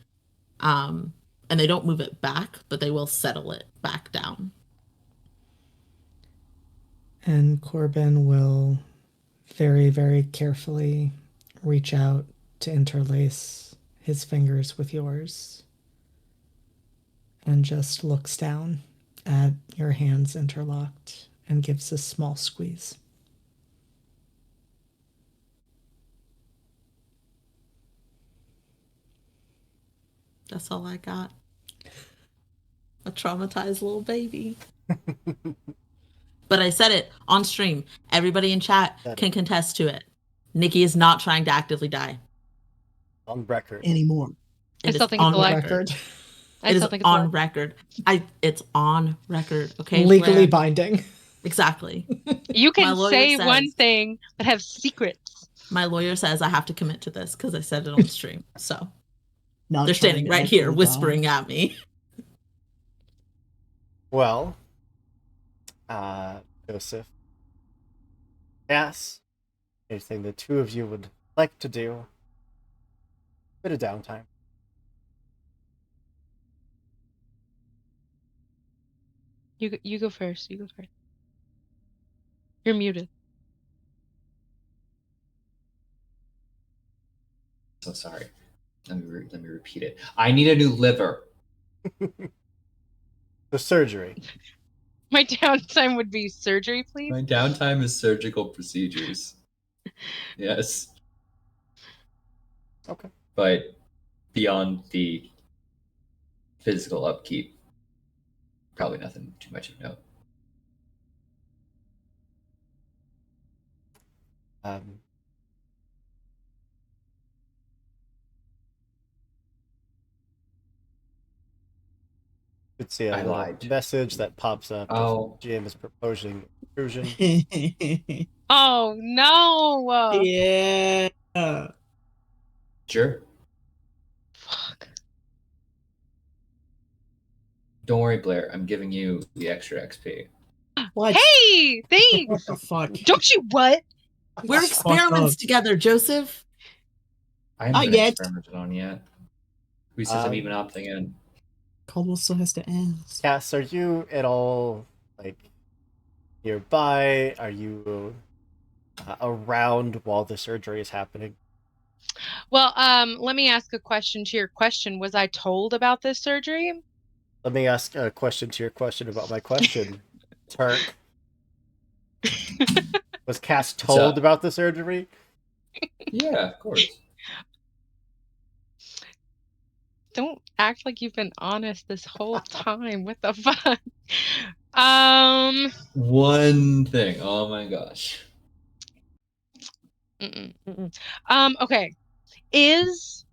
And they don't move it back, but they will settle it back down. And Corbin will very, very carefully reach out to interlace his fingers with yours and just looks down at your hands interlocked and gives a small squeeze. That's all I got. A traumatized little baby. But I said it on stream. Everybody in chat can contest to it. Nikki is not trying to actively die. On record. Anymore. I still think it's on alive. record. I It still is think it's on alive. record. It's on record. Okay. Legally Blair? binding. Exactly. You My can lawyer say says- one thing but have secrets. My lawyer says I have to commit to this because I said it on stream. So Not they're trying standing to right here actually whispering die. at me. Well, Joseph, yes, anything the two of you would like to do? Bit of downtime. You go first. You go first. You're muted. So sorry. Let me repeat it. I need a new liver. The surgery. My downtime would be surgery, please. My downtime is surgical procedures. Yes. Okay. But beyond the physical upkeep, probably nothing too much of note. Could see a I little lied. message that pops up. Oh. GM is proposing intrusion. Oh no! Yeah. Sure. Fuck. Don't worry, Blair. I'm giving you the extra XP. What? Hey, What thanks. the fuck? Don't you what? We're That's fucked experiments up. together, Joseph. I haven't Not been yet. experimented on yet. Who says I'm even opting in? Caldwell still has to ask. Cass, are you at all like nearby? Are you around while the surgery is happening? Well, let me ask a question to your question. Was I told about this surgery? Let me ask a question to your question about my question. Turk, was Cass What's told up? about the surgery? Yeah, of course. Don't act like you've been honest this whole time. What the fuck? One thing. Oh my gosh. Okay. Is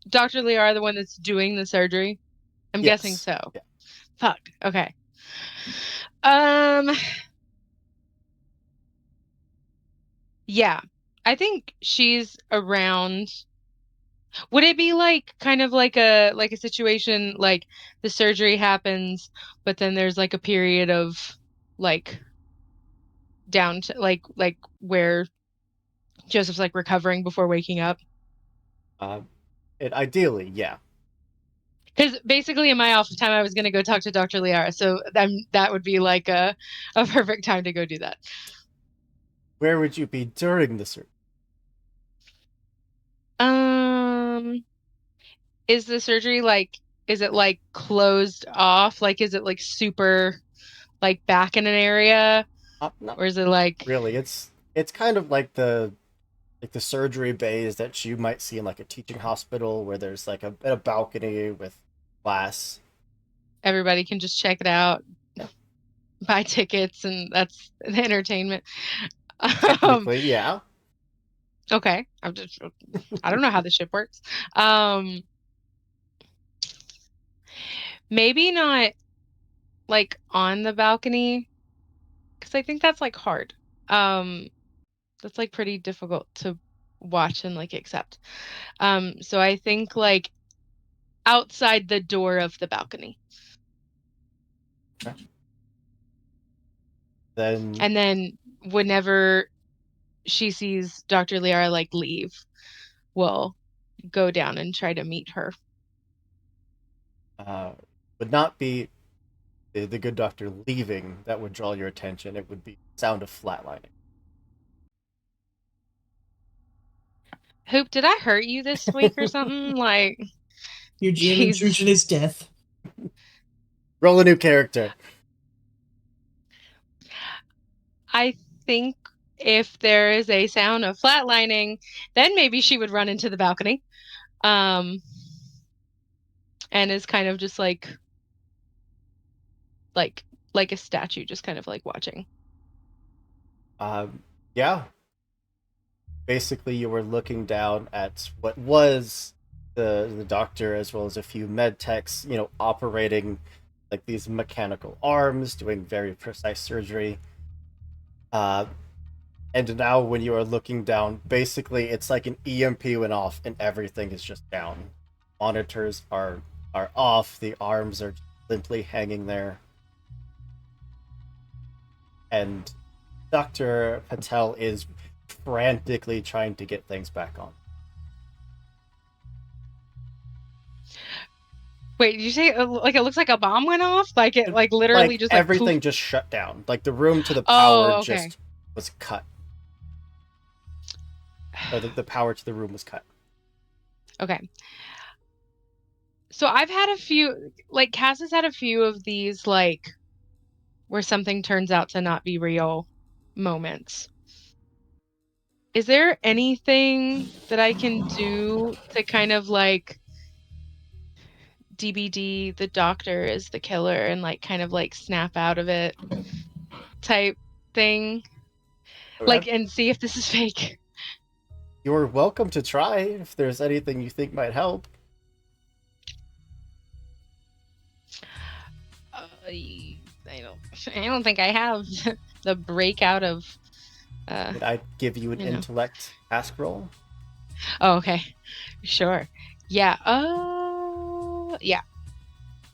Dr. Liara the one that's doing the surgery? I'm guessing Yes. so. Yeah. Fuck. Okay. Um, yeah. I think she's around. Would it be like kind of like a situation like the surgery happens, but then there's like a period of like down to like where Joseph's like recovering before waking up? Ideally, yeah. Because basically in my off time I was gonna go talk to Dr. Liara, so that would be like a perfect time to go do that. Where would you be during the surgery? Um, is the surgery like is it like closed off? Like is it like super like back in an area? Not Or is it like really. It's kind of like the surgery bays that you might see in like a teaching hospital where there's like a balcony with glass. everybody can just check it out, Yeah. buy tickets, and that's the entertainment? Um, Technically, yeah. okay. I don't know how this shit works. Um, maybe not like on the balcony, because I think that's like hard. Um, that's like pretty difficult to watch and like accept. So I think like outside the door of the balcony. Then And then whenever she sees Dr. Liara like leave, we'll go down and try to meet her. would not be the good doctor leaving that would draw your attention. It would be sound of flatlining. Hoop, did I hurt you this week or something? Like, Your GM jeez. intrusion is death. Roll a new character. I think if there is a sound of flatlining, then maybe she would run into the balcony. And is kind of just like a statue, just kind of like watching. Yeah. Basically, you were looking down at what was the doctor as well as a few med techs, operating like these mechanical arms, doing very precise surgery. Uh, and now when you are looking down, basically it's like an EMP went off and everything is just down. Monitors are off, the arms are limply hanging there. And Dr. Patel is frantically trying to get things back on. Wait, did you say like it looks like a bomb went off? Like it like literally Like just like everything poof? just shut down. Like the room to the Oh, power okay. just was cut. Or the power to the room was cut. Okay. So I've had a few, like Cass has had a few of these like where something turns out to not be real moments. Is there anything that I can do to kind of like DBD the doctor is the killer and like kind of like snap out of it type thing? Like, and see if this is fake. You're welcome to try if there's anything you think might help. I don't think I have the breakout of Did I give you an intellect task roll? Oh, okay. Sure. Yeah. Yeah.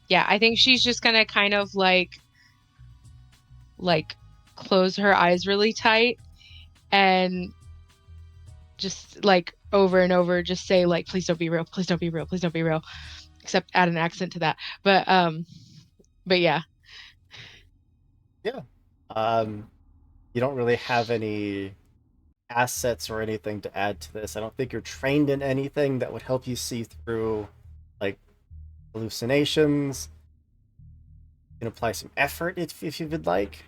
Yeah, I think she's just gonna kind of like close her eyes really tight and just like over and over just say like please don't be real, please don't be real, please don't be real. except add an accent to that. But yeah. Yeah. You don't really have any assets or anything to add to this. I don't think you're trained in anything that would help you see through, like, hallucinations. You can apply some effort if you would like.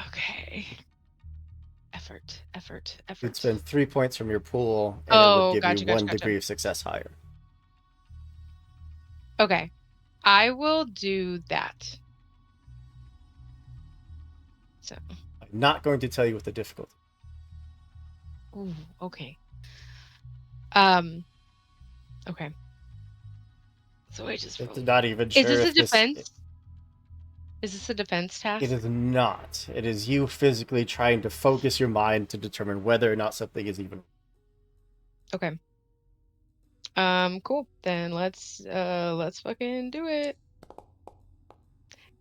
Okay. Effort. You'd spend 3 points from your pool, and it Oh, would give you gotcha. 1 degree of success higher. Okay. I will do that. So. I'm not going to tell you what the difficulty. Ooh, okay. Okay. So I just It's rolled. not even sure. Is this a if this- defense? Is this a defense task? It is not. It is you physically trying to focus your mind to determine whether or not something is even. Okay. Cool. Then let's fucking do it.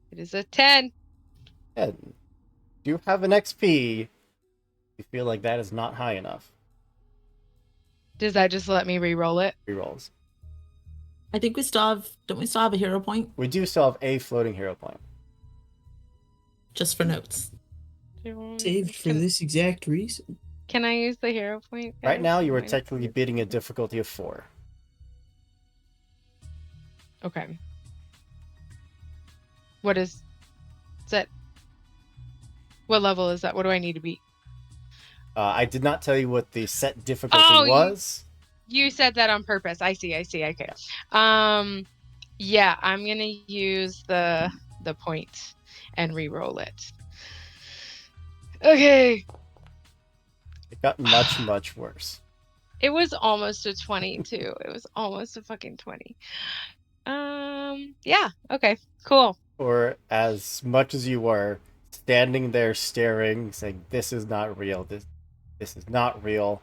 It is a 10. And you have an XP. You feel like that is not high enough. Does that just let me re-roll it? Rerolls. I think we still have. Don't we still have a hero point? We do still have a floating hero point. Just for notes. Saved for this exact reason. Can I use the hero point? Right guys? now, you are Am I- technically bidding a difficulty of 4. Okay. What is that? What level is that? What do I need to be? I did not tell you what the set difficulty Oh, was. You said that on purpose. I see. Okay. Yeah, I'm gonna use the point and re-roll it. Okay. It got much, much worse. It was almost a 20 too. It was almost a fucking 20. Yeah. Okay. Cool. Or as much as you were standing there staring, saying, "This is not real. This is not real."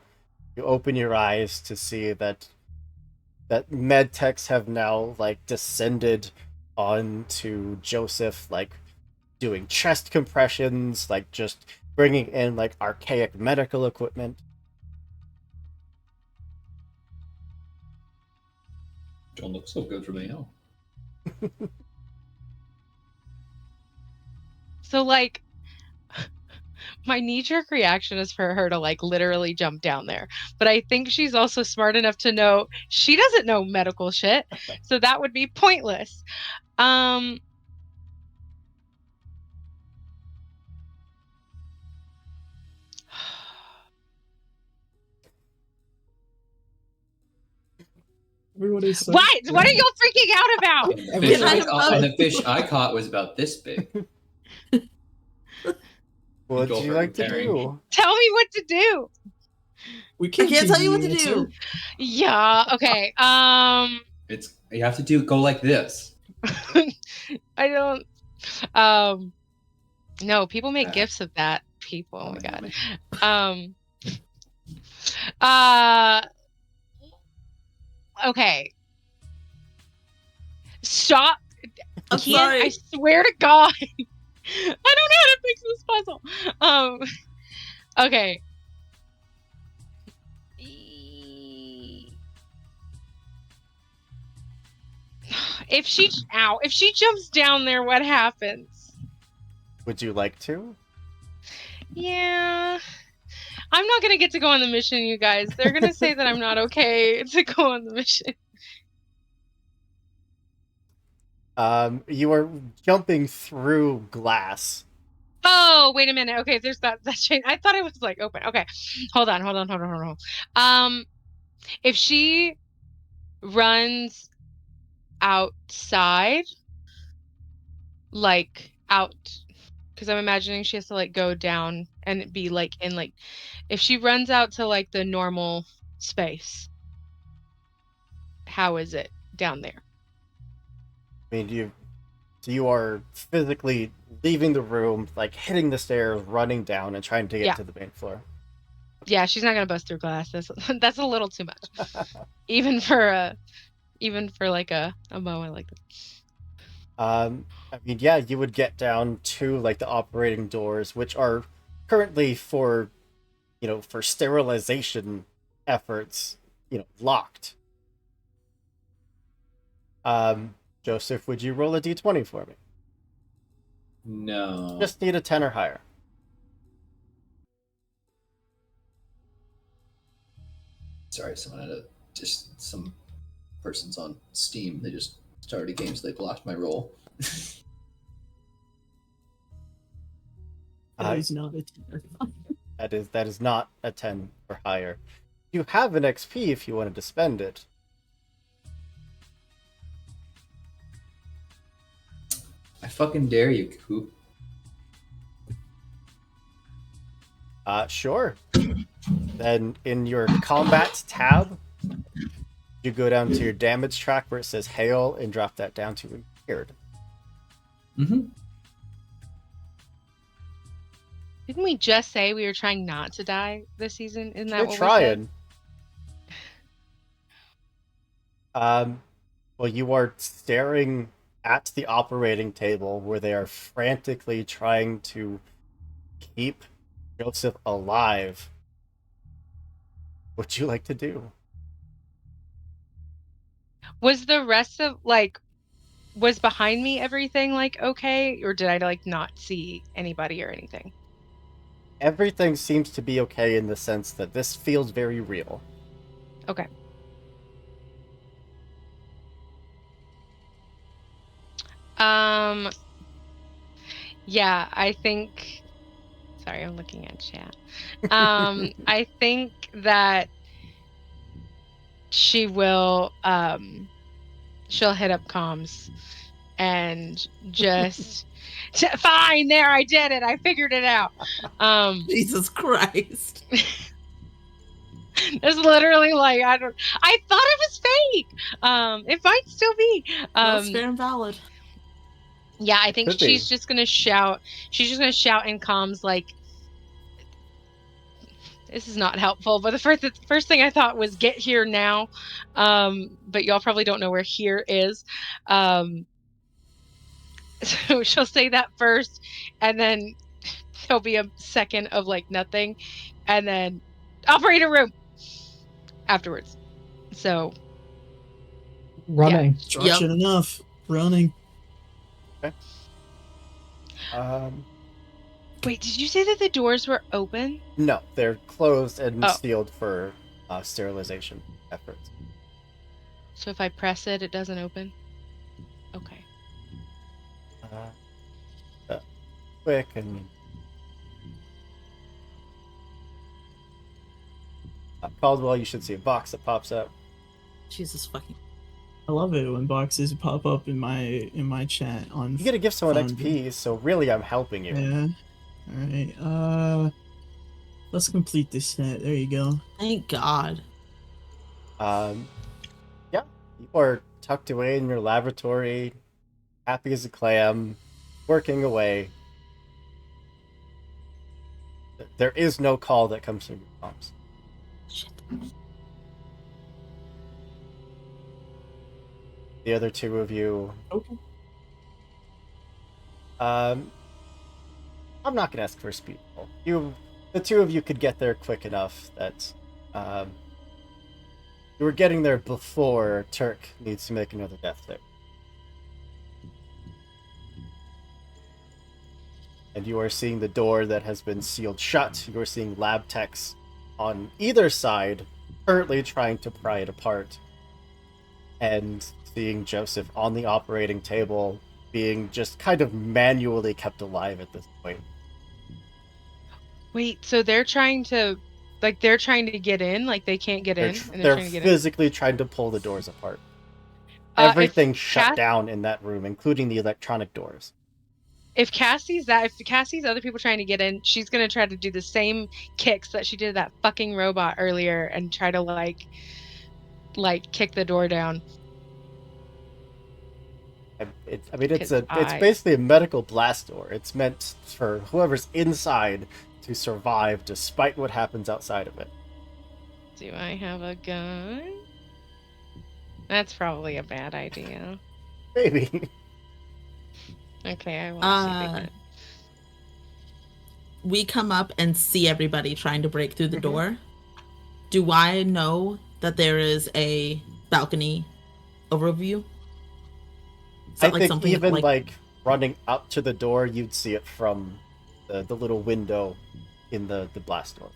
You open your eyes to see that med techs have now like descended onto Joseph, like doing chest compressions, like just bringing in like archaic medical equipment. Don't look so good for me, huh? So like my knee-jerk reaction is for her to like literally jump down there. But I think she's also smart enough to know she doesn't know medical shit. So that would be pointless. Everyone is so What? What are y'all freaking out about? And Everyone- the fish I caught was about this big. What Go would you for like to repairing. do? Tell me what to do. We I can't give tell you what the to answer. do. Yeah, okay. It's you have to go like this. I don't no, people make gifts of that. People, oh my god. Okay. Stop. I'm Kian, sorry. I swear to God. I don't know how to fix this puzzle. Okay. If she jumps down there, what happens? Would you like to? Yeah. I'm not gonna get to go on the mission, you guys. They're gonna say that I'm not okay to go on the mission. You are jumping through glass. Oh, wait a minute. Okay, there's that chain. I thought it was like open. Okay. Hold on. If she runs outside, like out, because I'm imagining she has to like go down and be like in like, if she runs out to like the normal space, how is it down there? I mean, you are physically leaving the room, like hitting the stairs, running down, and trying to get to the main floor. Yeah, she's not gonna bust through glass. That's a little too much, even for like a moment like this. I mean, yeah, you would get down to like the operating doors, which are currently for sterilization efforts, locked. Joseph, would you roll a d20 for me? No. Just need a 10 or higher. Sorry, some persons on Steam. They just started a game, so they blocked my roll. That is not a 10. That is not a 10 or higher. You have an XP if you wanted to spend it. I fucking dare you, Coop. Sure. Then in your combat tab, you go down to your damage track where it says hail and drop that down to weird. Mm-hmm. Didn't we just say we were trying not to die this season? Isn't that You're what trying. Well, you are staring at the operating table where they are frantically trying to keep Joseph alive. What'd you like to do? Was the rest of was behind me everything okay, or did I not see anybody or anything? Everything seems to be okay in the sense that this feels very real. Okay. Yeah, I think. Sorry, I'm looking at chat. I think that she will. She'll hit up comms and just. Fine, there, I did it. I figured it out. Jesus Christ. It's literally I thought it was fake. It might still be. That's fair and valid. Yeah, I think Could she's be. just gonna shout. She's just gonna shout in comms this is not helpful. But the first thing I thought was get here now. But y'all probably don't know where here is. So she'll say that first, and then there'll be a second of nothing, and then operator room afterwards. So Running. Structured enough. Running. Okay. wait, did you say that the doors were open? No, they're closed and Oh. sealed for sterilization efforts. So if I press it, it doesn't open? Okay. Quick and Caldwell, you should see a box that pops up. Jesus fucking. I love it when boxes pop up in my chat on. You gotta give someone Fun. XP, so really I'm helping you. Yeah. All right. Let's complete this set. There you go. Thank God. Yeah, you are tucked away in your laboratory, happy as a clam, working away. There is no call that comes from your comms. Shit. The other two of you, Okay. I'm not gonna ask for a speed roll. The two of you could get there quick enough that you were getting there before Turk needs to make another death save. And you are seeing the door that has been sealed shut. You are seeing lab techs on either side currently trying to pry it apart. And seeing Joseph on the operating table being just kind of manually kept alive at this point. Wait, so they're trying to get in, they can't get in, and They're trying to get physically trying to pull the doors apart. in. Everything shut down in that room, including the electronic doors. If Cassie's other people trying to get in, she's gonna try to do the same kicks that she did to that fucking robot earlier and try to kick the door down. It's basically a medical blast door. It's meant for whoever's inside to survive despite what happens outside of it. Do I have a gun? That's probably a bad idea. Maybe. Okay, I want to see the gun. We come up and see everybody trying to break through the door. Do I know that there is a balcony overview? Is that I like think something even like like running up to the door, you'd see it from the little window in the blast door.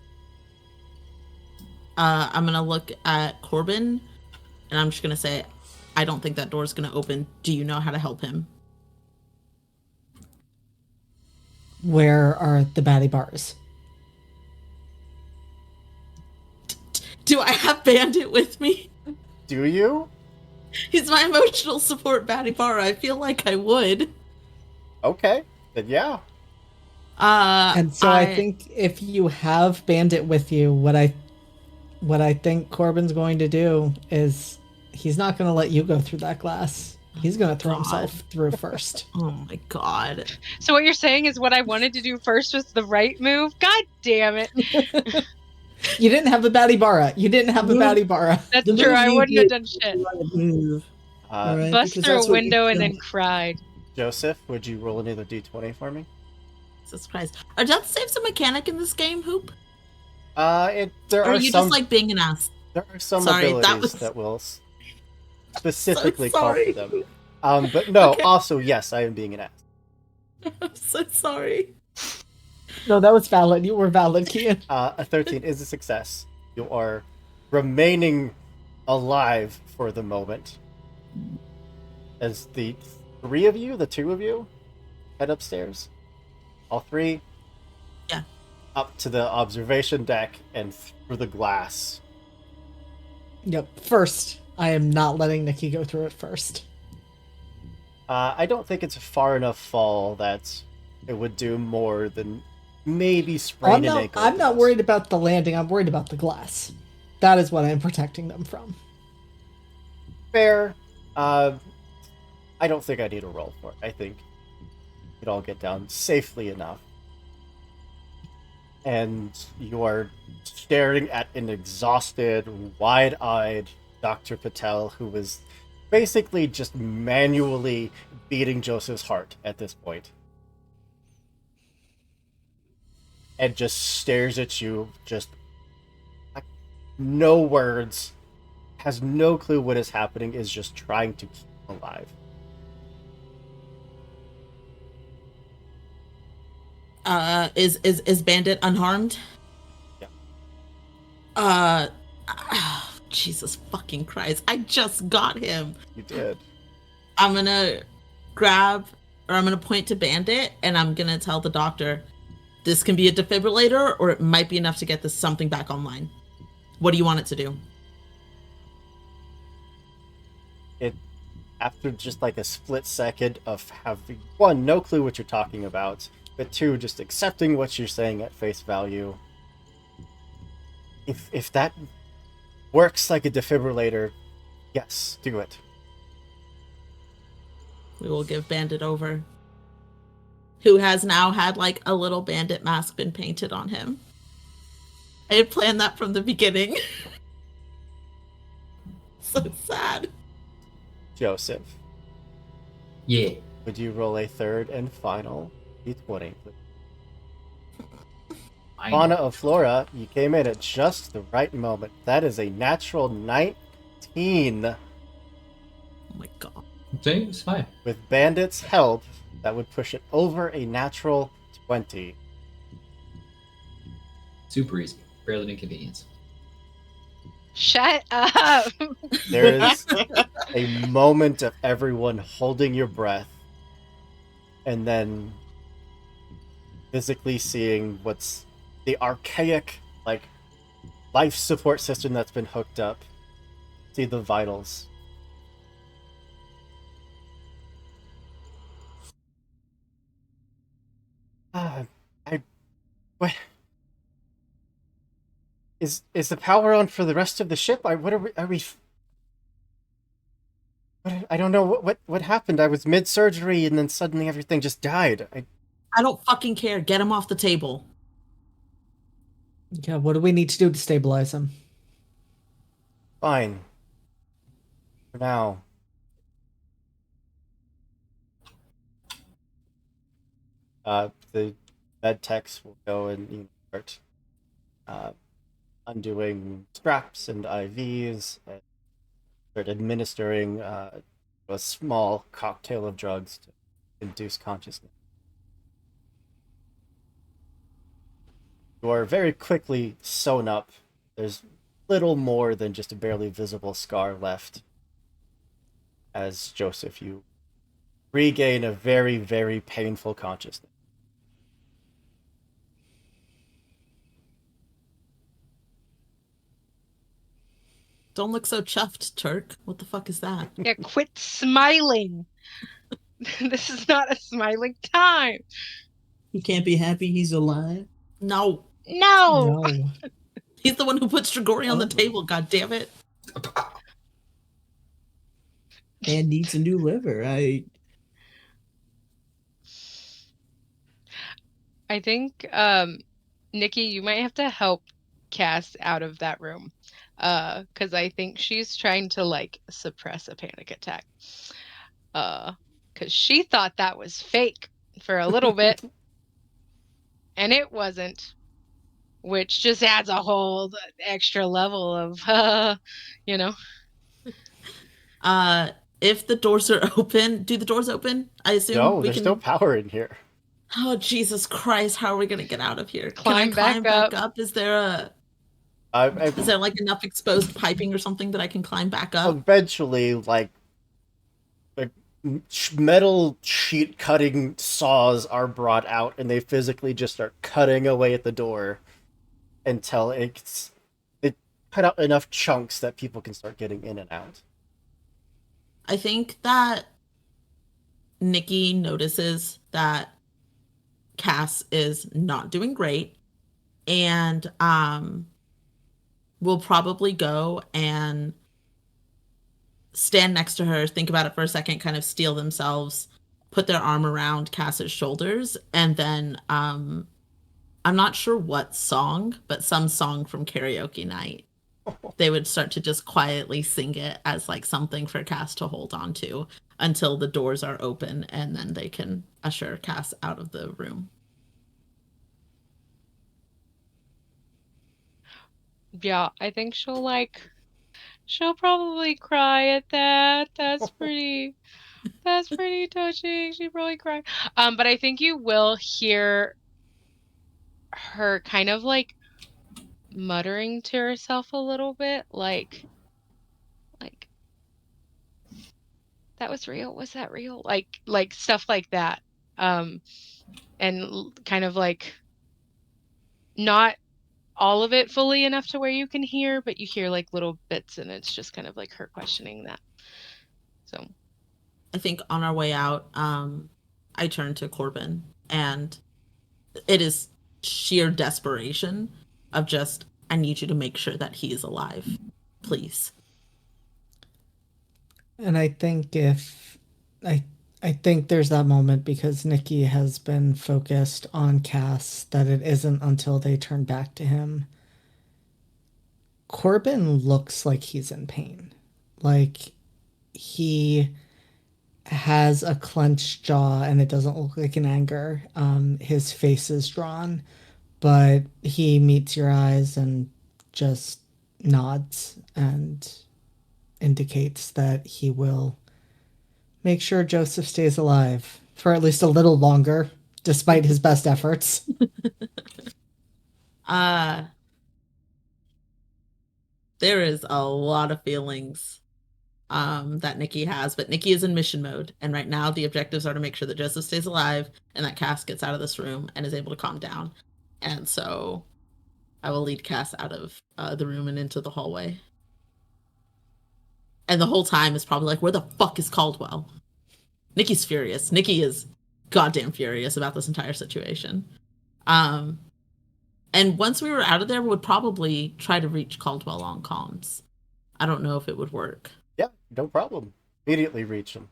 I'm gonna look at Corbin and I'm just gonna say, I don't think that door's gonna open. Do you know how to help him? Where are the baddie bars? Do I have Bandit with me? Do you? He's my emotional support baddie bar. I feel like I would. Okay, then yeah. And so I think if you have Bandit with you, what I think Corbin's going to do is he's not going to let you go through that glass. He's going to throw himself through first. Oh my god. So what you're saying is what I wanted to do first was the right move? God damn it. You didn't have a baddie bara. You didn't have a baddie bara. That's The true. move I you wouldn't have did done was shit. the right move. Alright, Bust because through that's a what you window and did. then cried. Joseph, would you roll another d20 for me? Jesus Christ. Are death saves a mechanic in this game, Hoop? There Or are are you some just like being an ass? there are some Sorry, that abilities was- that will specifically So call for sorry. them. But no, Okay. also yes, I am being an ass. I'm so sorry. No, that was valid. You were valid, Kian. A 13 is a success. You are remaining alive for the moment. As the two of you, head upstairs. All three. Yeah. Up to the observation deck and through the glass. Yep. First, I am not letting Nikki go through it first. I don't think it's a far enough fall that it would do more than maybe sprain an ankle. I'm not worried about the landing. I'm worried about the glass. That is what I'm protecting them from. Fair. I don't think I need a roll for it. I think we could all get down safely enough. And you are staring at an exhausted, wide-eyed Dr. Patel, who was basically just manually beating Joseph's heart at this point. And just stares at you, just like, no words, has no clue what is happening, is just trying to keep him alive. Is Bandit unharmed? Yeah. Jesus fucking Christ. I just got him. You did. I'm gonna I'm gonna point to Bandit and I'm gonna tell the doctor this can be a defibrillator or it might be enough to get this something back online. What do you want it to do? After just like a split second of having, one, no clue what you're talking about, but two, just accepting what you're saying at face value. If that works like a defibrillator, yes, do it. We will give Bandit over. Who has now had like a little bandit mask been painted on him. I had planned that from the beginning. So sad. Joseph, Yeah. would you roll a third and final d20? Fauna of Flora, you came in at just the right moment. That is a natural 19. Oh my god. See, it's fine. With Bandit's help, that would push it over a natural 20. Super easy. Barely an inconvenience. Shut up. There is a moment of everyone holding your breath and then physically seeing what's the archaic, like, life support system that's been hooked up. See the vitals. What? Is the power on for the rest of the ship? What are we? I don't know what happened. I was mid surgery and then suddenly everything just died. I don't fucking care. Get him off the table. Yeah, what do we need to do to stabilize him? Fine. For now. The med techs will go and start undoing straps and IVs and start administering a small cocktail of drugs to induce consciousness. You are very quickly sewn up. There's little more than just a barely visible scar left. As Joseph, you regain a very, very painful consciousness. Don't look so chuffed, Turk. What the fuck is that? Yeah, quit smiling. This is not a smiling time. He can't be happy he's alive. No. No. No. He's the one who put Strigori on the Oh. table, god damn it. And needs a new liver. I think Nikki, you might have to help Cass out of that room. Because I think she's trying to like suppress a panic attack. Because she thought that was fake for a little bit. And it wasn't. Which just adds a whole extra level of you know. If the doors are open, do the doors open? I assume No, we there's can. no power in here. Oh Jesus Christ! How are we gonna get out of here? Climb Can I climb back back up? Is there I is there like enough exposed piping or something that I can climb back up? eventually, like metal sheet cutting saws are brought out, and they physically just start cutting away at the door until it cut out enough chunks that people can start getting in and out. I think that Nikki notices that Cass is not doing great, and will probably go and stand next to her, think about it for a second, kind of steel themselves, put their arm around Cass's shoulders, and then I'm not sure what song, but some song from karaoke night. They would start to just quietly sing it as like something for Cass to hold on to until the doors are open, and then they can usher Cass out of the room. Yeah, I think she'll probably cry at that. That's pretty touching. She probably cry. But I think you will hear her kind of like muttering to herself a little bit, like that was real. Was that real? Like stuff like that. And kind of like not all of it fully enough to where you can hear, but you hear like little bits, and it's just kind of like her questioning that. So I think on our way out, I turned to Corbin, and it is sheer desperation of just, I need you to make sure that he is alive, please. And I think I think there's that moment because Nikki has been focused on Cass that it isn't until they turn back to him. Corbin looks like he's in pain. Like he has a clenched jaw and it doesn't look like in anger. His face is drawn, but he meets your eyes and just nods and indicates that he will make sure Joseph stays alive for at least a little longer, despite his best efforts. There is a lot of feelings that Nikki has, but Nikki is in mission mode, and right now the objectives are to make sure that Joseph stays alive and that Cass gets out of this room and is able to calm down. And so I will lead Cass out of the room and into the hallway. And the whole time is probably like, where the fuck is Caldwell? Nikki's furious. Nikki is goddamn furious about this entire situation. And once we were out of there, we would probably try to reach Caldwell on comms. I don't know if it would work. Yeah, no problem. Immediately reach him.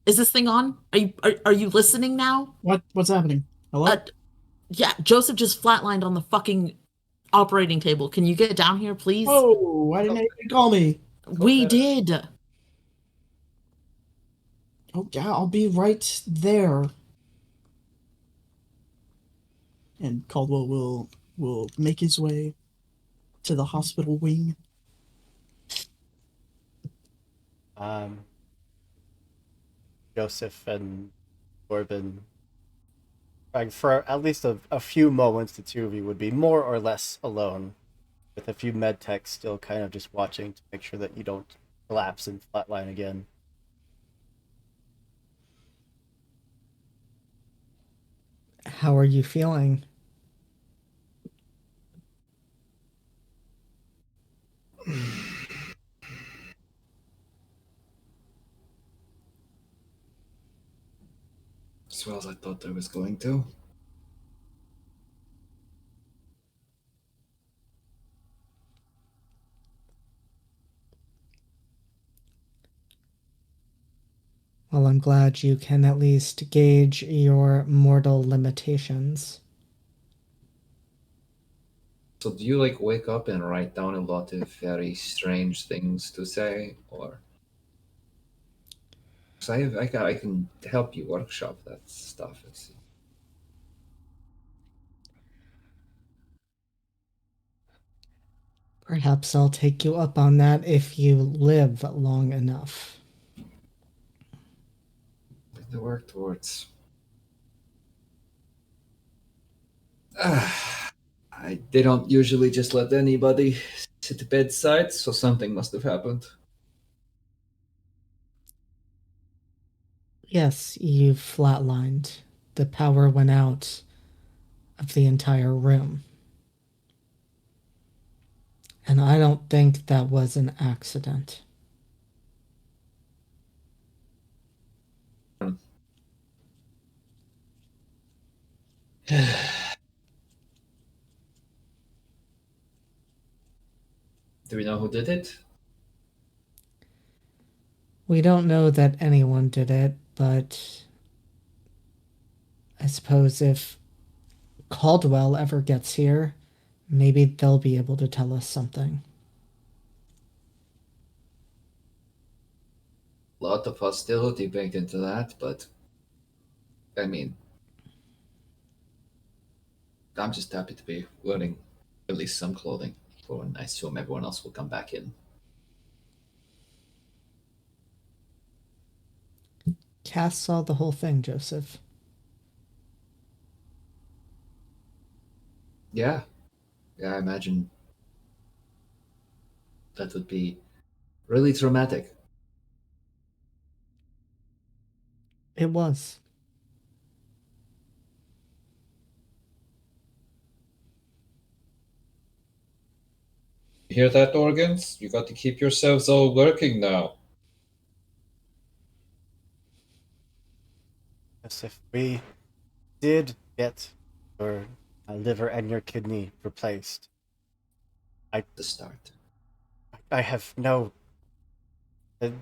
Is this thing on? Are you listening now? What's happening? Hello? Yeah, Joseph just flatlined on the fucking operating table. Can you get down here, please? Oh, why didn't anybody call me? We did. Oh yeah, I'll be right there. And Caldwell will make his way to the hospital wing. Um, Joseph and Corbin, like for at least a few moments, the two of you would be more or less alone, with a few med techs still kind of just watching to make sure that you don't collapse and flatline again. How are you feeling? As well as I thought I was going to. Well, I'm glad you can at least gauge your mortal limitations. So do you like wake up and write down a lot of very strange things to say, or? Because I can help you workshop that stuff. Perhaps I'll take you up on that if you live long enough. To work towards. They don't usually just let anybody sit bedside, so something must have happened. Yes, you've flatlined. The power went out of the entire room. And I don't think that was an accident. Do we know who did it? We don't know that anyone did it, but I suppose if Caldwell ever gets here, maybe they'll be able to tell us something. A lot of hostility baked into that, but I mean, I'm just happy to be wearing at least some clothing for when I assume everyone else will come back in. Cass saw the whole thing, Joseph. Yeah, I imagine that would be really traumatic. It was. You hear that, organs? You got to keep yourselves all working now. Yes, if we did get your liver and your kidney replaced, To start. I have no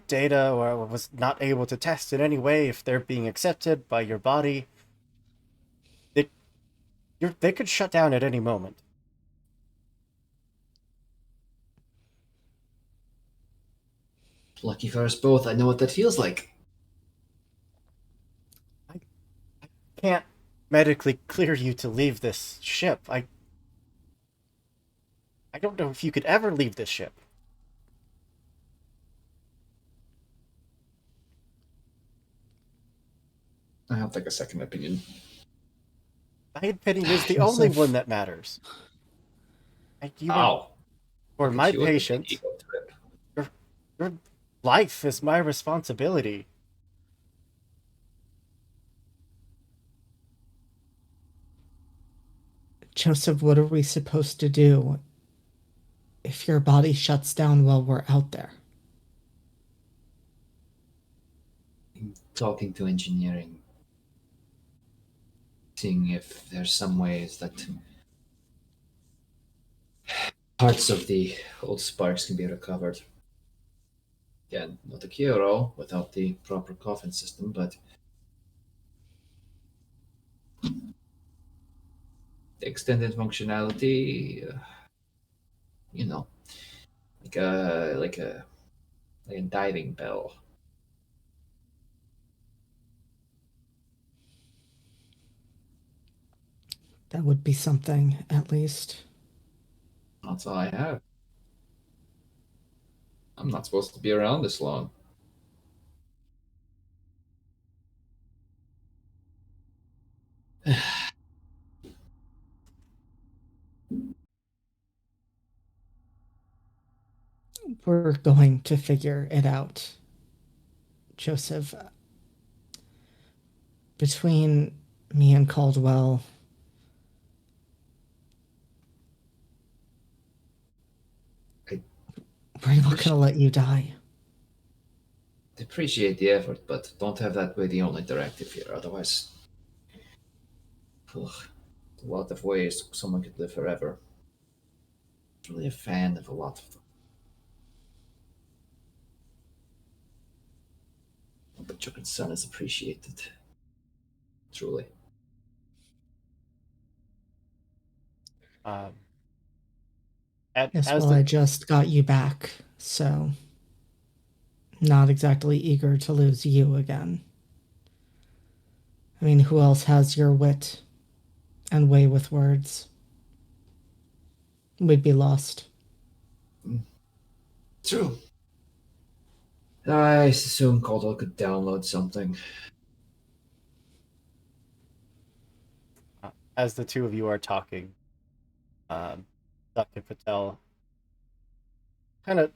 data or was not able to test in any way if they're being accepted by your body. They could shut down at any moment. Lucky for us both, I know what that feels like. I can't medically clear you to leave this ship. I don't know if you could ever leave this ship. I have like a second opinion. My opinion is the only one that matters. You are, Ow. for Look my at you with the big patients, ego trip. your life is my responsibility. Joseph, what are we supposed to do if your body shuts down while we're out there? Talking to engineering, seeing if there's some ways that parts of the old sparks can be recovered. Again, not a cure-all without the proper coffin system, but the extended functionality, you know, like a diving bell. That would be something, at least. That's all I have. I'm not supposed to be around this long. We're going to figure it out, Joseph. Between me and Caldwell, we're not gonna let you die. Appreciate the effort, but don't have that be the only directive here. Otherwise, ugh, a lot of ways someone could live forever. I'm really a fan of a lot of them. But your concern is appreciated. Truly. Um, Yes, as well, I just got you back, so not exactly eager to lose you again. I mean, who else has your wit and way with words? We'd be lost. True. I assume Caldwell could download something. as the two of you are talking, Dr. Patel kind of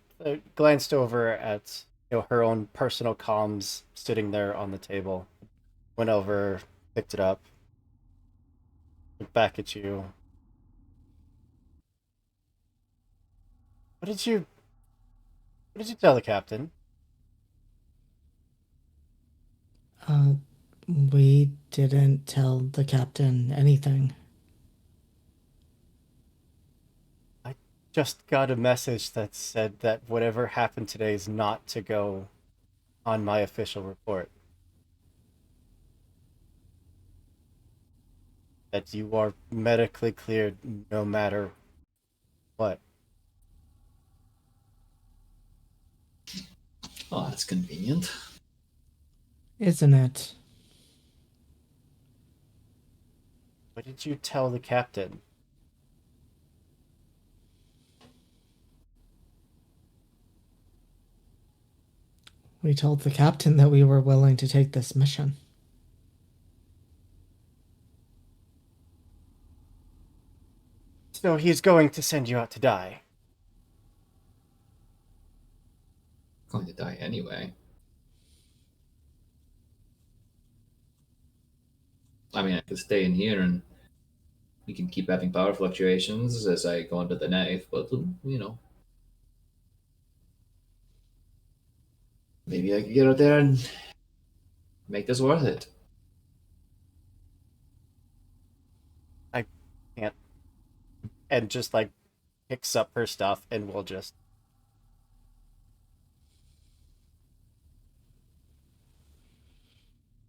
glanced over at her own personal comms sitting there on the table. Went over, picked it up, looked back at you. What did you tell the captain? We didn't tell the captain anything. I just got a message that said that whatever happened today is not to go on my official report. That you are medically cleared no matter what. Oh, that's convenient. Isn't it? What did you tell the captain? We told the captain that we were willing to take this mission. So he's going to send you out to die. Going to die anyway. I mean, I could stay in here and we can keep having power fluctuations as I go into the knife, but maybe I could get out there and make this worth it. I can't. And just like picks up her stuff and will just.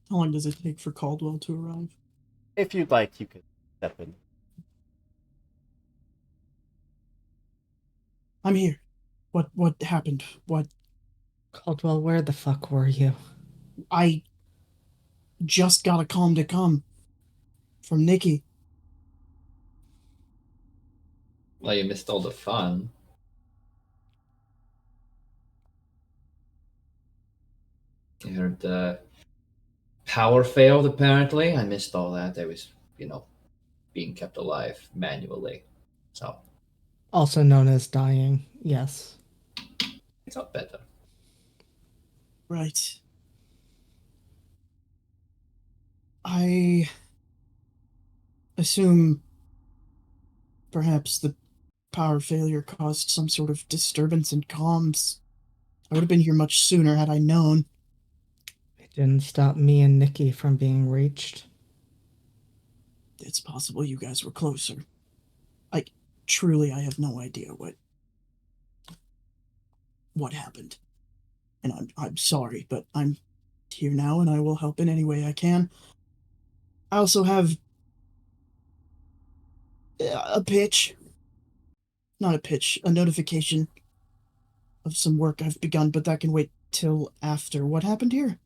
How long does it take for Caldwell to arrive? If you'd like, you could step in. I'm here. What happened? What? Caldwell, where the fuck were you? I just got a call to come from Nikki. Well, you missed all the fun. I heard power failed, apparently. I missed all that. I was, being kept alive manually. So, Also known as dying, yes. it's not better. Right. I assume perhaps the power failure caused some sort of disturbance in comms. I would have been here much sooner had I known. It didn't stop me and Nikki from being reached. It's possible you guys were closer. I have no idea what happened. And I'm sorry, but I'm here now and I will help in any way I can. I also have a pitch. Not a pitch, a notification of some work I've begun, but that can wait till after. What happened here?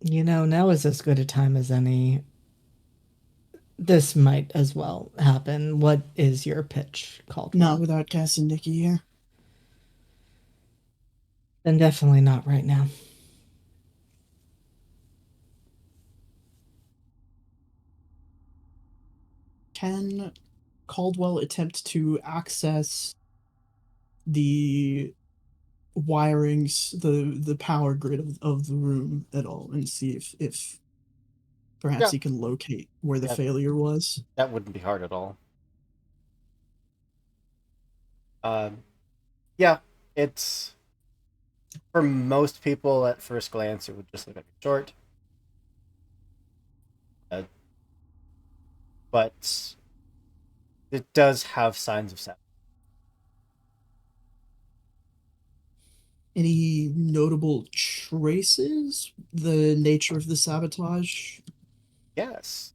Now is as good a time as any. This might as well happen. What is your pitch called? Not without Cass and Nikki here. Then definitely not right now. Can Caldwell attempt to access the wirings, the power grid of the room at all, and see if perhaps Yeah. he can locate where the Yeah. failure was? That wouldn't be hard at all. Yeah, it's for most people at first glance it would just look like a short, but it does have signs of sabotage. Any notable traces? The nature of the sabotage? Yes,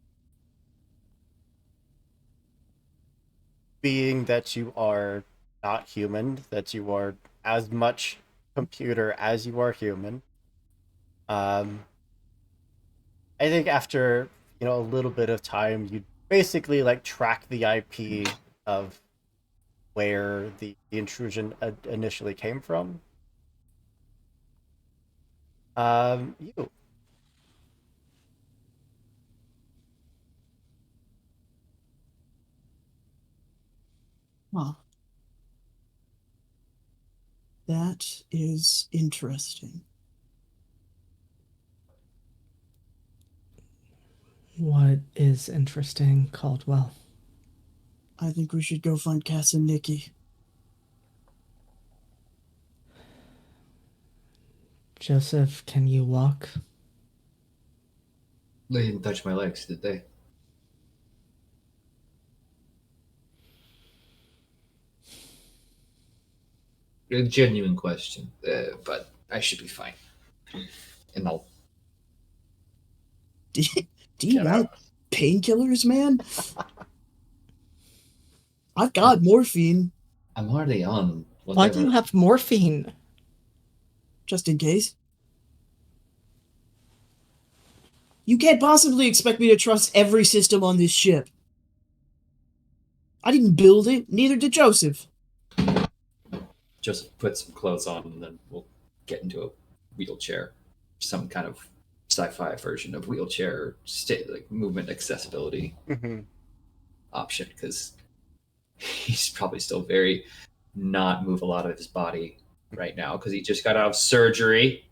being that you are not human, that you are as much computer as you are human. I think after a little bit of time, you basically like track the IP of where the intrusion initially came from. You. Huh. That is interesting. What is interesting, Caldwell? I think we should go find Cass and Nikki. Joseph, can you walk? They didn't touch my legs, did they? A genuine question, but I should be fine. And I'll Do you get want out. painkillers, man? I've got morphine, I'm already on Why whatever. do you have morphine? just in case. You can't possibly expect me to trust every system on this ship. I didn't build it, neither did Joseph. Just put some clothes on and then we'll get into a wheelchair. Some kind of sci-fi version of wheelchair like movement accessibility option, because he's probably still very not move a lot of his body right now because he just got out of surgery.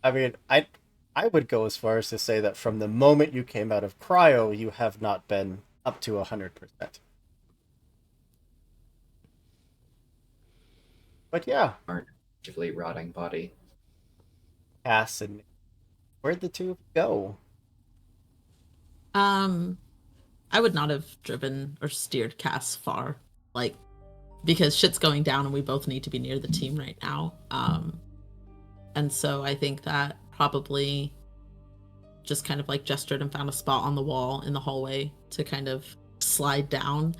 I mean, I would go as far as to say that from the moment you came out of cryo, you have not been up to 100%. But yeah, Actively rotting body. Cass and where'd the two of you go? I would not have driven or steered Cass far, like, because shit's going down and we both need to be near the team right now. And so I think that probably just kind of like gestured and found a spot on the wall in the hallway to kind of slide down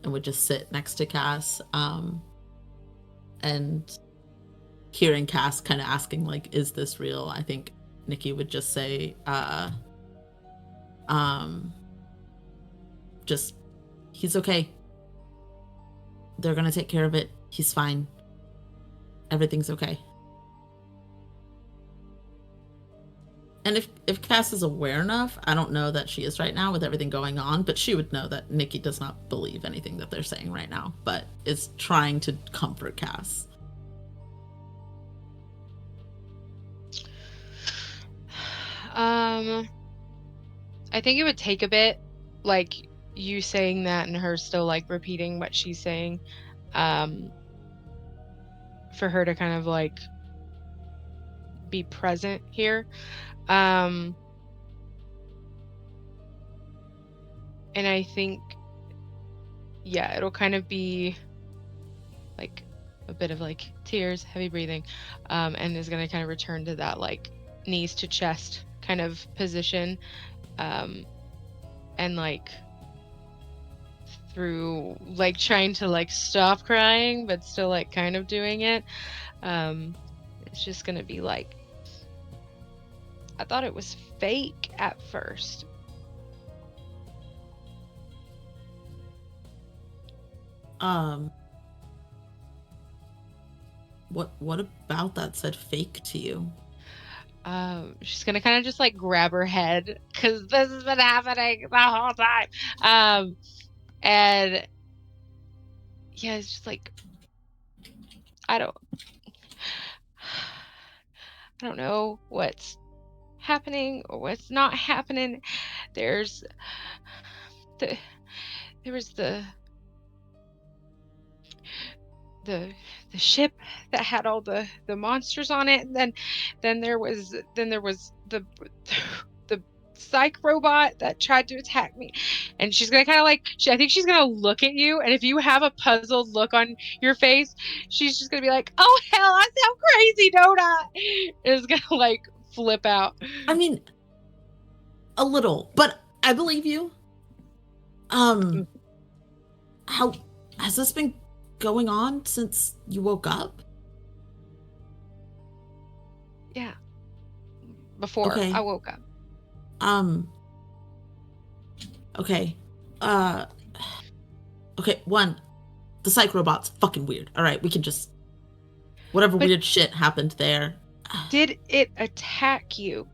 and would just sit next to Cass. And hearing Cass kind of asking, like, is this real? I think Nikki would just say, just, he's okay. They're gonna take care of it. He's fine. Everything's okay. And if Cass is aware enough, I don't know that she is right now with everything going on, but she would know that Nikki does not believe anything that they're saying right now, but is trying to comfort Cass. I think it would take a bit, like you saying that and her still like repeating what she's saying, for her to kind of like be present here. And I think, yeah, it'll kind of be like a bit of like tears, heavy breathing, and is going to kind of return to that like knees to chest kind of position, and like through like trying to like stop crying but still like kind of doing it, it's just going to be like, I thought it was fake at first. What about that said fake to you? she's gonna kind of just like grab her head because this has been happening the whole time. And yeah, it's just like I don't know what's happening or what's not happening. There was the ship that had all the monsters on it, and then there was the psych robot that tried to attack me. And she's gonna kind of like I think she's gonna look at you, and if you have a puzzled look on your face, she's just gonna be like, oh hell, I sound crazy, don't I? And it's gonna like flip out. I mean, a little, but I believe you. How has this been going on since you woke up? Yeah. Before Okay. I woke up. Okay. Okay, one, the psych robot's fucking weird. All right, we can just whatever But- weird shit happened there. Did it attack you?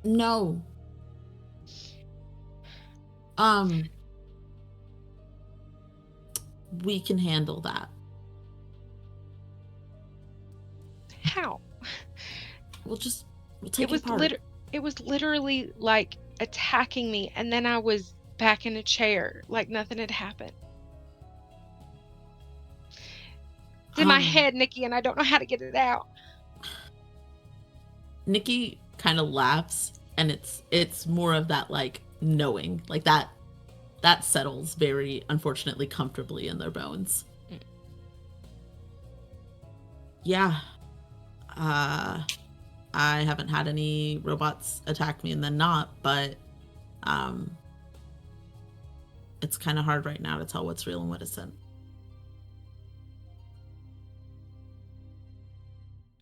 No. We can handle that. How? We'll take it was apart. It was literally like attacking me, and then I was back in a chair like nothing had happened. It's in my head, Nikki, and I don't know how to get it out. Nikki kind of laughs, and it's more of that like knowing, like that settles very unfortunately comfortably in their bones. Yeah. I haven't had any robots attack me and then not, but it's kind of hard right now to tell what's real and what isn't.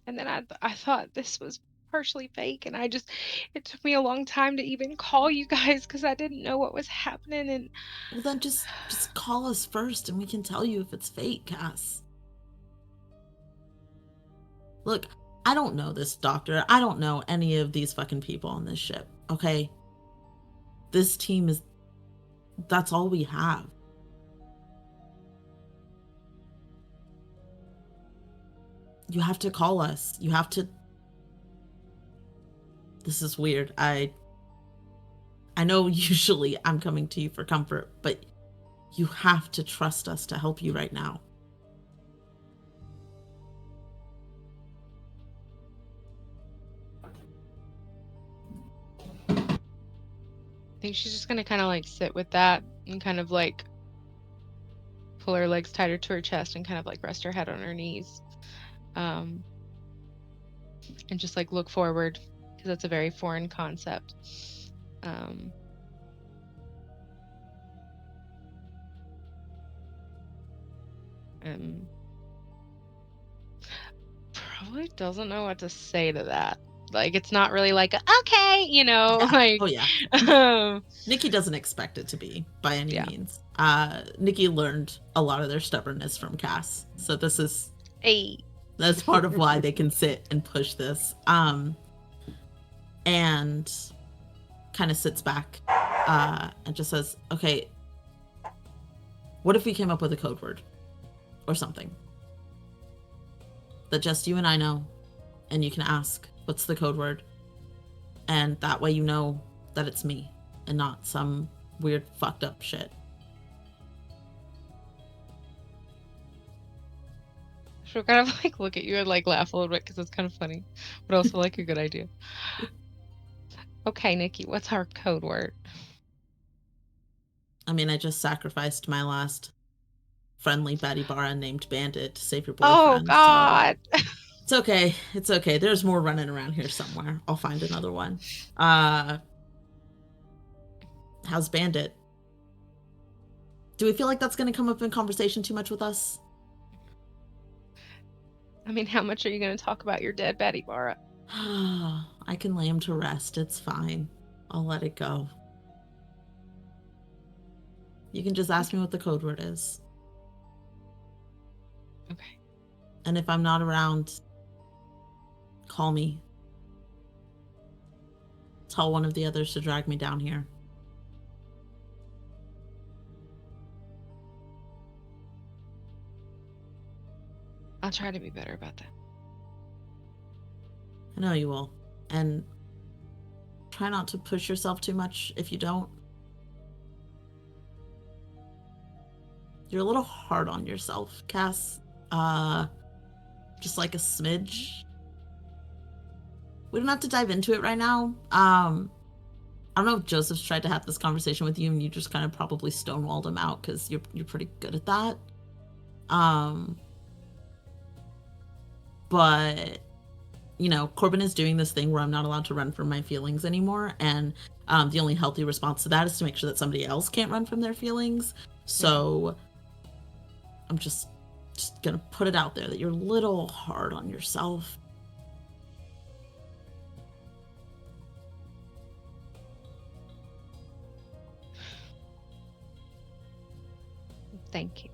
And then I thought this was partially fake, and it took me a long time to even call you guys because I didn't know what was happening. And Well, then just call us first and we can tell you if it's fake, Cass. Look, I don't know this doctor. I don't know any of these fucking people on this ship, okay? This team that's all we have. You have to call us. You have to... This is weird. I know usually I'm coming to you for comfort, but you have to trust us to help you right now. I think she's just gonna kind of like sit with that and kind of like pull her legs tighter to her chest and kind of like rest her head on her knees, and just like look forward, because that's a very foreign concept. And probably doesn't know what to say to that. Like, it's not really like, okay, Yeah. like, Oh yeah. Nikki doesn't expect it to be by any Yeah. means. Nikki learned a lot of their stubbornness from Cass, so that's part of why they can sit and push this. And kind of sits back and just says, okay, what if we came up with a code word or something that just you and I know, and you can ask, what's the code word? And that way you know that it's me and not some weird fucked up shit. She'll kind of like look at you and like laugh a little bit because it's kind of funny, but also like a good idea. Okay, Nikki, what's our code word? I mean, I just sacrificed my last friendly Betty Barra named Bandit to save your boyfriend. Oh God! So it's okay. It's okay. There's more running around here somewhere. I'll find another one. How's Bandit? Do we feel like that's going to come up in conversation too much with us? I mean, how much are you going to talk about your dead Betty Barra? I can lay him to rest. It's fine. I'll let it go. You can just ask me what the code word is. Okay. And if I'm not around, call me. Tell one of the others to drag me down here. I'll try to be better about that. I know you will. And try not to push yourself too much if you don't. You're a little hard on yourself, Cass. Just like a smidge. We don't have to dive into it right now. I don't know if Joseph's tried to have this conversation with you and you just kind of probably stonewalled him out because you're pretty good at that. But you know, Corbin is doing this thing where I'm not allowed to run from my feelings anymore, and the only healthy response to that is to make sure that somebody else can't run from their feelings. So I'm just gonna put it out there that you're a little hard on yourself. Thank you.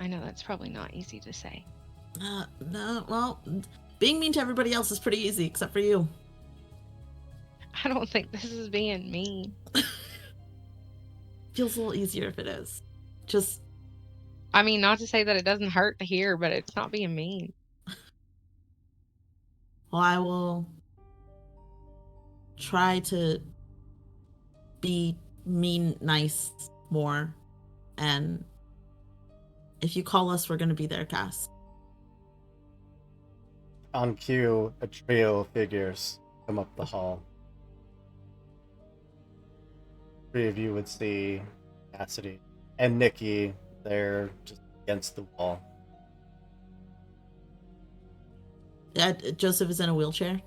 I know that's probably not easy to say. No, well, being mean to everybody else is pretty easy, except for you. I don't think this is being mean. Feels a little easier if it is. Just, I mean, not to say that it doesn't hurt to hear, but it's not being mean. well, I will try to be mean, nice more, and if you call us, we're gonna be there, Cass. On cue, a trio of figures come up the hall. Three of you would see Cassidy and Nikki. They're just against the wall. Yeah, Joseph is in a wheelchair.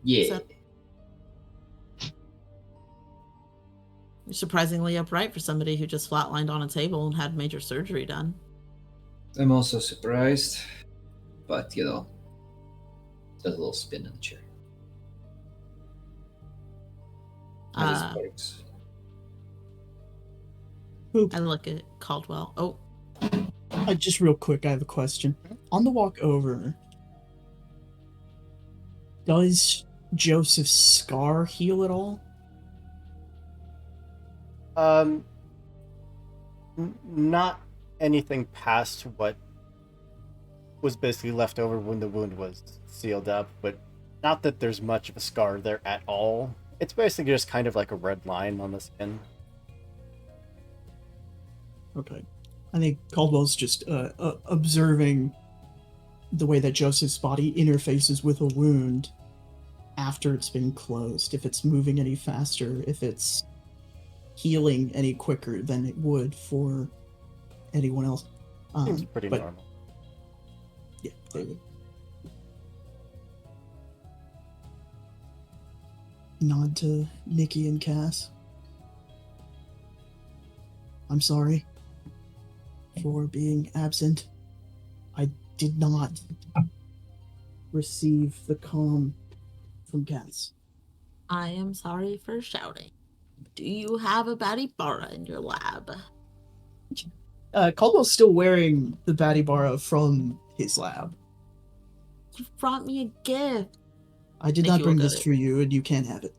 Yeah. So- Surprisingly upright for somebody who just flatlined on a table and had major surgery done. I'm also surprised, but you know, does a little spin in the chair. How this works. I look at Caldwell. Oh, Just real quick, I have a question. On the walk over, does Joseph's scar heal at all? Not anything past what was basically left over when the wound was sealed up, but not that there's much of a scar there at all. It's basically just kind of like a red line on the skin. Okay. I think Caldwell's just observing the way that Joseph's body interfaces with a wound after it's been closed. If it's moving any faster, if it's healing any quicker than it would for anyone else. Seems pretty but- normal. Yeah, David. Nod to Nikki and Cass. I'm sorry for being absent. I did not receive the comm from Cass. I am sorry for shouting. Do you have a Batibara in your lab? Caldwell's still wearing the Batibara from his lab. You brought me a gift. I did Nikki not will bring get this it. for you, and you can't have it.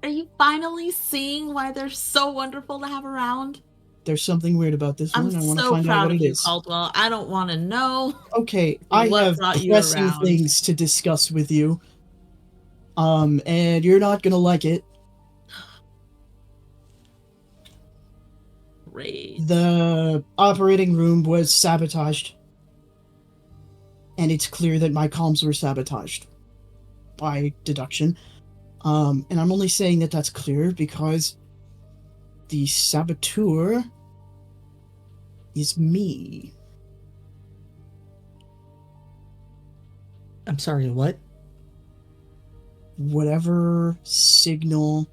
Are you finally seeing why they're so wonderful to have around? There's something weird about this I'm one. I want to so find out proud what of it you, is. Caldwell. I don't want to know. Okay, I What have brought you pressing around? things to discuss with you. And you're not gonna like it. Great. The operating room was sabotaged. And it's clear that my comms were sabotaged. By deduction. And I'm only saying that that's clear because the saboteur is me. I'm sorry, what? Whatever signal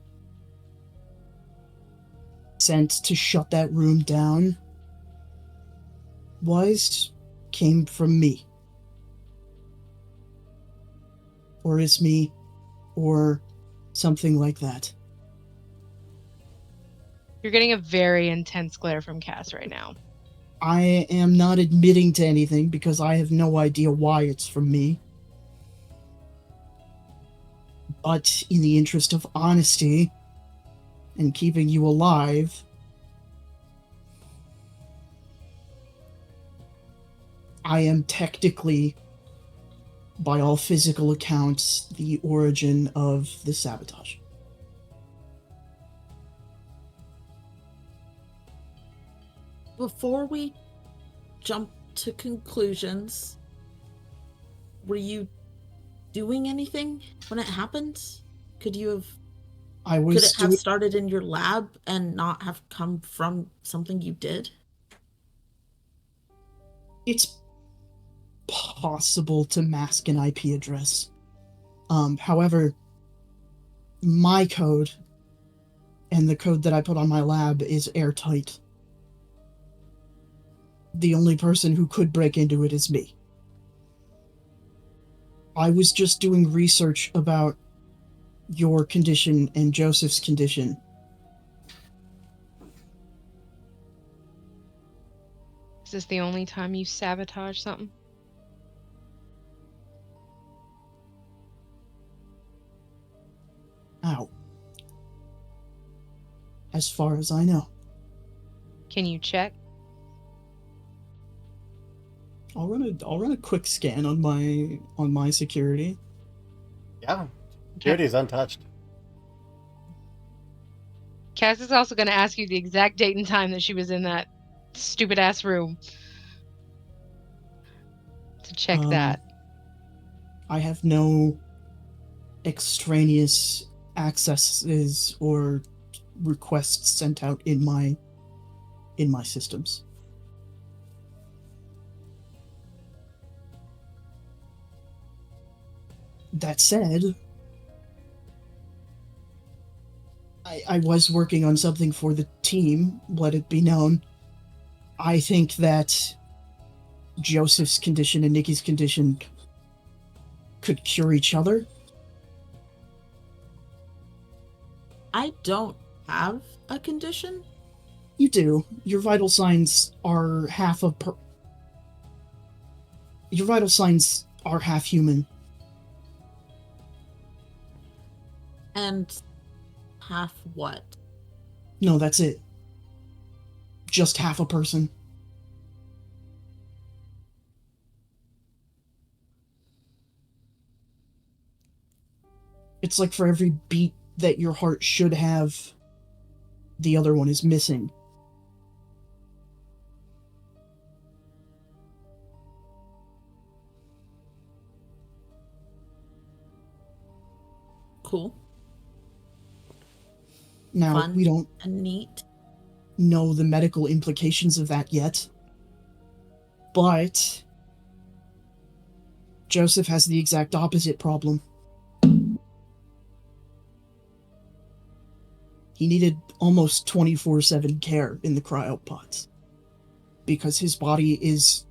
sent to shut that room down came from me. Or is me, or something like that. You're getting a very intense glare from Cass right now. I am not admitting to anything because I have no idea why it's from me. But in the interest of honesty and keeping you alive, I am technically, by all physical accounts, the origin of the sabotage. Before we jump to conclusions, were you doing anything when it happened? Could it have started in your lab and not have come from something you did? It's possible to mask an IP address. However, my code and the code that I put on my lab is airtight. The only person who could break into it is me. I was just doing research about your condition and Joseph's condition. Is this the only time you sabotage something? Ow. As far as I know. Can you check? I'll run a quick scan on my security. Yeah, security is untouched. Cass is also going to ask you the exact date and time that she was in that stupid ass room to check that. I have no extraneous accesses or requests sent out in my systems. That said, I was working on something for the team, let it be known. I think that Joseph's condition and Nikki's condition could cure each other. I don't have a condition. You do. Your vital signs are half Your vital signs are half human. And half what? No, that's it. Just half a person. It's like for every beat that your heart should have, the other one is missing. Cool. Now, Fun we don't and neat. know the medical implications of that yet, but Joseph has the exact opposite problem. He needed almost 24/7 care in the cryopods because his body is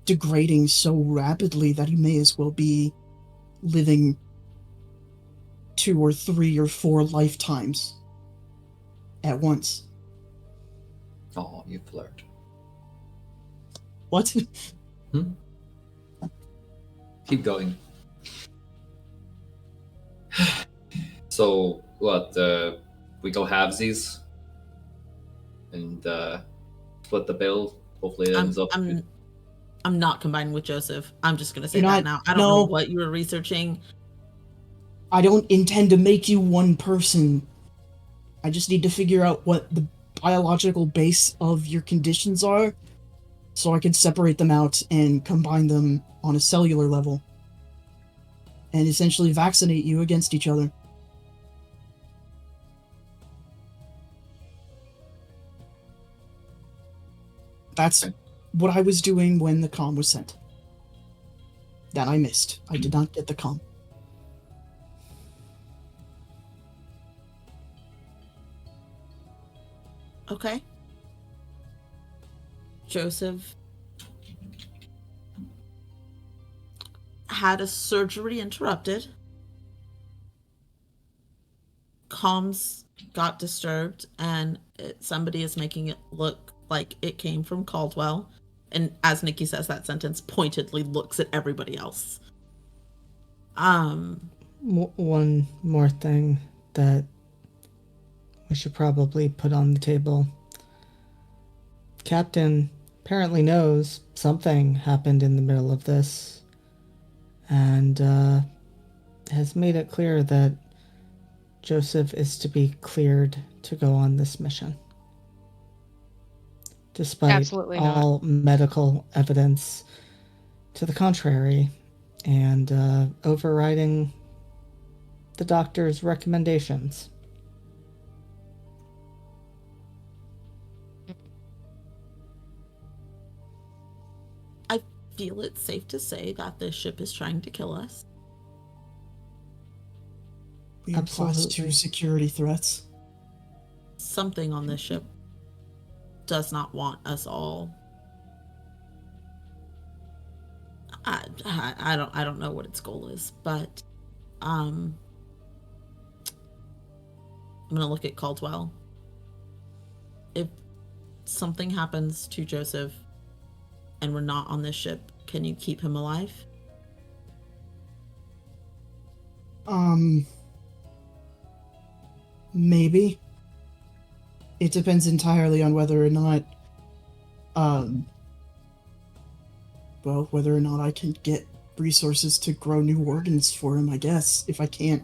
degrading so rapidly that he may as well be living 2 or 3 or 4 lifetimes at once. Oh, you flirt. What? Keep going. So, what, we go halvesies? And, split the bill? Hopefully it ends up... I'm not combining with Joseph. I'm just gonna say You're that not- now. I don't no. know what you were researching. I don't intend to make you one person. I just need to figure out what the biological base of your conditions are, so I can separate them out and combine them on a cellular level. And essentially vaccinate you against each other. That's what I was doing when the comm was sent. That I missed. I did not get the comm. Okay. Joseph had a surgery interrupted. Comms got disturbed, and somebody is making it look like it came from Caldwell. And as Nikki says that sentence, pointedly looks at everybody else. One more thing that we should probably put on the table. Captain apparently knows something happened in the middle of this, and has made it clear that Joseph is to be cleared to go on this mission. Despite Absolutely not. all medical evidence to the contrary, and overriding the doctor's recommendations. I feel it's safe to say that this ship is trying to kill us. We have class 2 Absolutely. security threats. Something on this ship does not want us all. I don't know what its goal is, but I'm gonna look at Caldwell. If something happens to Joseph and we're not on this ship, can you keep him alive? Maybe. It depends entirely on whether or not, whether or not I can get resources to grow new organs for him, I guess, if I can't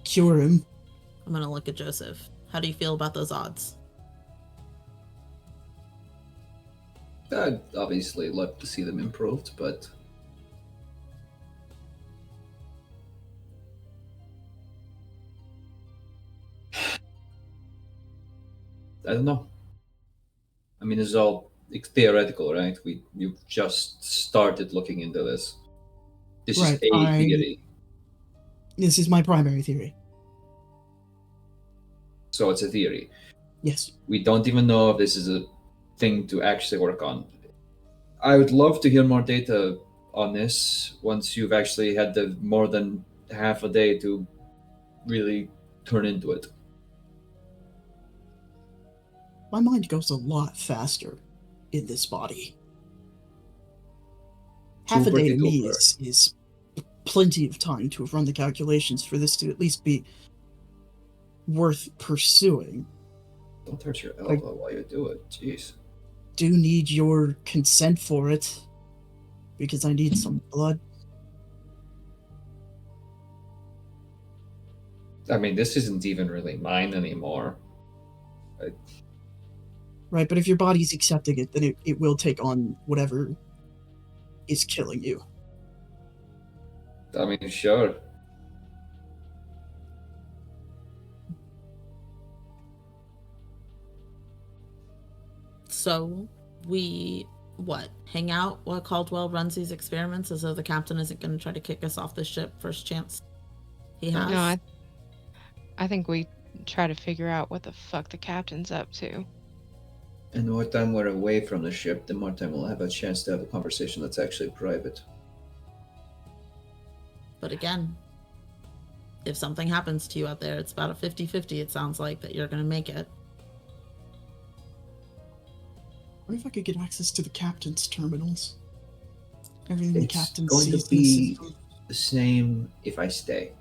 cure him. I'm gonna look at Joseph. How do you feel about those odds? I'd obviously love to see them improved, but I don't know. I mean, it's all theoretical, right? You've just started looking into this. This Right, is a theory, This is my primary theory. so it's a theory. Yes. We don't even know if this is a thing to actually work on. I would love to hear more data on this once you've actually had the more than half a day to really turn into it. My mind goes a lot faster in this body. Half a day to me is plenty of time to have run the calculations for this to at least be worth pursuing. Don't hurt your elbow while you do it. Jeez. Do need your consent for it, because I need some blood. I mean, this isn't even really mine anymore. Right, but if your body's accepting it, then it will take on whatever is killing you. I mean, sure. So we hang out while Caldwell runs these experiments as though the captain isn't going to try to kick us off the ship first chance he has? No, I think we try to figure out what the fuck the captain's up to. And the more time we're away from the ship, the more time we'll have a chance to have a conversation that's actually private. But again, if something happens to you out there, it's about a 50-50, it sounds like, that you're going to make it. What if I could get access to the captain's terminals? Everything the It's captain going sees to in the be system. the same if I stay.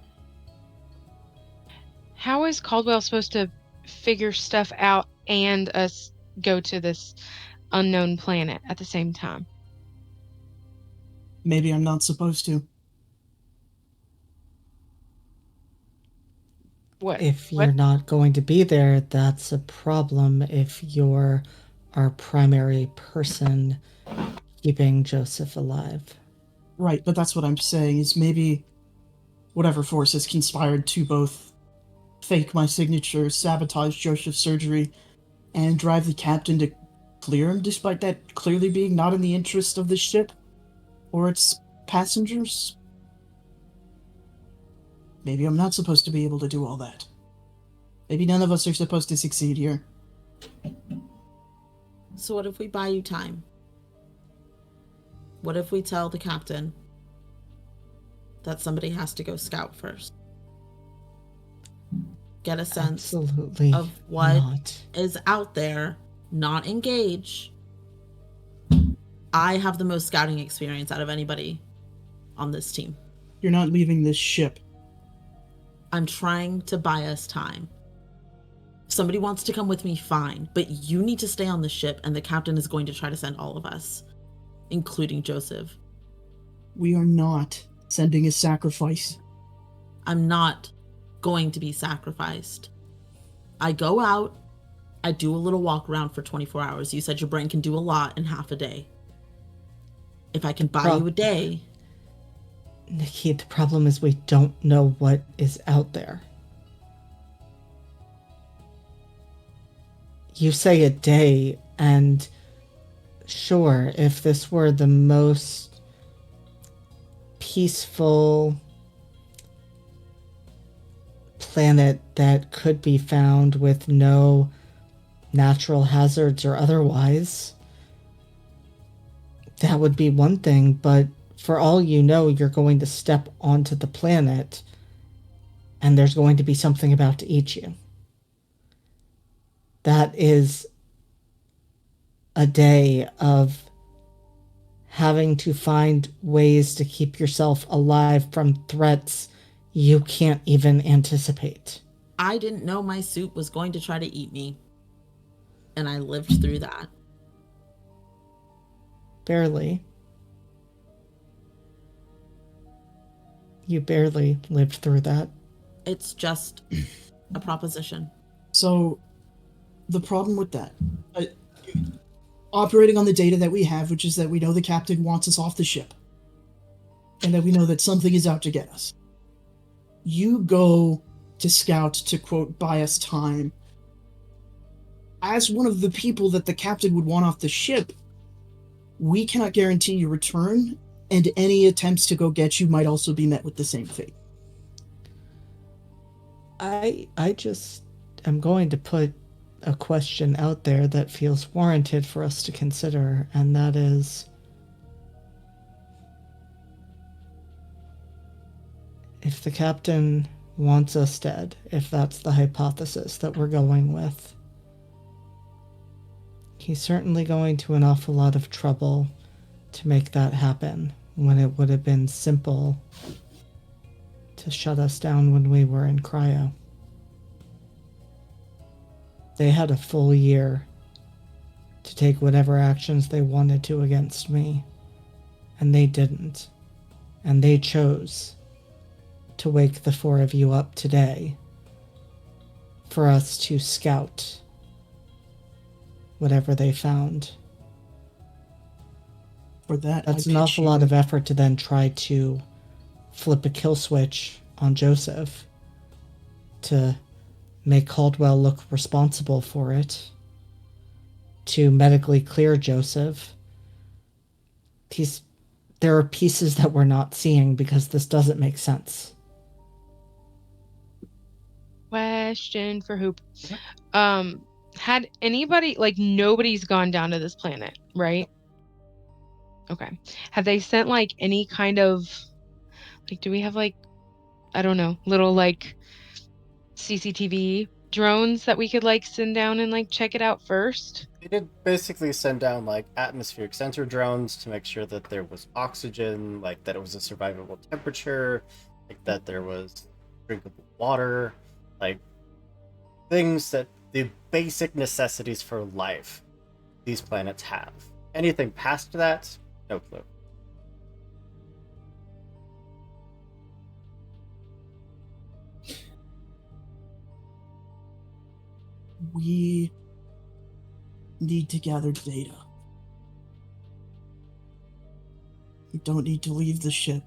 How is Caldwell supposed to figure stuff out and us go to this unknown planet at the same time? Maybe I'm not supposed to. What? If you're not going to be there, that's a problem if you're our primary person keeping Joseph alive. Right, but that's what I'm saying, is maybe whatever force has conspired to both fake my signature, sabotage Joseph's surgery, and drive the captain to clear him, despite that clearly being not in the interest of the ship or its passengers. Maybe I'm not supposed to be able to do all that. Maybe none of us are supposed to succeed here. So what if we buy you time? What if we tell the captain that somebody has to go scout first? Get a sense Absolutely of what not. is out there not engage. I have the most scouting experience out of anybody on this team. You're not leaving this ship. I'm trying to buy us time. If somebody wants to come with me, fine, but you need to stay on the ship, and the captain is going to try to send all of us, including Joseph. We are not sending a sacrifice. I'm not going to be sacrificed. I go out, I do a little walk around for 24 hours. You said your brain can do a lot in half a day. If I can buy you a day... Nikki, the problem is we don't know what is out there. You say a day, and sure, if this were the most peaceful planet that could be found with no natural hazards or otherwise, that would be one thing, but for all you know, you're going to step onto the planet and there's going to be something about to eat you. That is a day of having to find ways to keep yourself alive from threats you can't even anticipate. I didn't know my suit was going to try to eat me. And I lived through that. Barely. You barely lived through that. It's just a proposition. So, the problem with that, operating on the data that we have, which is that we know the captain wants us off the ship, and that we know that something is out to get us. You go to scout to, quote, buy us time. As one of the people that the captain would want off the ship, we cannot guarantee your return, and any attempts to go get you might also be met with the same fate. I just am going to put a question out there that feels warranted for us to consider, and that is, if the captain wants us dead, if that's the hypothesis that we're going with, he's certainly going to an awful lot of trouble to make that happen when it would have been simple to shut us down when we were in cryo. They had a full year to take whatever actions they wanted to against me, and they didn't. And they chose to wake the four of you up today for us to scout whatever they found. For that, That's an awful lot of effort to then try to flip a kill switch on Joseph to make Caldwell look responsible for it, to medically clear Joseph. There are pieces that we're not seeing because this doesn't make sense. Question for Hoop. Had anybody, like, nobody's gone down to this planet, right? Okay. Have they sent, like, any kind of, like, do we have, like, I don't know, little, like, CCTV drones that we could, like, send down and, like, check it out first? They did basically send down, like, atmospheric sensor drones to make sure that there was oxygen, like, that it was a survivable temperature, like, that there was drinkable water, like, things that the basic necessities for life these planets have. Anything past that, no clue. We need to gather data. We don't need to leave the ship.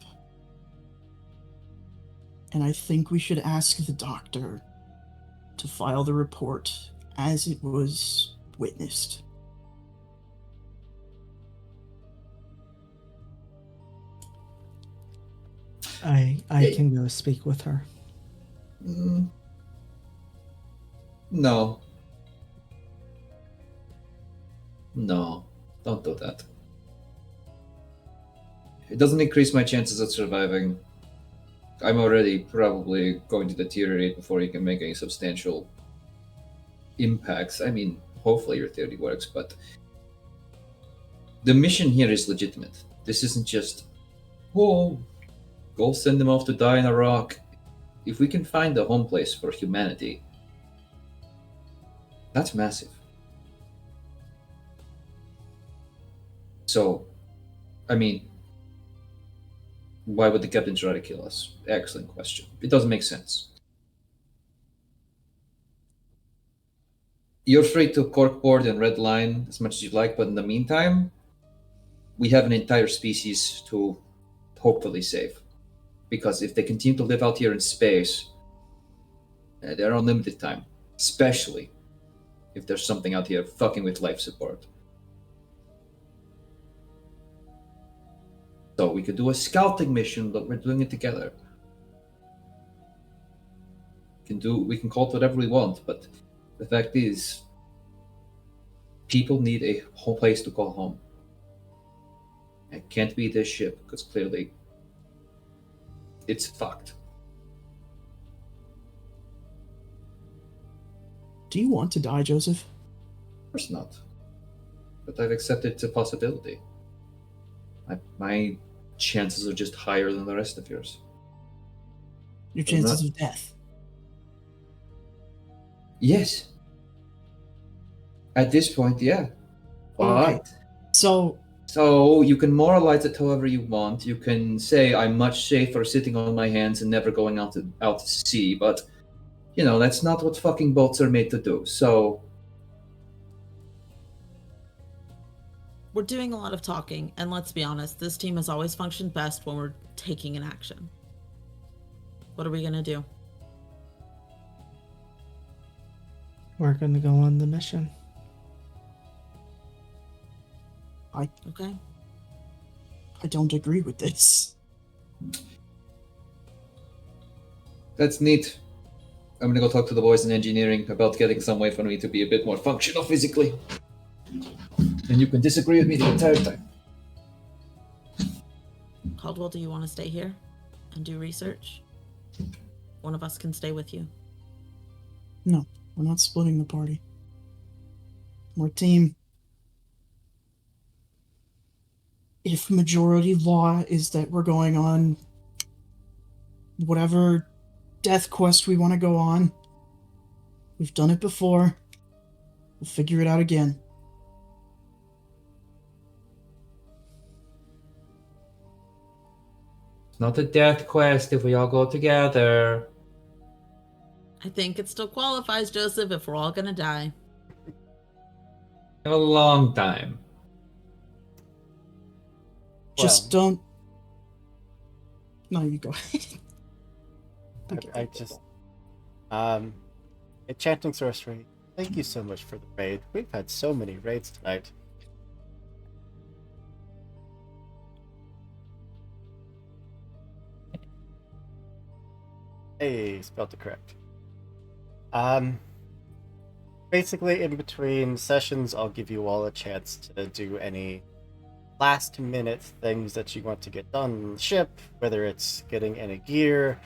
And I think we should ask the doctor to file the report as it was witnessed. I can go speak with her. No. No, don't do that. It doesn't increase my chances of surviving. I'm already probably going to deteriorate before you can make any substantial impacts. I mean, hopefully your theory works, but the mission here is legitimate. This isn't just, whoa, go send them off to die in Iraq. If we can find a home place for humanity, that's massive. So, I mean, why would the captain try to kill us? Excellent question. It doesn't make sense. You're free to corkboard and redline as much as you like, but in the meantime, we have an entire species to hopefully save. Because if they continue to live out here in space, they're on limited time. Especially if there's something out here fucking with life support. So we could do a scouting mission, but we're doing it together. We can call it whatever we want, but the fact is, people need a whole place to call home. It can't be this ship, because clearly it's fucked. Do you want to die, Joseph? Of course not. But I've accepted it's a possibility. My chances are just higher than the rest of yours. Your chances of death. Yes. At this point, yeah. But Okay. So you can moralize it however you want. You can say I'm much safer sitting on my hands and never going out to sea, but that's not what fucking boats are made to do. So We're doing a lot of talking, and let's be honest, this team has always functioned best when we're taking an action. What are we gonna do? We're gonna go on the mission. Okay. I don't agree with this. that's neat. I'm gonna go talk to the boys in engineering about getting some way for me to be a bit more functional physically. And you can disagree with me the entire time. Caldwell, do you want to stay here and do research? One of us can stay with you. No, we're not splitting the party. We're a team. If majority law is that we're going on whatever death quest we want to go on, we've done it before. We'll figure it out again. It's not a death quest if we all go together. I think it still qualifies, Joseph, if we're all gonna die. In a long time. Just don't. No, you go ahead. I just Enchanting Sorcery, thank you so much for the raid. We've had so many raids tonight. Hey, spelled it correct. Basically, in between sessions, I'll give you all a chance to do any last-minute things that you want to get done on the ship, whether it's getting any gear,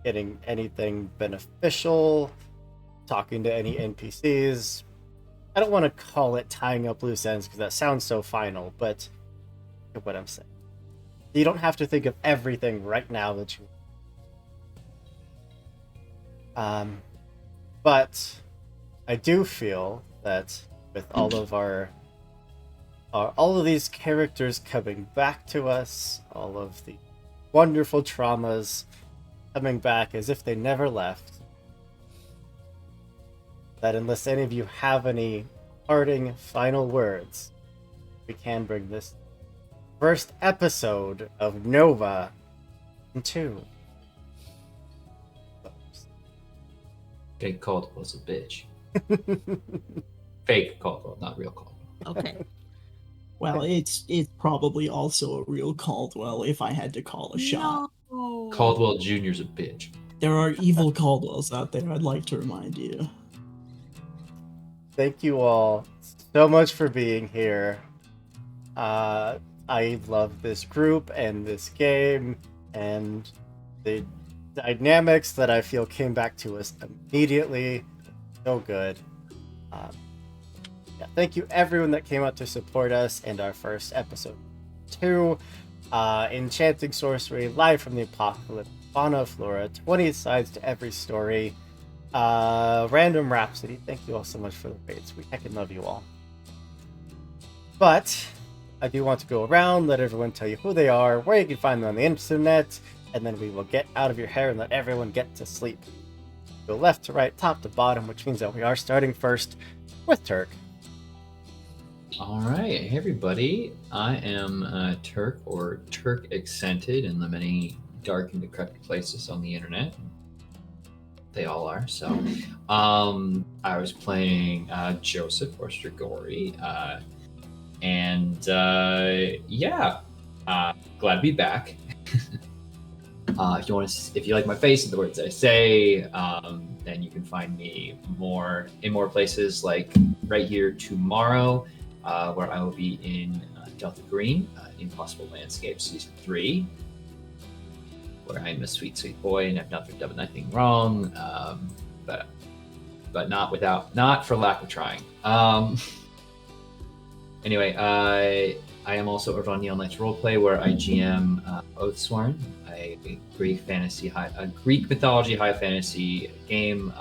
getting anything beneficial, talking to any NPCs. I don't want to call it tying up loose ends because that sounds so final, but you know what I'm saying. You don't have to think of everything right now that you but I do feel that with all of these characters coming back to us, all of the wonderful traumas coming back as if they never left, that unless any of you have any parting final words, we can bring this first episode of Nova to Fake Caldwell's a bitch. Fake Caldwell, not real Caldwell. Okay. Well, it's probably also a real Caldwell if I had to call a shot. No. Caldwell Jr.'s a bitch. There are evil Caldwells out there, I'd like to remind you. Thank you all so much for being here. I love this group and this game and the dynamics that I feel came back to us immediately. So good. Yeah, thank you everyone that came out to support us in our first episode 2. Enchanting Sorcery, live from the Apocalypse, fauna of flora, 20 sides to every story. Random Rhapsody, thank you all so much for the raids. We heckin' love you all. But I do want to go around, let everyone tell you who they are, where you can find them on the internet, and then we will get out of your hair and let everyone get to sleep. Go left to right, top to bottom, which means that we are starting first with Turk. All right, hey everybody. I am Turk, or Turk Accented, in the many dark and decrepit places on the internet. They all are. So, I was playing Joseph or Strigori, and yeah, glad to be back. If you like my face and the words I say, then you can find me in more places, like right here tomorrow, where I will be in Delta Green, Impossible Landscape Season 3, where I'm a sweet, sweet boy and have done nothing wrong, but not for lack of trying. Anyway, I am over on Neon Lights Roleplay, where I GM Oathsworn, a Greek mythology high fantasy game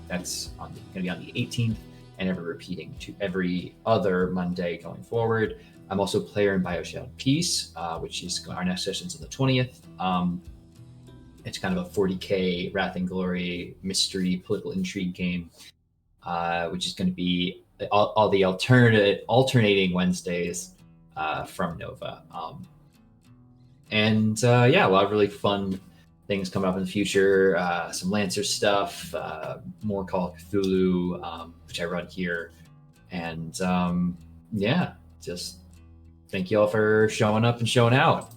that's going to be on the 18th, and ever repeating to every other Monday going forward. I'm also player in BioShadow Peace, which is our next session's on the 20th. It's kind of a 40k Wrath and Glory mystery political intrigue game, which is going to be all the alternating Wednesdays from Nova. Yeah, a lot of really fun things coming up in the future. Some Lancer stuff, more Call of Cthulhu, which I run here. And yeah, just thank you all for showing up and showing out.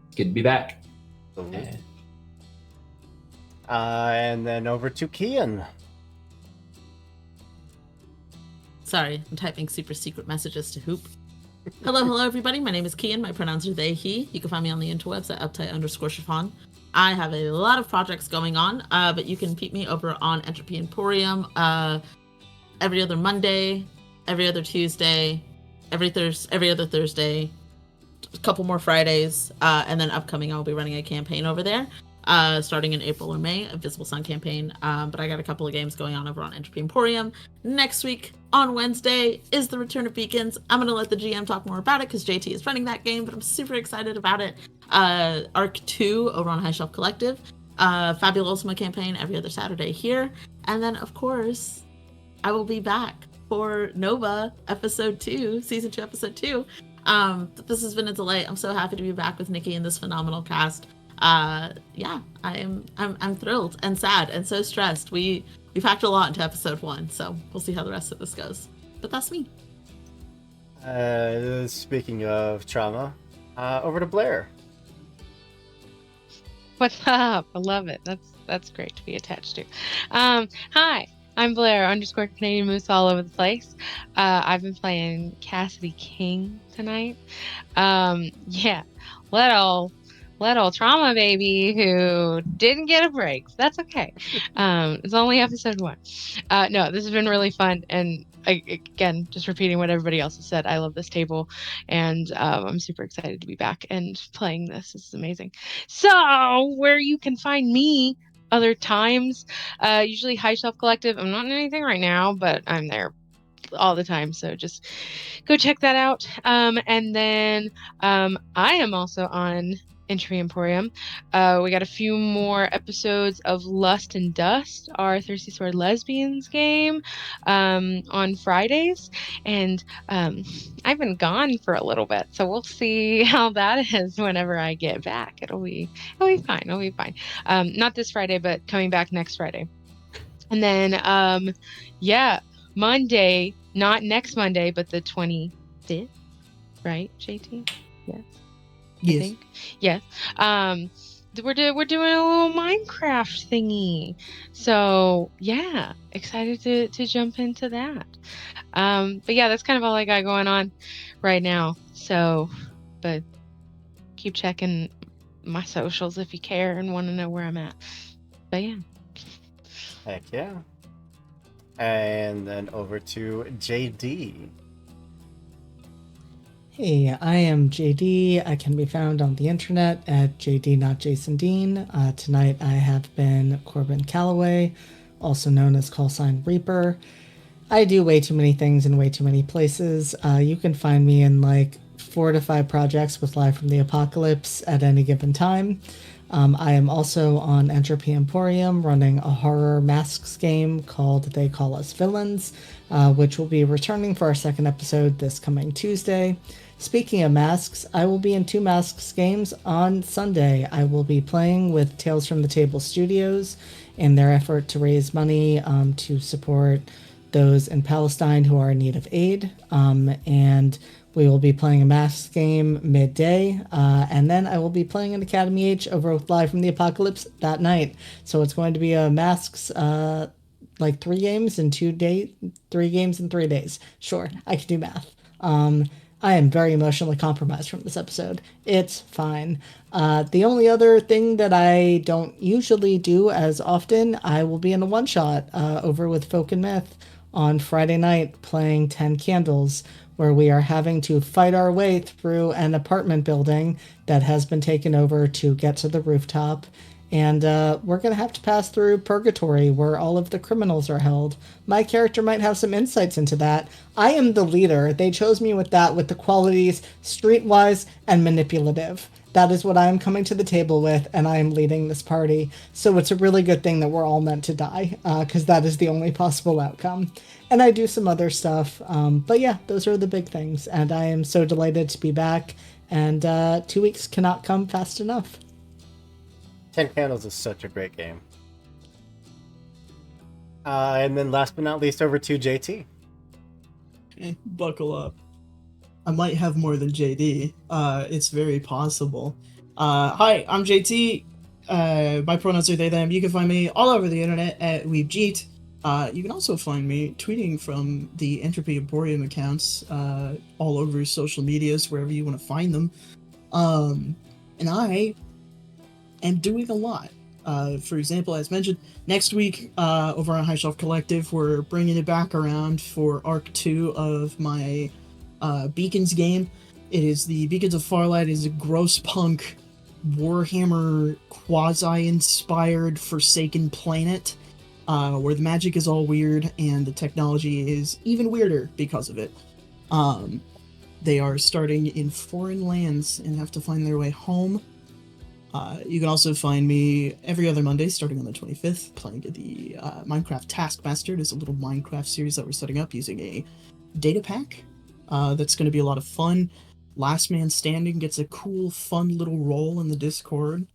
It's good to be back. And then over to Kian. Sorry, I'm typing super secret messages to Hoop. Hello, everybody. My name is Kian. My pronouns are they, he. You can find me on the interwebs at uptight_chiffon. I have a lot of projects going on, but you can peep me over on Entropy Emporium every other Monday, every other Tuesday, every other Thursday, a couple more Fridays, and then upcoming I'll be running a campaign over there. Starting in April or May, a Visible Sun campaign. But I got a couple of games going on over on Entropy Emporium. Next week, on Wednesday, is the Return of Beacons. I'm going to let the GM talk more about it because JT is running that game, but I'm super excited about it. Arc 2 over on High Shelf Collective. Fabulosima campaign every other Saturday here. And then, of course, I will be back for Nova Episode 2, Season 2, Episode 2. This has been a delight. I'm so happy to be back with Nikki and this phenomenal cast. Yeah, I'm thrilled and sad and so stressed. We packed a lot into episode 1, so we'll see how the rest of this goes. But that's me. Speaking of trauma, over to Blair. What's up? I love it. That's great to be attached to. Hi, I'm Blair _ Canadian Moose all over the place. I've been playing Cassidy King tonight. Yeah, little trauma baby who didn't get a break. That's okay. It's only episode 1. No, this has been really fun, and again, just repeating what everybody else has said, I love this table, and I'm super excited to be back and playing this. This is amazing. So, where you can find me other times, usually High Shelf Collective. I'm not in anything right now, but I'm there all the time, so just go check that out. And then I am also on Entry Emporium. We got a few more episodes of Lust and Dust, our Thirsty Sword Lesbians game, on Fridays, and I've been gone for a little bit, so we'll see how that is whenever I get back. It'll be fine. It'll be fine. Not this Friday, but coming back next Friday. And then yeah, Monday, not next Monday, but the 25th, right, JT? Yes. Yes. I think. Yes. We're doing a little Minecraft thingy. So yeah, excited to jump into that. But yeah, that's kind of all I got going on right now. So, but keep checking my socials if you care and want to know where I'm at. But yeah. Heck yeah. And then over to JD. Hey, I am JD. I can be found on the internet at JD Not Jason Dean. Tonight I have been Corbin Calloway, also known as callsign Reaper. I do way too many things in way too many places. You can find me in like 4 to 5 projects with Live from the Apocalypse at any given time. I am also on Entropy Emporium running a horror masks game called They Call Us Villains, which will be returning for our second episode this coming Tuesday. Speaking of masks, I will be in 2 masks games on Sunday. I will be playing with Tales from the Table Studios in their effort to raise money to support those in Palestine who are in need of aid. And we will be playing a masks game midday. And then I will be playing an Academy H over with Live from the Apocalypse that night. So it's going to be a masks like 3 games in 2 days, 3 games in 3 days. Sure, I can do math. I am very emotionally compromised from this episode. It's fine. The only other thing that I don't usually do as often, I will be in a one-shot over with Folk and Myth on Friday night playing 10 Candles, where we are having to fight our way through an apartment building that has been taken over to get to the rooftop. And we're going to have to pass through Purgatory, where all of the criminals are held. My character might have some insights into that. I am the leader. They chose me with that, with the qualities streetwise and manipulative. That is what I am coming to the table with, and I am leading this party. So it's a really good thing that we're all meant to die, because that is the only possible outcome. And I do some other stuff. But yeah, those are the big things. And I am so delighted to be back. And 2 weeks cannot come fast enough. 10 Candles is such a great game. And then last but not least, over to JT. Okay, buckle up. I might have more than JD. It's very possible. Hi, I'm JT. My pronouns are they, them. You can find me all over the internet at WeebJeet. You can also find me tweeting from the Entropy Emporium accounts all over social medias, wherever you want to find them. And I am doing a lot. For example, as mentioned, next week over on High Shelf Collective, we're bringing it back around for Arc 2 of my Beacons game. It is the Beacons of Farlight. It is a gross punk Warhammer quasi-inspired Forsaken planet where the magic is all weird and the technology is even weirder because of it. They are starting in foreign lands and have to find their way home. You can also find me every other Monday, starting on the 25th, playing the Minecraft Taskmaster. It is a little Minecraft series that we're setting up using a data pack. That's going to be a lot of fun. Last Man Standing gets a cool, fun little role in the Discord.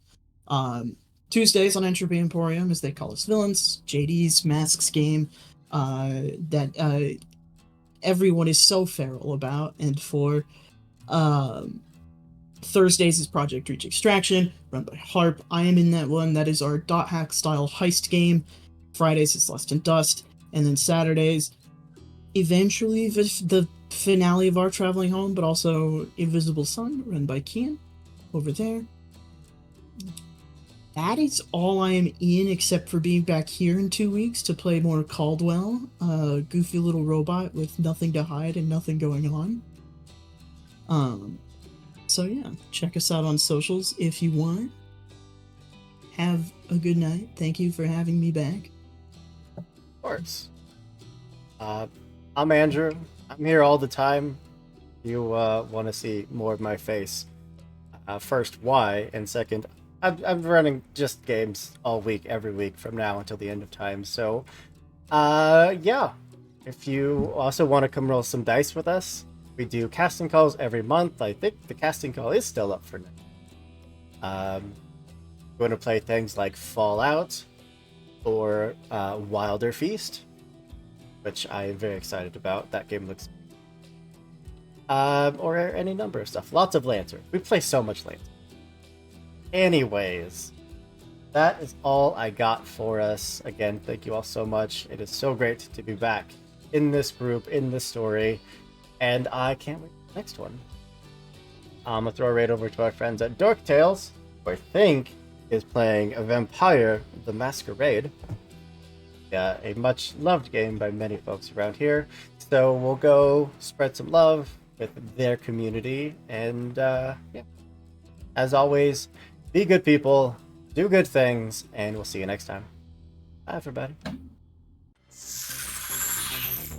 Tuesdays on Entropy Emporium, as they call us villains. JD's Masks game that everyone is so feral about. And for Thursdays is Project Reach Extraction, run by Harp. I am in that one. That is our dot hack style heist game. Fridays is Lust and Dust. And then Saturdays, eventually the finale of Our Traveling Home, but also Invisible Sun, run by Kian over there. That is all I am in, except for being back here in 2 weeks to play more Caldwell, a goofy little robot with nothing to hide and nothing going on. So yeah, check us out on socials if you want. Have a good night. Thank you for having me back. Of course. I'm Andrew. I'm here all the time. You want to see more of my face. First, why? And second, I'm running just games all week, every week from now until the end of time. So, yeah. If you also want to come roll some dice with us, we do casting calls every month. I think the casting call is still up for now. We're going to play things like Fallout or Wilder Feast, which I am very excited about. That game looks... or any number of stuff. Lots of Lantern. We play so much Lantern. Anyways, that is all I got for us. Again, thank you all so much. It is so great to be back in this group, in this story, and I can't wait for the next one. I'm going to throw it right over to our friends at Dork Tales, who I think is playing a Vampire the Masquerade. a much loved game by many folks around here. So we'll go spread some love with their community. And yeah, as always, be good people, do good things, and we'll see you next time. Bye, everybody.